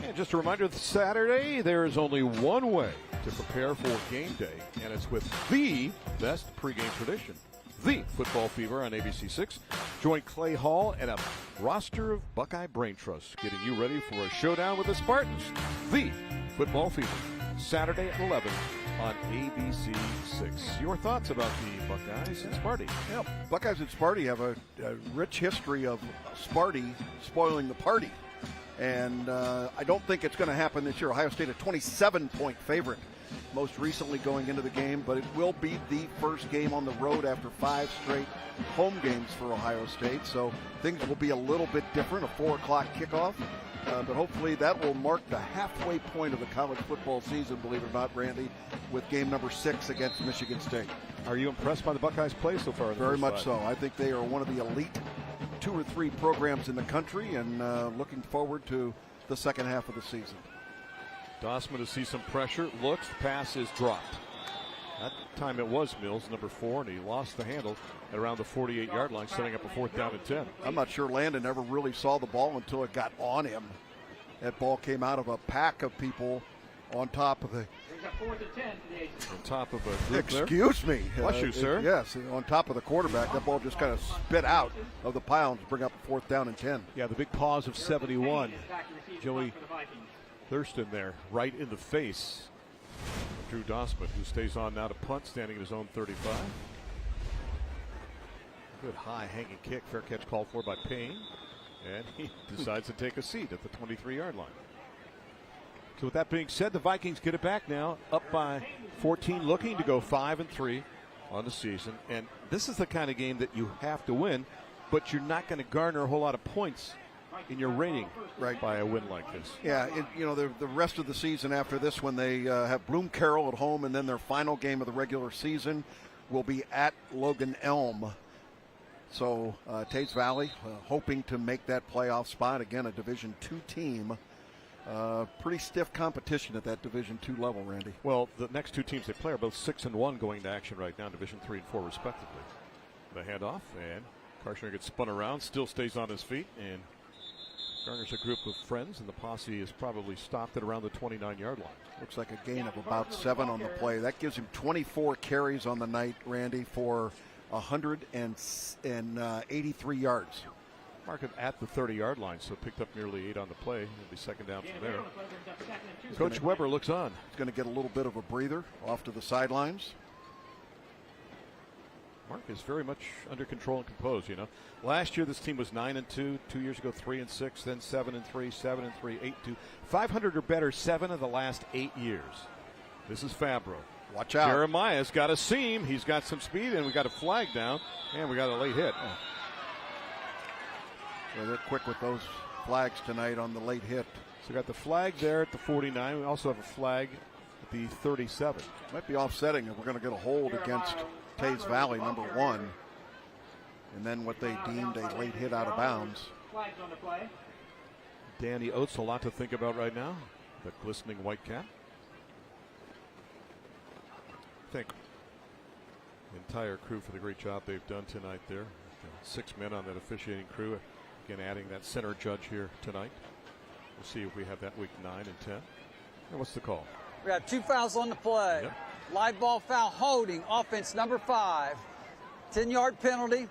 And just a reminder, Saturday there is only one way to prepare for game day, and it's with the best pregame tradition, the Football Fever on ABC6. Join Clay Hall and a roster of Buckeye Brain Trusts, getting you ready for a showdown with the Spartans. The Football Fever, Saturday at 11 on ABC6. Your thoughts about the Buckeyes and Sparty? Yeah, Buckeyes and Sparty have a rich history of Sparty spoiling the party. And I don't think it's going to happen this year. Ohio State a 27-point favorite most recently going into the game, but it will be the first game on the road after 5 straight home games for Ohio State. So things will be a little bit different, a 4 o'clock kickoff. But hopefully that will mark the halfway point of the college football season, believe it or not, Randy, with game number 6 against Michigan State. Are you impressed by the Buckeyes' play so far? Very much so. I think they are one of the elite 2 or 3 programs in the country, and looking forward to the second half of the season. Dossman to see some pressure. Looks, pass is dropped. That time it was Mills, number 4, and he lost the handle at around the 48-yard line, setting up a 4th down and 10. I'm not sure Landon ever really saw the ball until it got on him. That ball came out of a pack of people on top of the... On top of a group there. Excuse me. Bless you, sir. Yes, on top of the quarterback. That ball just kind of spit out of the pile to bring up a 4th down and 10. Yeah, the big pause of 71. Joey Thurston there, right in the face Drew Dossman, who stays on now to punt, standing at his own 35. Good high hanging kick. Fair catch called for by Payne. And he decides to take a seat at the 23-yard line. So with that being said, the Vikings get it back now, up by 14, looking to go 5-3 on the season. And this is the kind of game that you have to win, but you're not going to garner a whole lot of points in your rating by a win like this. Yeah, the rest of the season after this, when they have Bloom Carroll at home, and then their final game of the regular season will be at Logan Elm. So Teays Valley hoping to make that playoff spot. Again, a Division II team. Pretty stiff competition at that Division II level, Randy. Well, the next two teams they play are both 6-1 going to action right now, Division III and IV respectively. The handoff, and Karshner gets spun around, still stays on his feet, and garners a group of friends, and the posse is probably stopped at around the 29-yard line. Looks like a gain of about 7 on the play. That gives him 24 carries on the night, Randy, for 183 yards. Mark it at the 30-yard line, so picked up nearly 8 on the play. It'll be second down from there. Coach Weber looks on. He's going to get a little bit of a breather off to the sidelines. Mark is very much under control and composed, you know. Last year this team was 9-2, 2 years ago 3-6, then 7-3, 7-3, 8-2. 500 or better 7 of the last 8 years. This is Fabro. Watch out. Jeremiah's got a seam. He's got some speed, and we got a flag down, and we got a late hit. So they're quick with those flags tonight on the late hit. So we got the flag there at the 49. We also have a flag at the 37. Might be offsetting if we're going to get a hold against Teays Valley, number 1. And then what they deemed a late hit out of bounds. Flags on the play. Danny Oates, a lot to think about right now. The glistening white cap. Thank the entire crew for the great job they've done tonight there. 6 men on that officiating crew. Again, adding that center judge here tonight. We'll see if we have that week 9 and 10. And what's the call? We have 2 fouls on the play. Yep. Live ball foul holding, offense number 5. 10-yard penalty.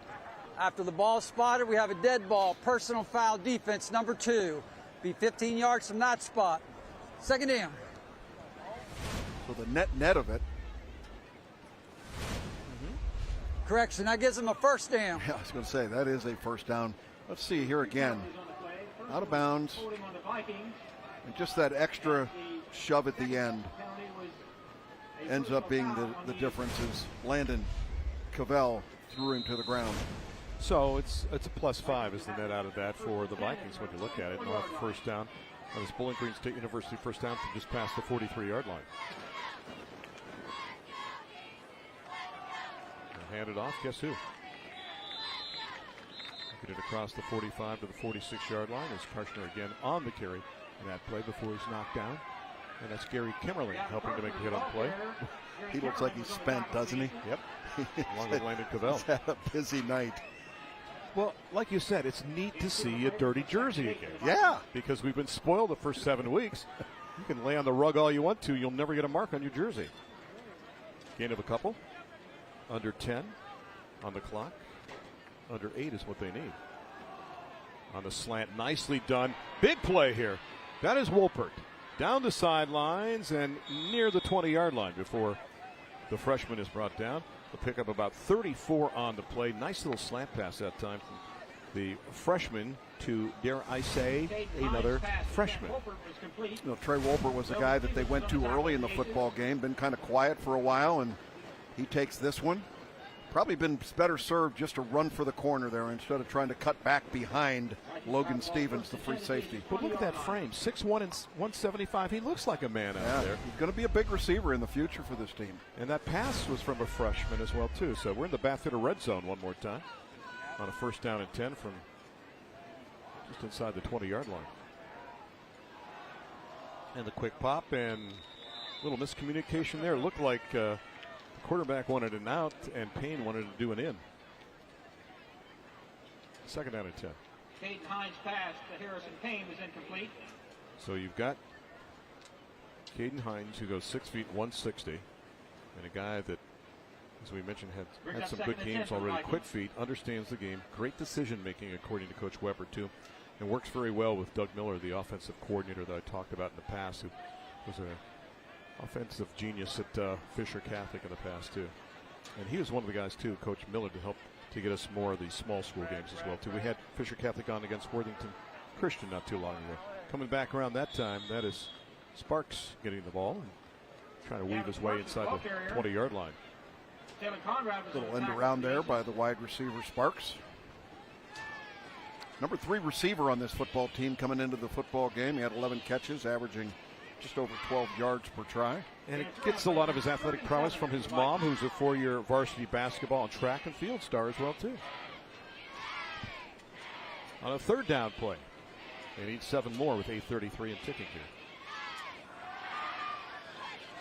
After the ball is spotted, we have a dead ball, personal foul, defense number 2. Be 15 yards from that spot. Second down. So the net of it. Correction, that gives them a first down. Yeah, I was going to say, that is a first down. Let's see here again. Out of bounds. And just that extra shove at the end ends up being the difference as Landon Cavell threw him to the ground. So it's a +5 is the net out of that for the Vikings when you look at it. And off the first down on this Bowling Green State University first down from just past the 43-yard line. Hand it off, guess who? Get it across the 45 to the 46-yard line as Karshner again on the carry in that play before he's knocked down. And that's Gary Kimmerling helping to make the hit on the play. He looks like he's spent, doesn't he? Yep. Along with Landon Cavell. He's had a busy night. Well, like you said, it's neat to see a dirty jersey again. Yeah. Because we've been spoiled the first 7 weeks. You can lay on the rug all you want to. You'll never get a mark on your jersey. Gain of a couple. Under 10 on the clock. Under 8 is what they need. On the slant, nicely done. Big play here. That is Wolpert. Down the sidelines and near the 20-yard line before the freshman is brought down. The pickup about 34 on the play. Nice little slant pass that time from the freshman to, dare I say, another freshman. You know, Trey Wolpert was the guy that they went to early in the football game. Been kind of quiet for a while, and he takes this one. Probably been better served just to run for the corner there instead of trying to cut back behind Logan Stevens, the free safety. But look at that frame, 6'1" and 175. He looks like a man out there. He's going to be a big receiver in the future for this team. And that pass was from a freshman as well, too. So we're in the Bathfitter red zone one more time on a first down and 10 from just inside the 20-yard line. And the quick pop and a little miscommunication there. Looked like the quarterback wanted an out and Payne wanted to do an in. Second down and 10. Caden Hines' pass to Harrison Payne was incomplete. So you've got Caden Hines, who goes 6 feet 160, and a guy that, as we mentioned, had some good games already. Quick feet, understands the game, great decision making according to Coach Weber too, and works very well with Doug Miller, the offensive coordinator that I talked about in the past, who was offensive genius at Fisher Catholic in the past, too. And he was one of the guys, too, Coach Miller, to help to get us more of these small school games as well, too. We had Fisher Catholic on against Worthington Christian not too long ago. Coming back around that time, that is Sparks getting the ball and trying to weave his way inside the 20-yard line. Little end around there by the wide receiver Sparks. Number 3 receiver on this football team coming into the football game. He had 11 catches, averaging just over 12 yards per try. And it gets a lot of his athletic prowess from his mom, who's a 4-year varsity basketball and track and field star as well, too. On a 3rd down play. They need 7 more with 8:33 and ticking here.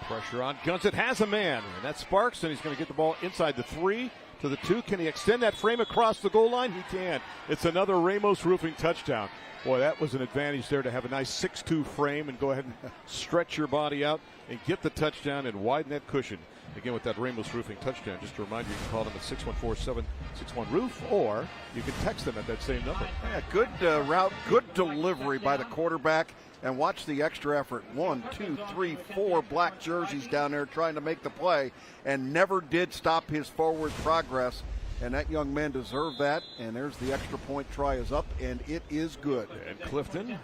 Pressure on, guns it, has a man, and that's Sparks, and he's going to get the ball inside the 3 to the 2. Can he extend that frame across the goal line? He can. It's another Ramos Roofing touchdown. Boy, that was an advantage there to have a nice 6'2" frame and go ahead and stretch your body out and get the touchdown and widen that cushion. Again, with that Ramos Roofing touchdown, just to remind you, you can call them at 614-761-ROOF, or you can text them at that same number. Yeah, good route, good delivery by the quarterback. And watch the extra effort. 1, 2, 3, 4 black jerseys down there trying to make the play and never did stop his forward progress. And that young man deserved that. And there's the extra point try is up, and it is good. And Clifton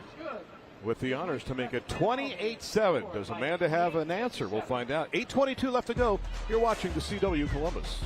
with the honors to make it 28-7. Does Amanda have an answer? We'll find out. 8:22 left to go. You're watching the CW Columbus.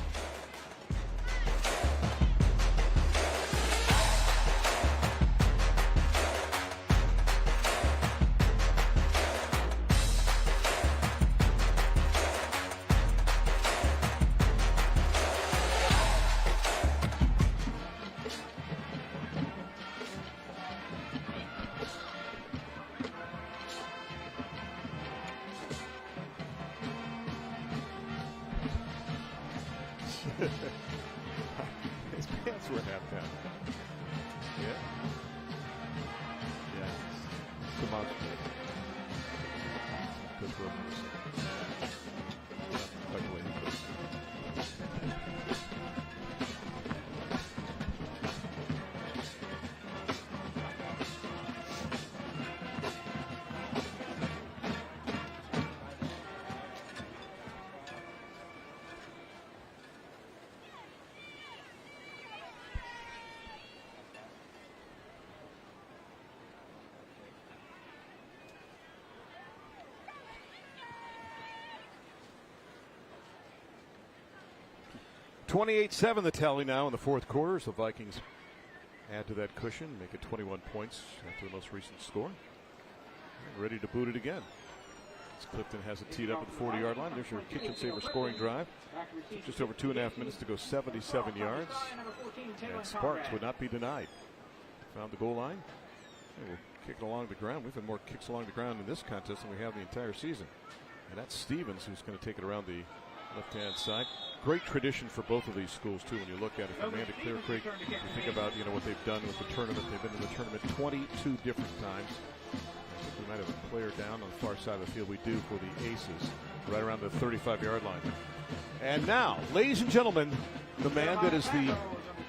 His pants were half down. Yeah. Yeah. Demonstrative. Good for him. Like the way he goes. (28-7) the tally now in the 4th quarter as the Vikings add to that cushion, make it 21 points after the most recent score. And ready to boot it again. As Clifton has it teed up at the 40-yard line. There's your kitchen saver scoring drive. Just over 2.5 minutes to go, 77 yards. And Sparks would not be denied. Found the goal line. And we'll kick it along the ground. We've had more kicks along the ground in this contest than we have the entire season. And that's Stevens who's going to take it around the left-hand side. Great tradition for both of these schools, too, when you look at it. From Amanda Clearcreek, you think about, what they've done with the tournament. They've been in the tournament 22 different times. I think we might have a player down on the far side of the field. We do for the Aces, right around the 35-yard line. And now, ladies and gentlemen, the man that is the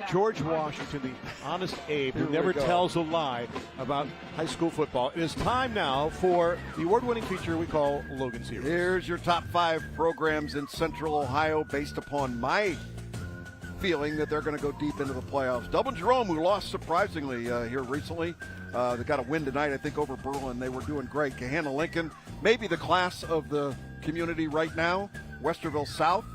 George Washington, the honest Abe, who never tells a lie about high school football. It is time now for the award-winning feature we call Logan's Heroes. Here's your top 5 programs in Central Ohio based upon my feeling that they're going to go deep into the playoffs. Dublin Jerome, who lost surprisingly here recently. They got a win tonight, I think, over Berlin. They were doing great. Gahanna Lincoln, maybe the class of the community right now. Westerville South.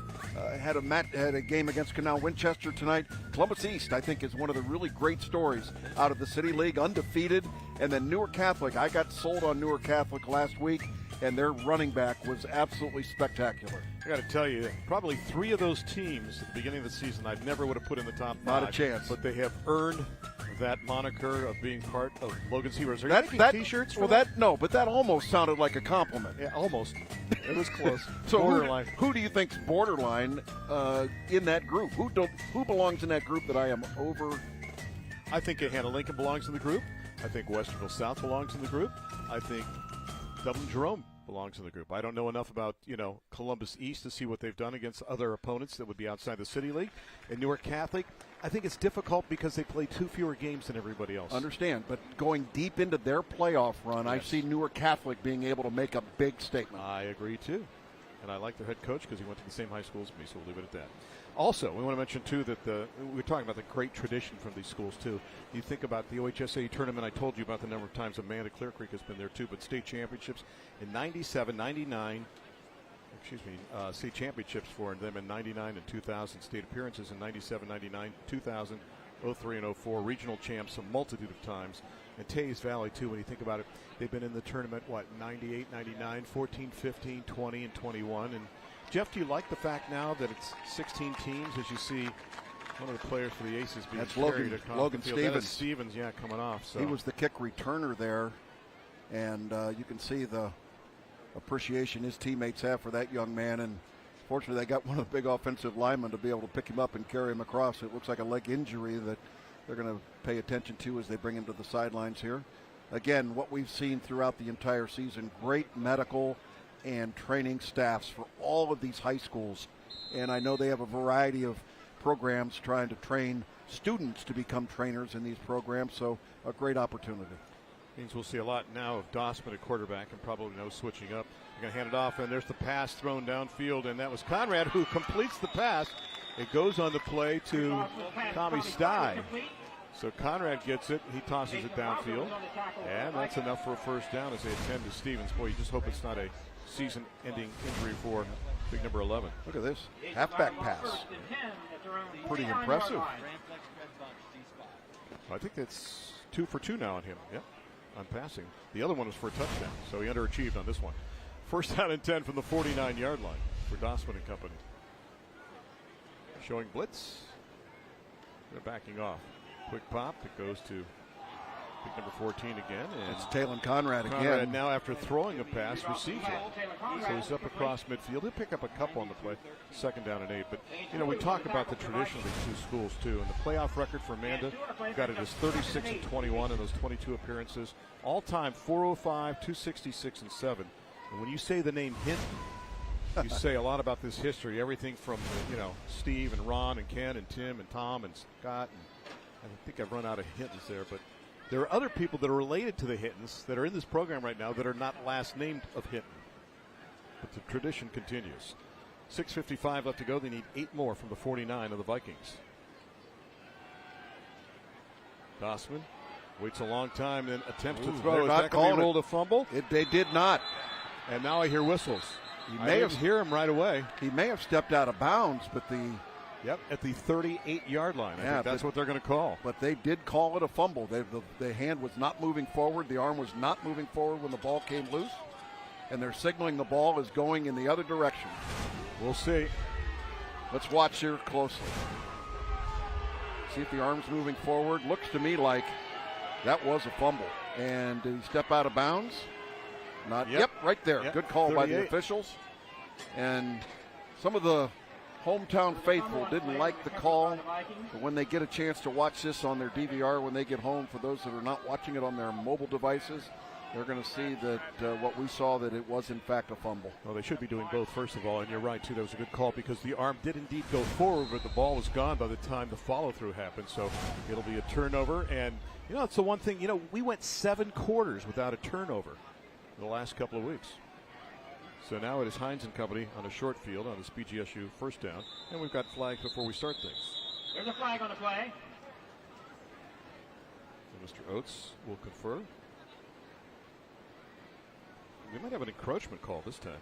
Had a game against Canal Winchester tonight. Columbus East, I think, is one of the really great stories out of the City League, undefeated. And then Newark Catholic. I got sold on Newark Catholic last week, and their running back was absolutely spectacular. I got to tell you, probably 3 of those teams at the beginning of the season I never would have put in the top 5. Not a chance. But they have earned that moniker of being part of Logan's Heroes. Are you making T-shirts for but that almost sounded like a compliment. Yeah, almost. It was close. So borderline. Who do you think's borderline in that group? Who belongs in that group that I am over? I think Gahanna Lincoln belongs in the group. I think Westerville South belongs in the group. I think Dublin Jerome belongs in the group. I don't know enough about, Columbus East to see what they've done against other opponents that would be outside the City League. And Newark Catholic, I think it's difficult because they play 2 fewer games than everybody else. Understand, but going deep into their playoff run, yes. I see Newark Catholic being able to make a big statement. I agree, too. And I like their head coach because he went to the same high school as me, so we'll leave it at that. Also, we want to mention, too, that we're talking about the great tradition from these schools, too. You think about the OHSAA tournament. I told you about the number of times Amanda Clearcreek has been there, too. But state championships in 97, 99, state championships for them in 99 and 2000. State appearances in 97, 99, 2000, 03, and 04. Regional champs a multitude of times. And Teays Valley, too, when you think about it, they've been in the tournament, 98, 99, 14, 15, 20, and 21. And Jeff, do you like the fact now that it's 16 teams as you see one of the players for the Aces being carried across Logan the field? Stevens. That is Stevens, coming off. So. He was the kick returner there, and you can see the appreciation his teammates have for that young man. And fortunately, they got one of the big offensive linemen to be able to pick him up and carry him across. It looks like a leg injury that they're going to pay attention to as they bring him to the sidelines here. Again, what we've seen throughout the entire season, great medical and training staffs for all of these high schools. And I know they have a variety of programs trying to train students to become trainers in these programs, so a great opportunity. Means we'll see a lot now of Dossman at quarterback and probably no switching up. They're going to hand it off, and there's the pass thrown downfield, and that was Conrad who completes the pass. It goes on the play to Tommy Stye. So Conrad gets it. He tosses it downfield, and that's enough for a first down as they attend to Stevens. Boy, you just hope it's not a season-ending injury for big number 11. Look at this. Halfback pass. Pretty impressive. I think that's 2 for 2 now on him. Yep, on passing. The other one was for a touchdown, so he underachieved on this one. First down and 10 from the 49-yard line for Dossman and company. Showing blitz. They're backing off. Quick pop. It goes to big number 14 again. And it's Talon Conrad again. Conrad now, after throwing a pass, receives it. So he's up across midfield. He'll pick up a couple on the play. 2nd down and 8. But, we talk about the tradition of these 2 schools, too. And the playoff record for Amanda got it as 36 and 21 in those 22 appearances. All-time 405, 266, and 7. And when you say the name Hinton, you say a lot about this history. Everything from, Steve and Ron and Ken and Tim and Tom and Scott. And I think I've run out of Hintons there. But there are other people that are related to the Hintons that are in this program right now that are not last named of Hinton. But the tradition continues. 6:55 left to go. They need 8 more from the 49 of the Vikings. Dossman waits a long time, then attempts to throw. Is that going to be ruled a fumble? They did not. And now I hear whistles. He may have hear him right away. He may have stepped out of bounds, but at the 38-yard line. I think that's what they're going to call. But they did call it a fumble. The hand was not moving forward. The arm was not moving forward when the ball came loose. And they're signaling the ball is going in the other direction. We'll see. Let's watch here closely. See if the arm's moving forward. Looks to me like that was a fumble. And did he step out of bounds? Not. Yep, right there. Yep. Good call 38. by the officials. And some of the hometown faithful didn't like the call, but when they get a chance to watch this on their DVR when they get home, for those that are not watching it on their mobile devices, they're going to see that what we saw, that it was in fact a fumble. Well, they should be doing both, first of all, and you're right, too. That was a good call because the arm did indeed go forward, but the ball was gone by the time the follow-through happened, so it'll be a turnover. And, it's the one thing, we went 7 quarters without a turnover in the last couple of weeks. So now it is Hines and company on a short field on this BGSU first down. And we've got flags before we start things. There's a flag on the play. So Mr. Oates will confer. We might have an encroachment call this time.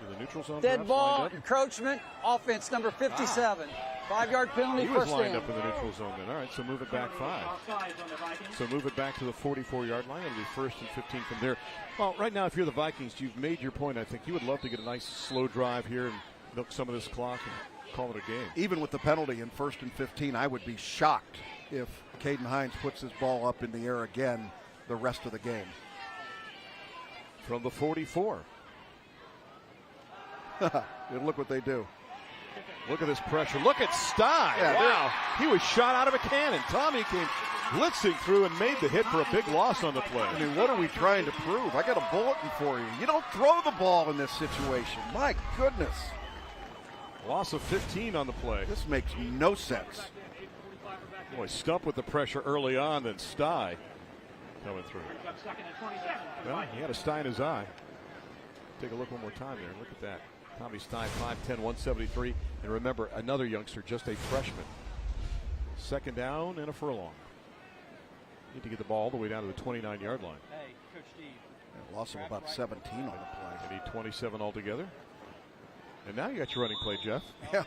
In the neutral zone. Dead ball, encroachment, offense number 57. 5-yard penalty. He was lined up in the neutral zone then. All right, so move it back 5. So move it back to the 44-yard line. It'll be 1st and 15 from there. Well, right now, if you're the Vikings, you've made your point. I think you would love to get a nice slow drive here and milk some of this clock and call it a game. Even with the penalty in 1st and 15, I would be shocked if Caden Hines puts his ball up in the air again the rest of the game. From the 44. Look what they do. Look at this pressure. Look at Stye. Yeah, wow. He was shot out of a cannon. Tommy came blitzing through and made the hit for a big loss on the play. I mean, what are we trying to prove? I got a bulletin for you. You don't throw the ball in this situation. My goodness. Loss of 15 on the play. This makes no sense. Boy, Stump with the pressure early on, then Stye coming through. Well, he had a Stye in his eye. Take a look one more time there. Look at that. Tommy Stye, 5'10", 173. And remember, another youngster, just a freshman. Second down and a furlong. Need to get the ball all the way down to the 29-yard line. Hey, Coach Steve. Loss of about 17 on the play. They need 27 altogether. And now you got your running play, Jeff. Yeah.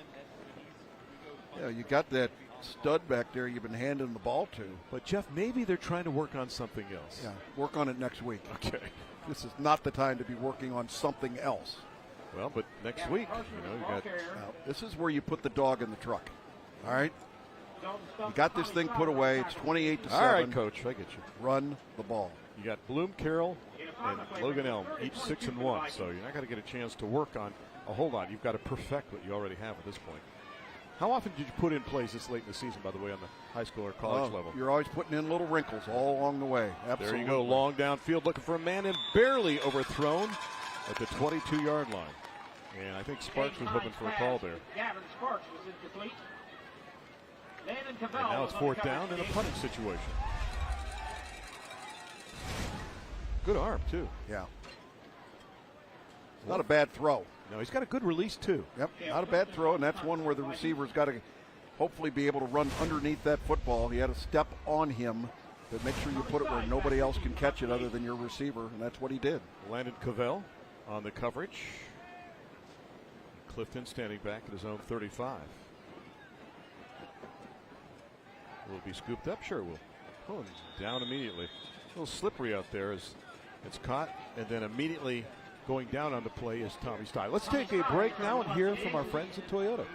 Yeah, you got that stud back there you've been handing the ball to. But, Jeff, maybe they're trying to work on something else. Yeah, work on it next week. Okay. This is not the time to be working on something else. Well, but next week, you got. This is where you put the dog in the truck. All right? You got this thing put away. It's 28-7. All right, Coach, I get you. Run the ball. You got Bloom, Carroll, and Logan Elm, each 6-1. So you're not going to get a chance to work on a whole lot. You've got to perfect what you already have at this point. How often did you put in plays this late in the season, by the way, on the high school or college level? You're always putting in little wrinkles all along the way. Absolutely. There you go, long downfield, looking for a man and barely overthrown at the 22-yard line. And I think Sparks was hoping for a call there. Gavin Sparks was incomplete. And now it's fourth down in a punting situation. Good arm, too. Yeah. Not a bad throw. No, he's got a good release, too. Yep, not a bad throw, and that's one where the receiver's got to hopefully be able to run underneath that football. He had a step on him, but make sure you put it where nobody else can catch it other than your receiver, and that's what he did. Landon Cavell on the coverage. Clifton standing back at his own 35. Will it be scooped up? Sure it will. Oh, and down immediately. A little slippery out there as it's caught, and then immediately going down on the play is Tommy Stye. Let's take a break now and hear from our friends at Toyota.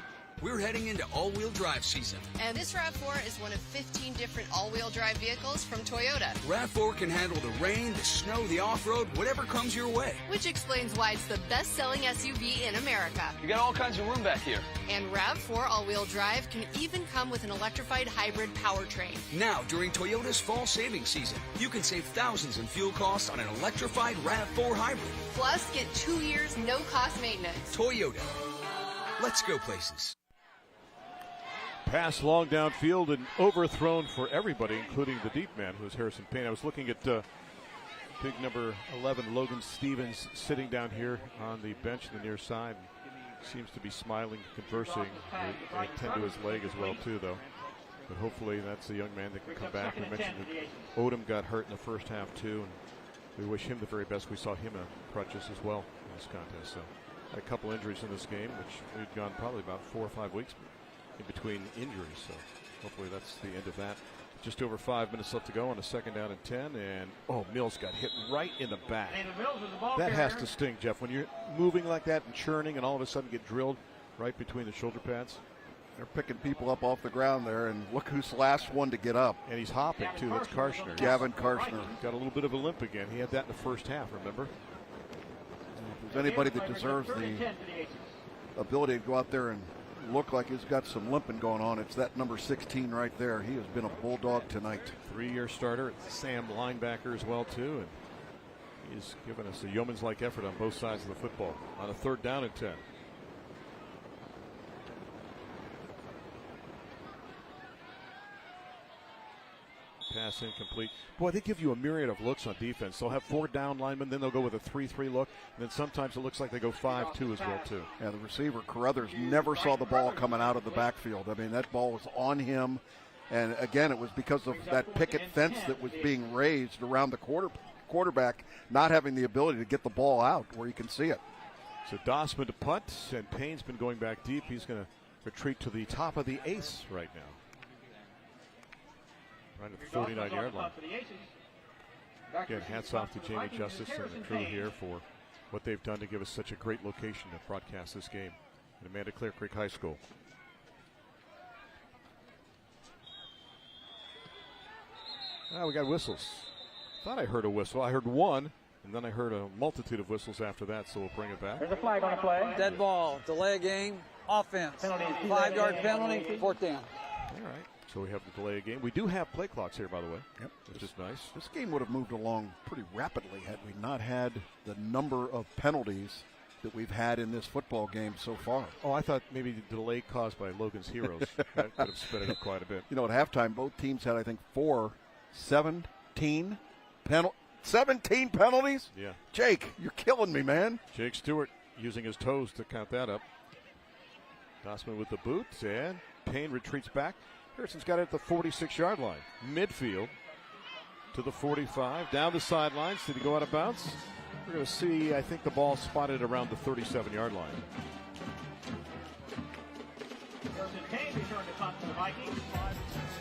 We're heading into all-wheel drive season. And this RAV4 is one of 15 different all-wheel drive vehicles from Toyota. RAV4 can handle the rain, the snow, the off-road, whatever comes your way. Which explains why it's the best-selling SUV in America. You got all kinds of room back here. And RAV4 all-wheel drive can even come with an electrified hybrid powertrain. Now, during Toyota's fall savings season, you can save thousands in fuel costs on an electrified RAV4 hybrid. Plus, get 2 years no-cost maintenance. Toyota. Let's go places. Pass long downfield and overthrown for everybody, including the deep man, who's Harrison Payne. I was looking at big number 11, Logan Stevens, sitting down here on the bench in the near side. Seems to be smiling, conversing. They tend to his leg as well, too, though. But hopefully that's the young man that can come back. We mentioned that Odom got hurt in the first half, too, and we wish him the very best. We saw him on crutches as well in this contest. So had a couple injuries in this game, which we'd gone probably about 4 or 5 weeks in between injuries, so hopefully that's the end of that. Just over 5 minutes left to go on a second down and 10, and Mills got hit right in the back. That has to sting, Jeff, when you're moving like that and churning and all of a sudden get drilled right between the shoulder pads. They're picking people up off the ground there, and look who's the last one to get up. And he's hopping, too. That's Karshner. Gavin Karshner. Got a little bit of a limp again. He had that in the first half, remember? If there's anybody that deserves the ability to go out there and look like he's got some limping going on, it's that number 16 right there. He has been a bulldog tonight. 3-year starter, Sam linebacker as well, too, and he's given us a yeoman's-like effort on both sides of the football on a third down and 10. Pass incomplete. Boy, they give you a myriad of looks on defense. They'll have 4 down linemen, then they'll go with a 3-3 look, and then sometimes it looks like they go 5-2 as well, too. Yeah, the receiver, Carruthers, never saw the ball coming out of the backfield. I mean, that ball was on him, and again, it was because of that picket fence that was being raised around the quarterback not having the ability to get the ball out where you can see it. So Dossman to punt, and Payne's been going back deep. He's going to retreat to the top of the ace right now. Right at the 49-yard line. Again, hats off to Jamie Justice and the crew here for what they've done to give us such a great location to broadcast this game at Amanda Clearcreek High School. We got whistles. Thought I heard a whistle. I heard one, and then I heard a multitude of whistles after that, so we'll bring it back. There's a flag on the play. Dead ball. Delay game. offense. 5-yard penalty, 4th down. All right. So we have the delay game. We do have play clocks here, by the way. Yep. Which is nice. This game would have moved along pretty rapidly had we not had the number of penalties that we've had in this football game so far. Oh, I thought maybe the delay caused by Logan's Heroes. That could have sped it up quite a bit. You know, at halftime, both teams had, I think, 17 penalties? Yeah. Jake, you're killing me, man. Jake Stewart using his toes to count that up. Dossman with the boots, and Payne retreats back. Harrison's got it at the 46-yard line. Midfield to the 45. Down the sidelines. Did he go out of bounds? We're going to see, I think, the ball spotted around the 37-yard line.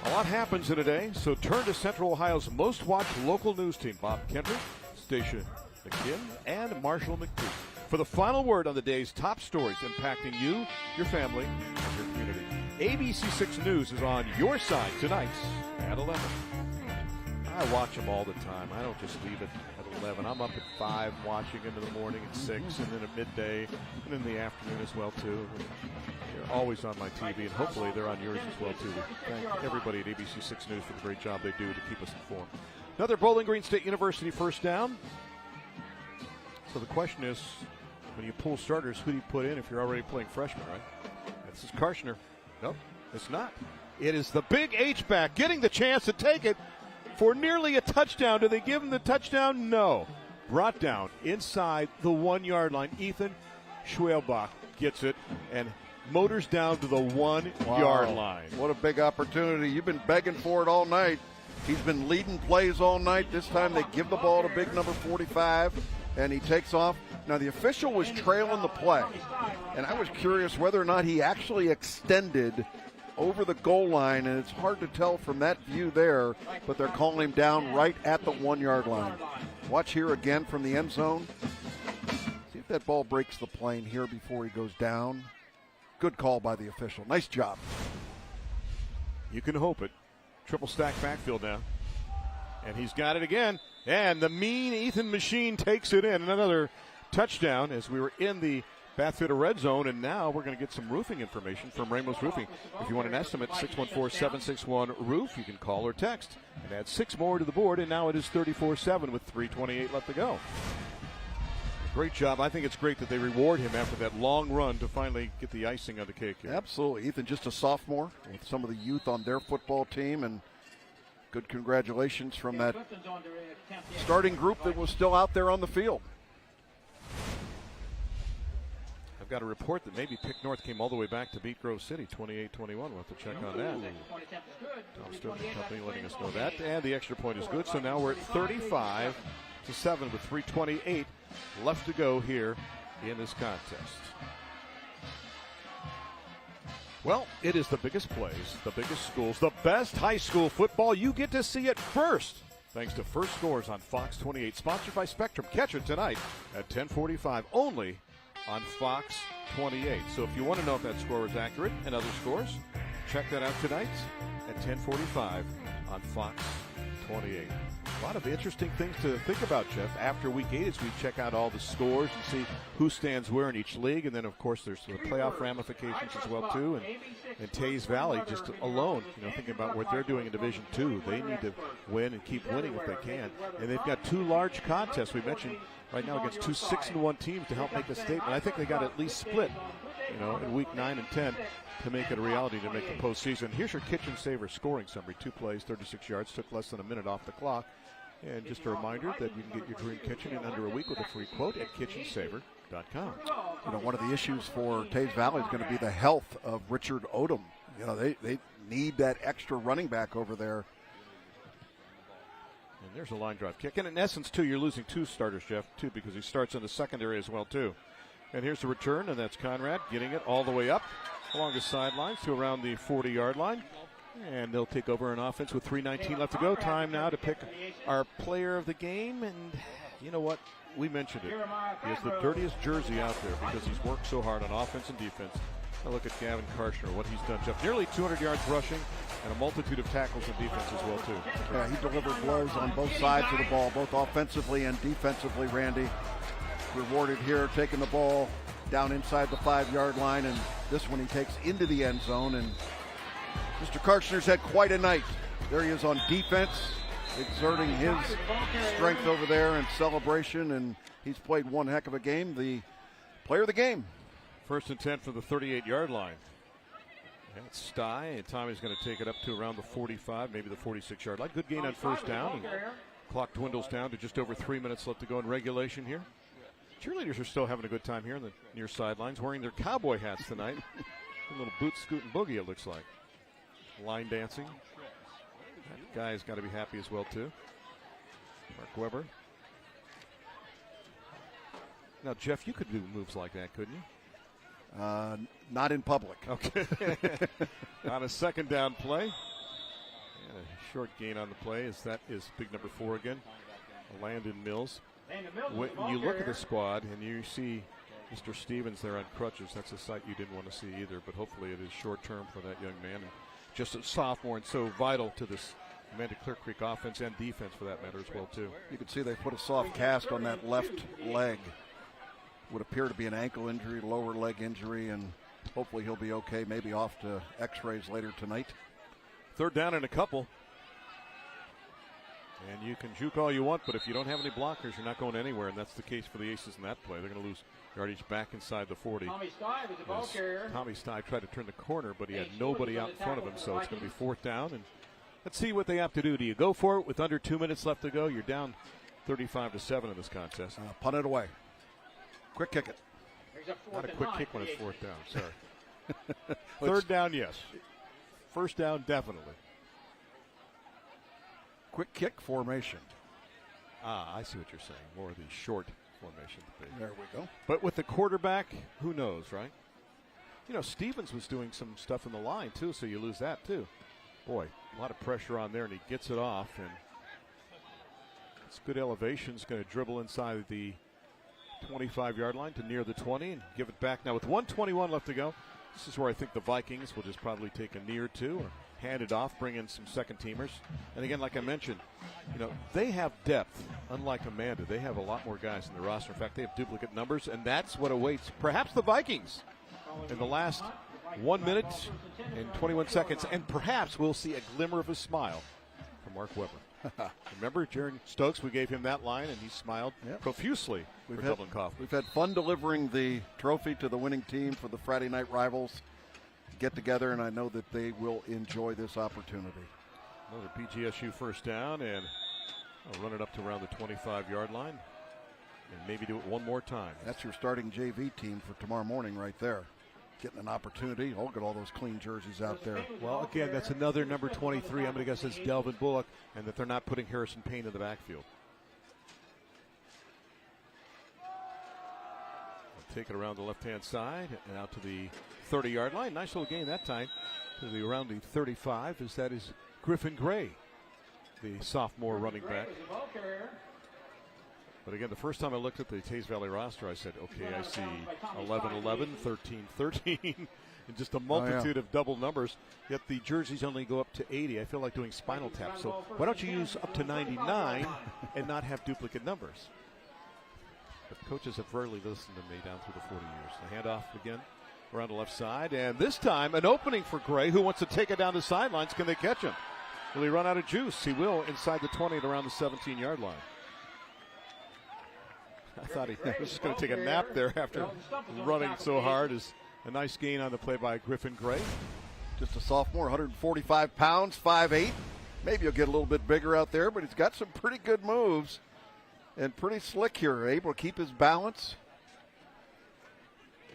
A lot happens in a day, so turn to Central Ohio's most-watched local news team, Bob Kendrick, Stacia McKim, and Marshall McPhee, for the final word on the day's top stories impacting you, your family, and your community. ABC6 News is on your side tonight at 11. I watch them all the time. I don't just leave it at 11. I'm up at 5 watching into the morning at 6, and then at midday, and in the afternoon as well, too. They're always on my TV, and hopefully they're on yours as well, too. We thank everybody at ABC6 News for the great job they do to keep us informed. Another Bowling Green State University first down. So the question is, when you pull starters, who do you put in if you're already playing freshmen, right? This is Karshner. Nope, it's not. It is the big H-back getting the chance to take it for nearly a touchdown. Do they give him the touchdown? No. Brought down inside the 1-yard line. Ethan Schwelbach gets it and motors down to the 1-yard line. What a big opportunity. You've been begging for it all night. He's been leading plays all night. This time they give the ball to big number 45, and he takes off. Now, the official was trailing the play, and I was curious whether or not he actually extended over the goal line, and it's hard to tell from that view there, but they're calling him down right at the 1-yard line. Watch here again from the end zone. See if that ball breaks the plane here before he goes down. Good call by the official. Nice job. You can hope it. Triple stack backfield now. And he's got it again. And the mean Ethan Machine takes it in. Another touchdown as we were in the Bathfitter red zone, and now we're going to get some roofing information from Ramos Roofing. If you want an estimate, 614-761-ROOF. You can call or text and add 6 more to the board, and now it is 34-7 with 3:28 left to go. Great job. I think it's great that they reward him after that long run to finally get the icing on the cake here. Absolutely. Ethan, just a sophomore with some of the youth on their football team, and good congratulations from that starting group that was still out there on the field. I've got a report that maybe Pick North came all the way back to beat Grove City 28-21. We'll have to check on that. Tom Stone and company letting us know that. And the extra point is good. So now we're at 35-7 with 3:28 left to go here in this contest. Well, it is the biggest plays, the biggest schools, the best high school football. You get to see it first. Thanks to First Scores on Fox 28, sponsored by Spectrum. Catch it tonight at 10:45 only on Fox 28. So if you want to know if that score is accurate and other scores, check that out tonight at 10:45 on Fox 28. A lot of interesting things to think about, Jeff, after Week 8 as we check out all the scores and see who stands where in each league. And then, of course, there's the playoff ramifications as well, too. And Teays Valley, just alone, thinking about what they're doing in Division II, they need to win and keep winning if they can. And they've got 2 large contests we mentioned right now against 2 6-1 teams to help make a statement. I think they got to at least split, in Week 9 and 10 to make it a reality to make the postseason. Here's your Kitchen Saver scoring summary. 2 plays, 36 yards, took less than a minute off the clock. And just a reminder that you can get your dream kitchen in under a week with a free quote at kitchensaver.com. One of the issues for Teays Valley is going to be the health of Richard Odom. They need that extra running back over there. And there's a line drive kick. And in essence, too, you're losing 2 starters, Jeff, too, because he starts in the secondary as well, too. And here's the return, and that's Conrad getting it all the way up along the sidelines to around the 40-yard line. And they'll take over an offense with 3:19 left to go. Time now to pick our player of the game. And you know what? We mentioned it. He has the dirtiest jersey out there because he's worked so hard on offense and defense. Now look at Gavin Karshner, what he's done, Jeff. Nearly 200 yards rushing and a multitude of tackles and defense as well, too. Yeah, he delivered blows on both sides of the ball, both offensively and defensively, Randy. Rewarded here, taking the ball down inside the 5-yard line, and this one he takes into the end zone. And Mr. Karshner's had quite a night. There he is on defense, exerting his strength over there in celebration, and he's played one heck of a game. The player of the game. 1st and 10 for the 38-yard line. That's Sty, and Tommy's going to take it up to around the 45, maybe the 46-yard line. Good gain on 1st down. And clock dwindles down to just over 3 minutes left to go in regulation here. Cheerleaders are still having a good time here on the near sidelines, wearing their cowboy hats tonight. A little boot scoot and boogie, it looks like. Line dancing. That guy's got to be happy as well, too. Mark Weber. Now, Jeff, you could do moves like that, couldn't you? Not in public. Okay. On a 2nd down play. And a short gain on the play, as that is big number 4 again, Landon Mills. When you look at the squad and you see Mr. Stevens there on crutches, that's a sight you didn't want to see either, but hopefully it is short term for that young man. And just a sophomore and so vital to this Amanda Clearcreek offense and defense for that matter as well, too. You can see they put a soft cast on that left leg. Would appear to be an ankle injury, lower leg injury, and hopefully he'll be okay, maybe off to x-rays later tonight. 3rd down and a couple. And you can juke all you want, but if you don't have any blockers, you're not going anywhere, and that's the case for the Aces in that play. They're going to lose yardage back inside the 40. Tommy Sty was the ball carrier. Tommy Sty tried to turn the corner, but he had nobody out in front of him, so it's going to be 4th down. And let's see what they have to do. Do you go for it with under 2 minutes left to go? You're down 35-7 in this contest. Punt it away. Quick kick it. Not a quick kick when it's 4th down. Sorry. 3rd down, yes. 1st down, definitely. Quick kick formation. I see what you're saying. More of the short formation. There we go. But with the quarterback, who knows, right? You know, Stevens was doing some stuff in the line, too, so you lose that, too. Boy, a lot of pressure on there, and he gets it off. And it's good elevation. He's going to dribble inside the 25-yard line to near the 20 and give it back. Now with 1:21 left to go, this is where I think the Vikings will just probably take a knee or two or hand it off, bring in some second-teamers. And again, like I mentioned, you know, they have depth. Unlike Amanda, they have a lot more guys in the roster. In fact, they have duplicate numbers, and that's what awaits perhaps the Vikings in the last 1 minute and 21 seconds. And perhaps we'll see a glimmer of a smile from Mark Weber. Remember, Jaron Stokes, we gave him that line, and he smiled profusely for Dublin Coffee. We've had fun delivering the trophy to the winning team for the Friday night rivals. Get together, and I know that they will enjoy this opportunity. Another BGSU 1st down, and I'll run it up to around the 25-yard line, and maybe do it one more time. That's your starting JV team for tomorrow morning right there. Getting an opportunity. Oh, look at all those clean jerseys out there. Well, again, that's another number 23. I'm going to guess it's Delvin Bullock, and that they're not putting Harrison Payne in the backfield. They'll take it around the left-hand side and out to the 30-yard line. Nice little gain that time to the around the 35, as that is Griffin Gray, the sophomore running back. But again, the first time I looked at the Teays Valley roster, I said, okay, I see 11-11, 13-13, and just a multitude of double numbers, yet the jerseys only go up to 80. I feel like doing Spinal Tap. So why don't you use up to 99 and not have duplicate numbers? But coaches have rarely listened to me down through the 40 years. The handoff again around the left side, and this time an opening for Gray, who wants to take it down the sidelines. Can they catch him? Will he run out of juice? He will, inside the 20 and around the 17-yard line. I thought he was just going to take a nap there after running so hard. Is a nice gain on the play by Griffin Gray. Just a sophomore, 145 pounds, 5'8". Maybe he'll get a little bit bigger out there, but he's got some pretty good moves and pretty slick here. Able to keep his balance.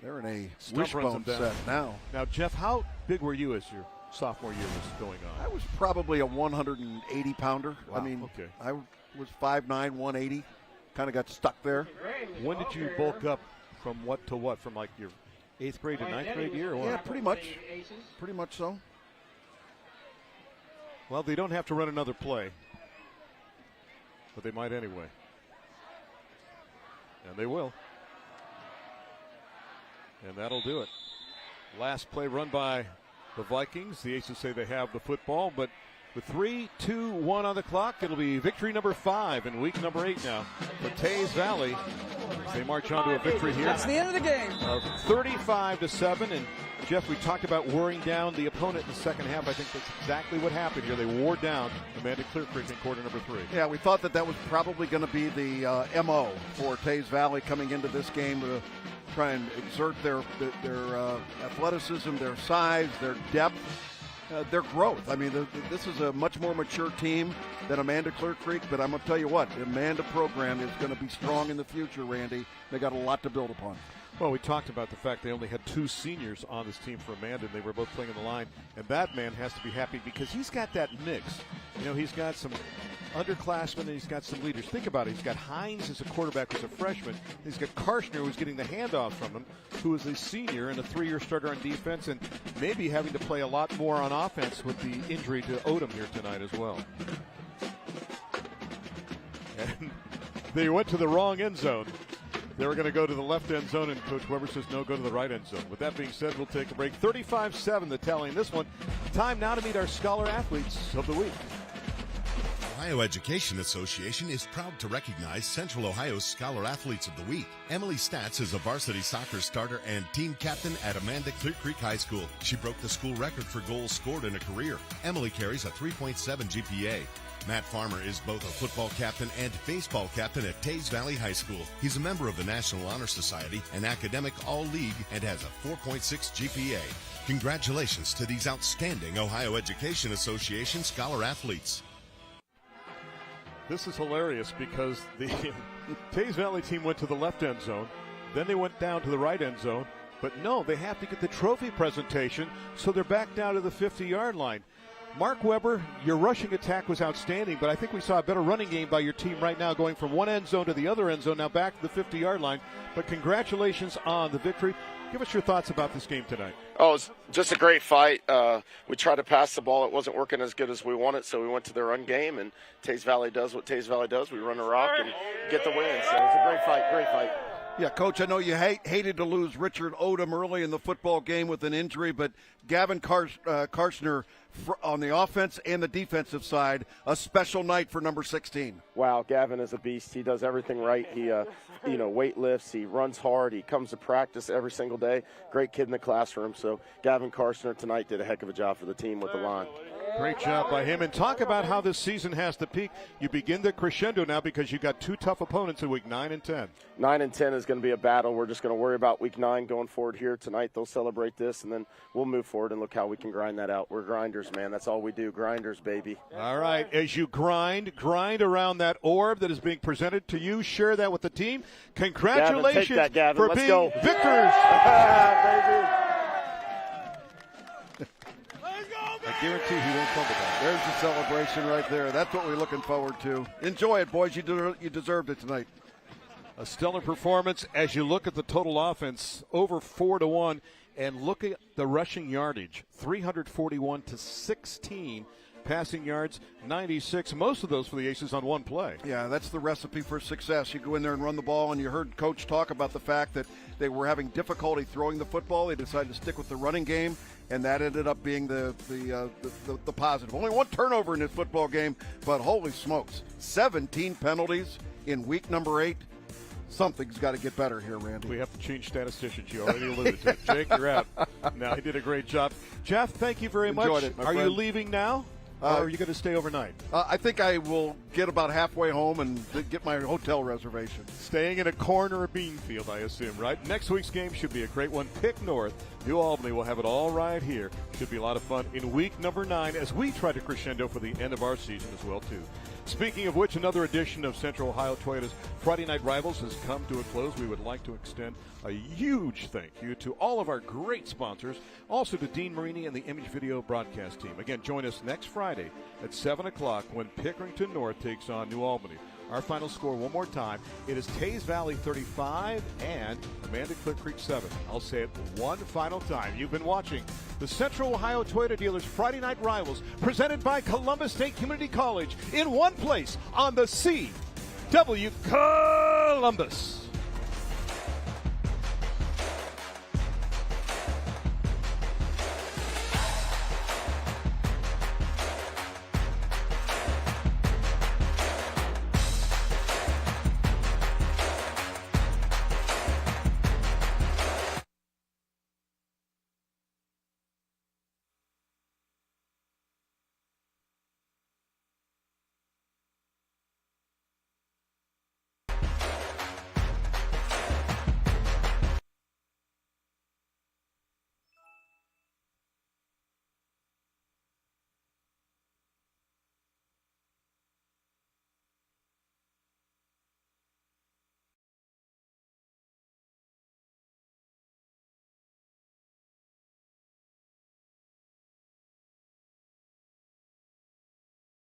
They're in a wishbone set now. Now, Jeff, how big were you as your sophomore year was going on? I was probably a 180-pounder. Wow, I mean, okay. I was 5'9", 180. Kind of got stuck there. When did you bulk up from what to what? From like your 8th grade to 9th grade year? Or yeah, pretty much. Pretty much so. Well, they don't have to run another play, but they might anyway. And they will. And that'll do it. Last play run by the Vikings. The Aces say they have the football, but With 3, 2, 1 on the clock, it'll be victory number 5 in week number 8 now for Teays Valley. As they march on to a victory here. That's the end of the game. 35-7. And Jeff, we talked about wearing down the opponent in the second half. I think that's exactly what happened here. They wore down Amanda Clearcreek in quarter number 3. Yeah, we thought that was probably going to be the MO for Teays Valley coming into this game to try and exert their athleticism, their size, their depth. Their growth. I mean, this is a much more mature team than Amanda Clearcreek, but I'm going to tell you what, the Amanda program is going to be strong in the future, Randy. They got a lot to build upon. Well, we talked about the fact they only had 2 seniors on this team for Amanda, and they were both playing in the line. And that man has to be happy because he's got that mix. You know, he's got some underclassmen and he's got some leaders. Think about it. He's got Hines as a quarterback who's a freshman. He's got Karshner who's getting the handoff from him, who is a senior and a 3-year starter on defense, and maybe having to play a lot more on offense with the injury to Odom here tonight as well. And they went to the wrong end zone. They were going to go to the left end zone, and Coach Weber says, no, go to the right end zone. With that being said, we'll take a break. 35-7, the tally in this one. Time now to meet our Scholar Athletes of the Week. Ohio Education Association is proud to recognize Central Ohio's Scholar Athletes of the Week. Emily Statz is a varsity soccer starter and team captain at Amanda Clearcreek High School. She broke the school record for goals scored in a career. Emily carries a 3.7 GPA. Matt Farmer is both a football captain and baseball captain at Teays Valley High School. He's a member of the National Honor Society, an academic all-league, and has a 4.6 GPA. Congratulations to these outstanding Ohio Education Association Scholar Athletes. This is hilarious because the Teays Valley team went to the left end zone, then they went down to the right end zone, but no, they have to get the trophy presentation, so they're back down to the 50-yard line. Mark Weber, your rushing attack was outstanding, but I think we saw a better running game by your team right now, going from one end zone to the other end zone, now back to the 50-yard line. But congratulations on the victory. Give us your thoughts about this game tonight. Oh, it was just a great fight. We tried to pass the ball. It wasn't working as good as we wanted, so we went to the run game, and Teays Valley does what Teays Valley does. We run the rock and get the win. So it was a great fight. Yeah, Coach, I know you hated to lose Richard Odom early in the football game with an injury, but Gavin Karshner on the offense and the defensive side, a special night for number 16. Wow, Gavin is a beast. He does everything right. He, weight lifts. He runs hard. He comes to practice every single day. Great kid in the classroom. So Gavin Karshner tonight did a heck of a job for the team with the line. Great job by him. And talk about how this season has to peak. You begin the crescendo now because you've got 2 tough opponents in week 9 and 10. 9 and 10 is going to be a battle. We're just going to worry about week 9 going forward here tonight. They'll celebrate this, and then we'll move forward and look how we can grind that out. We're grinders, man. That's all we do. Grinders, baby. All right. As you grind around that orb that is being presented to you, share that with the team. Congratulations Gavin, take that, Gavin. for Let's being go. victors. Baby. I guarantee he won't fumble that. There's the celebration right there. That's what we're looking forward to. Enjoy it, boys. You deserved it tonight. A stellar performance as you look at the total offense, over 4-1, and look at the rushing yardage, 341 to 16. Passing yards, 96. Most of those for the Aces on one play. Yeah, that's the recipe for success. You go in there and run the ball, and you heard Coach talk about the fact that they were having difficulty throwing the football. They decided to stick with the running game, and that ended up being the positive. Only 1 turnover in this football game, but holy smokes, 17 penalties in week number 8. Something's got to get better here, Randy. We have to change statisticians. You already alluded to it. Jake, you're out. Now, he did a great job. Jeff, thank you very much. Enjoyed it, my friend. Are you leaving now? Or are you going to stay overnight? I think I will get about halfway home and get my hotel reservation. Staying in a corner of Beanfield, I assume, right? Next week's game should be a great one. Pick North. New Albany will have it all right here. Should be a lot of fun in week number 9 as we try to crescendo for the end of our season as well, too. Speaking of which, another edition of Central Ohio Toyota's Friday Night Rivals has come to a close. We would like to extend a huge thank you to all of our great sponsors, also to Dean Marini and the Image Video Broadcast team. Again, join us next Friday at 7 o'clock when Pickerington North takes on New Albany. Our final score one more time. It is Teays Valley 35 and Amanda Clearcreek 7. I'll say it one final time. You've been watching the Central Ohio Toyota Dealers Friday Night Rivals presented by Columbus State Community College in one place on the CW Columbus.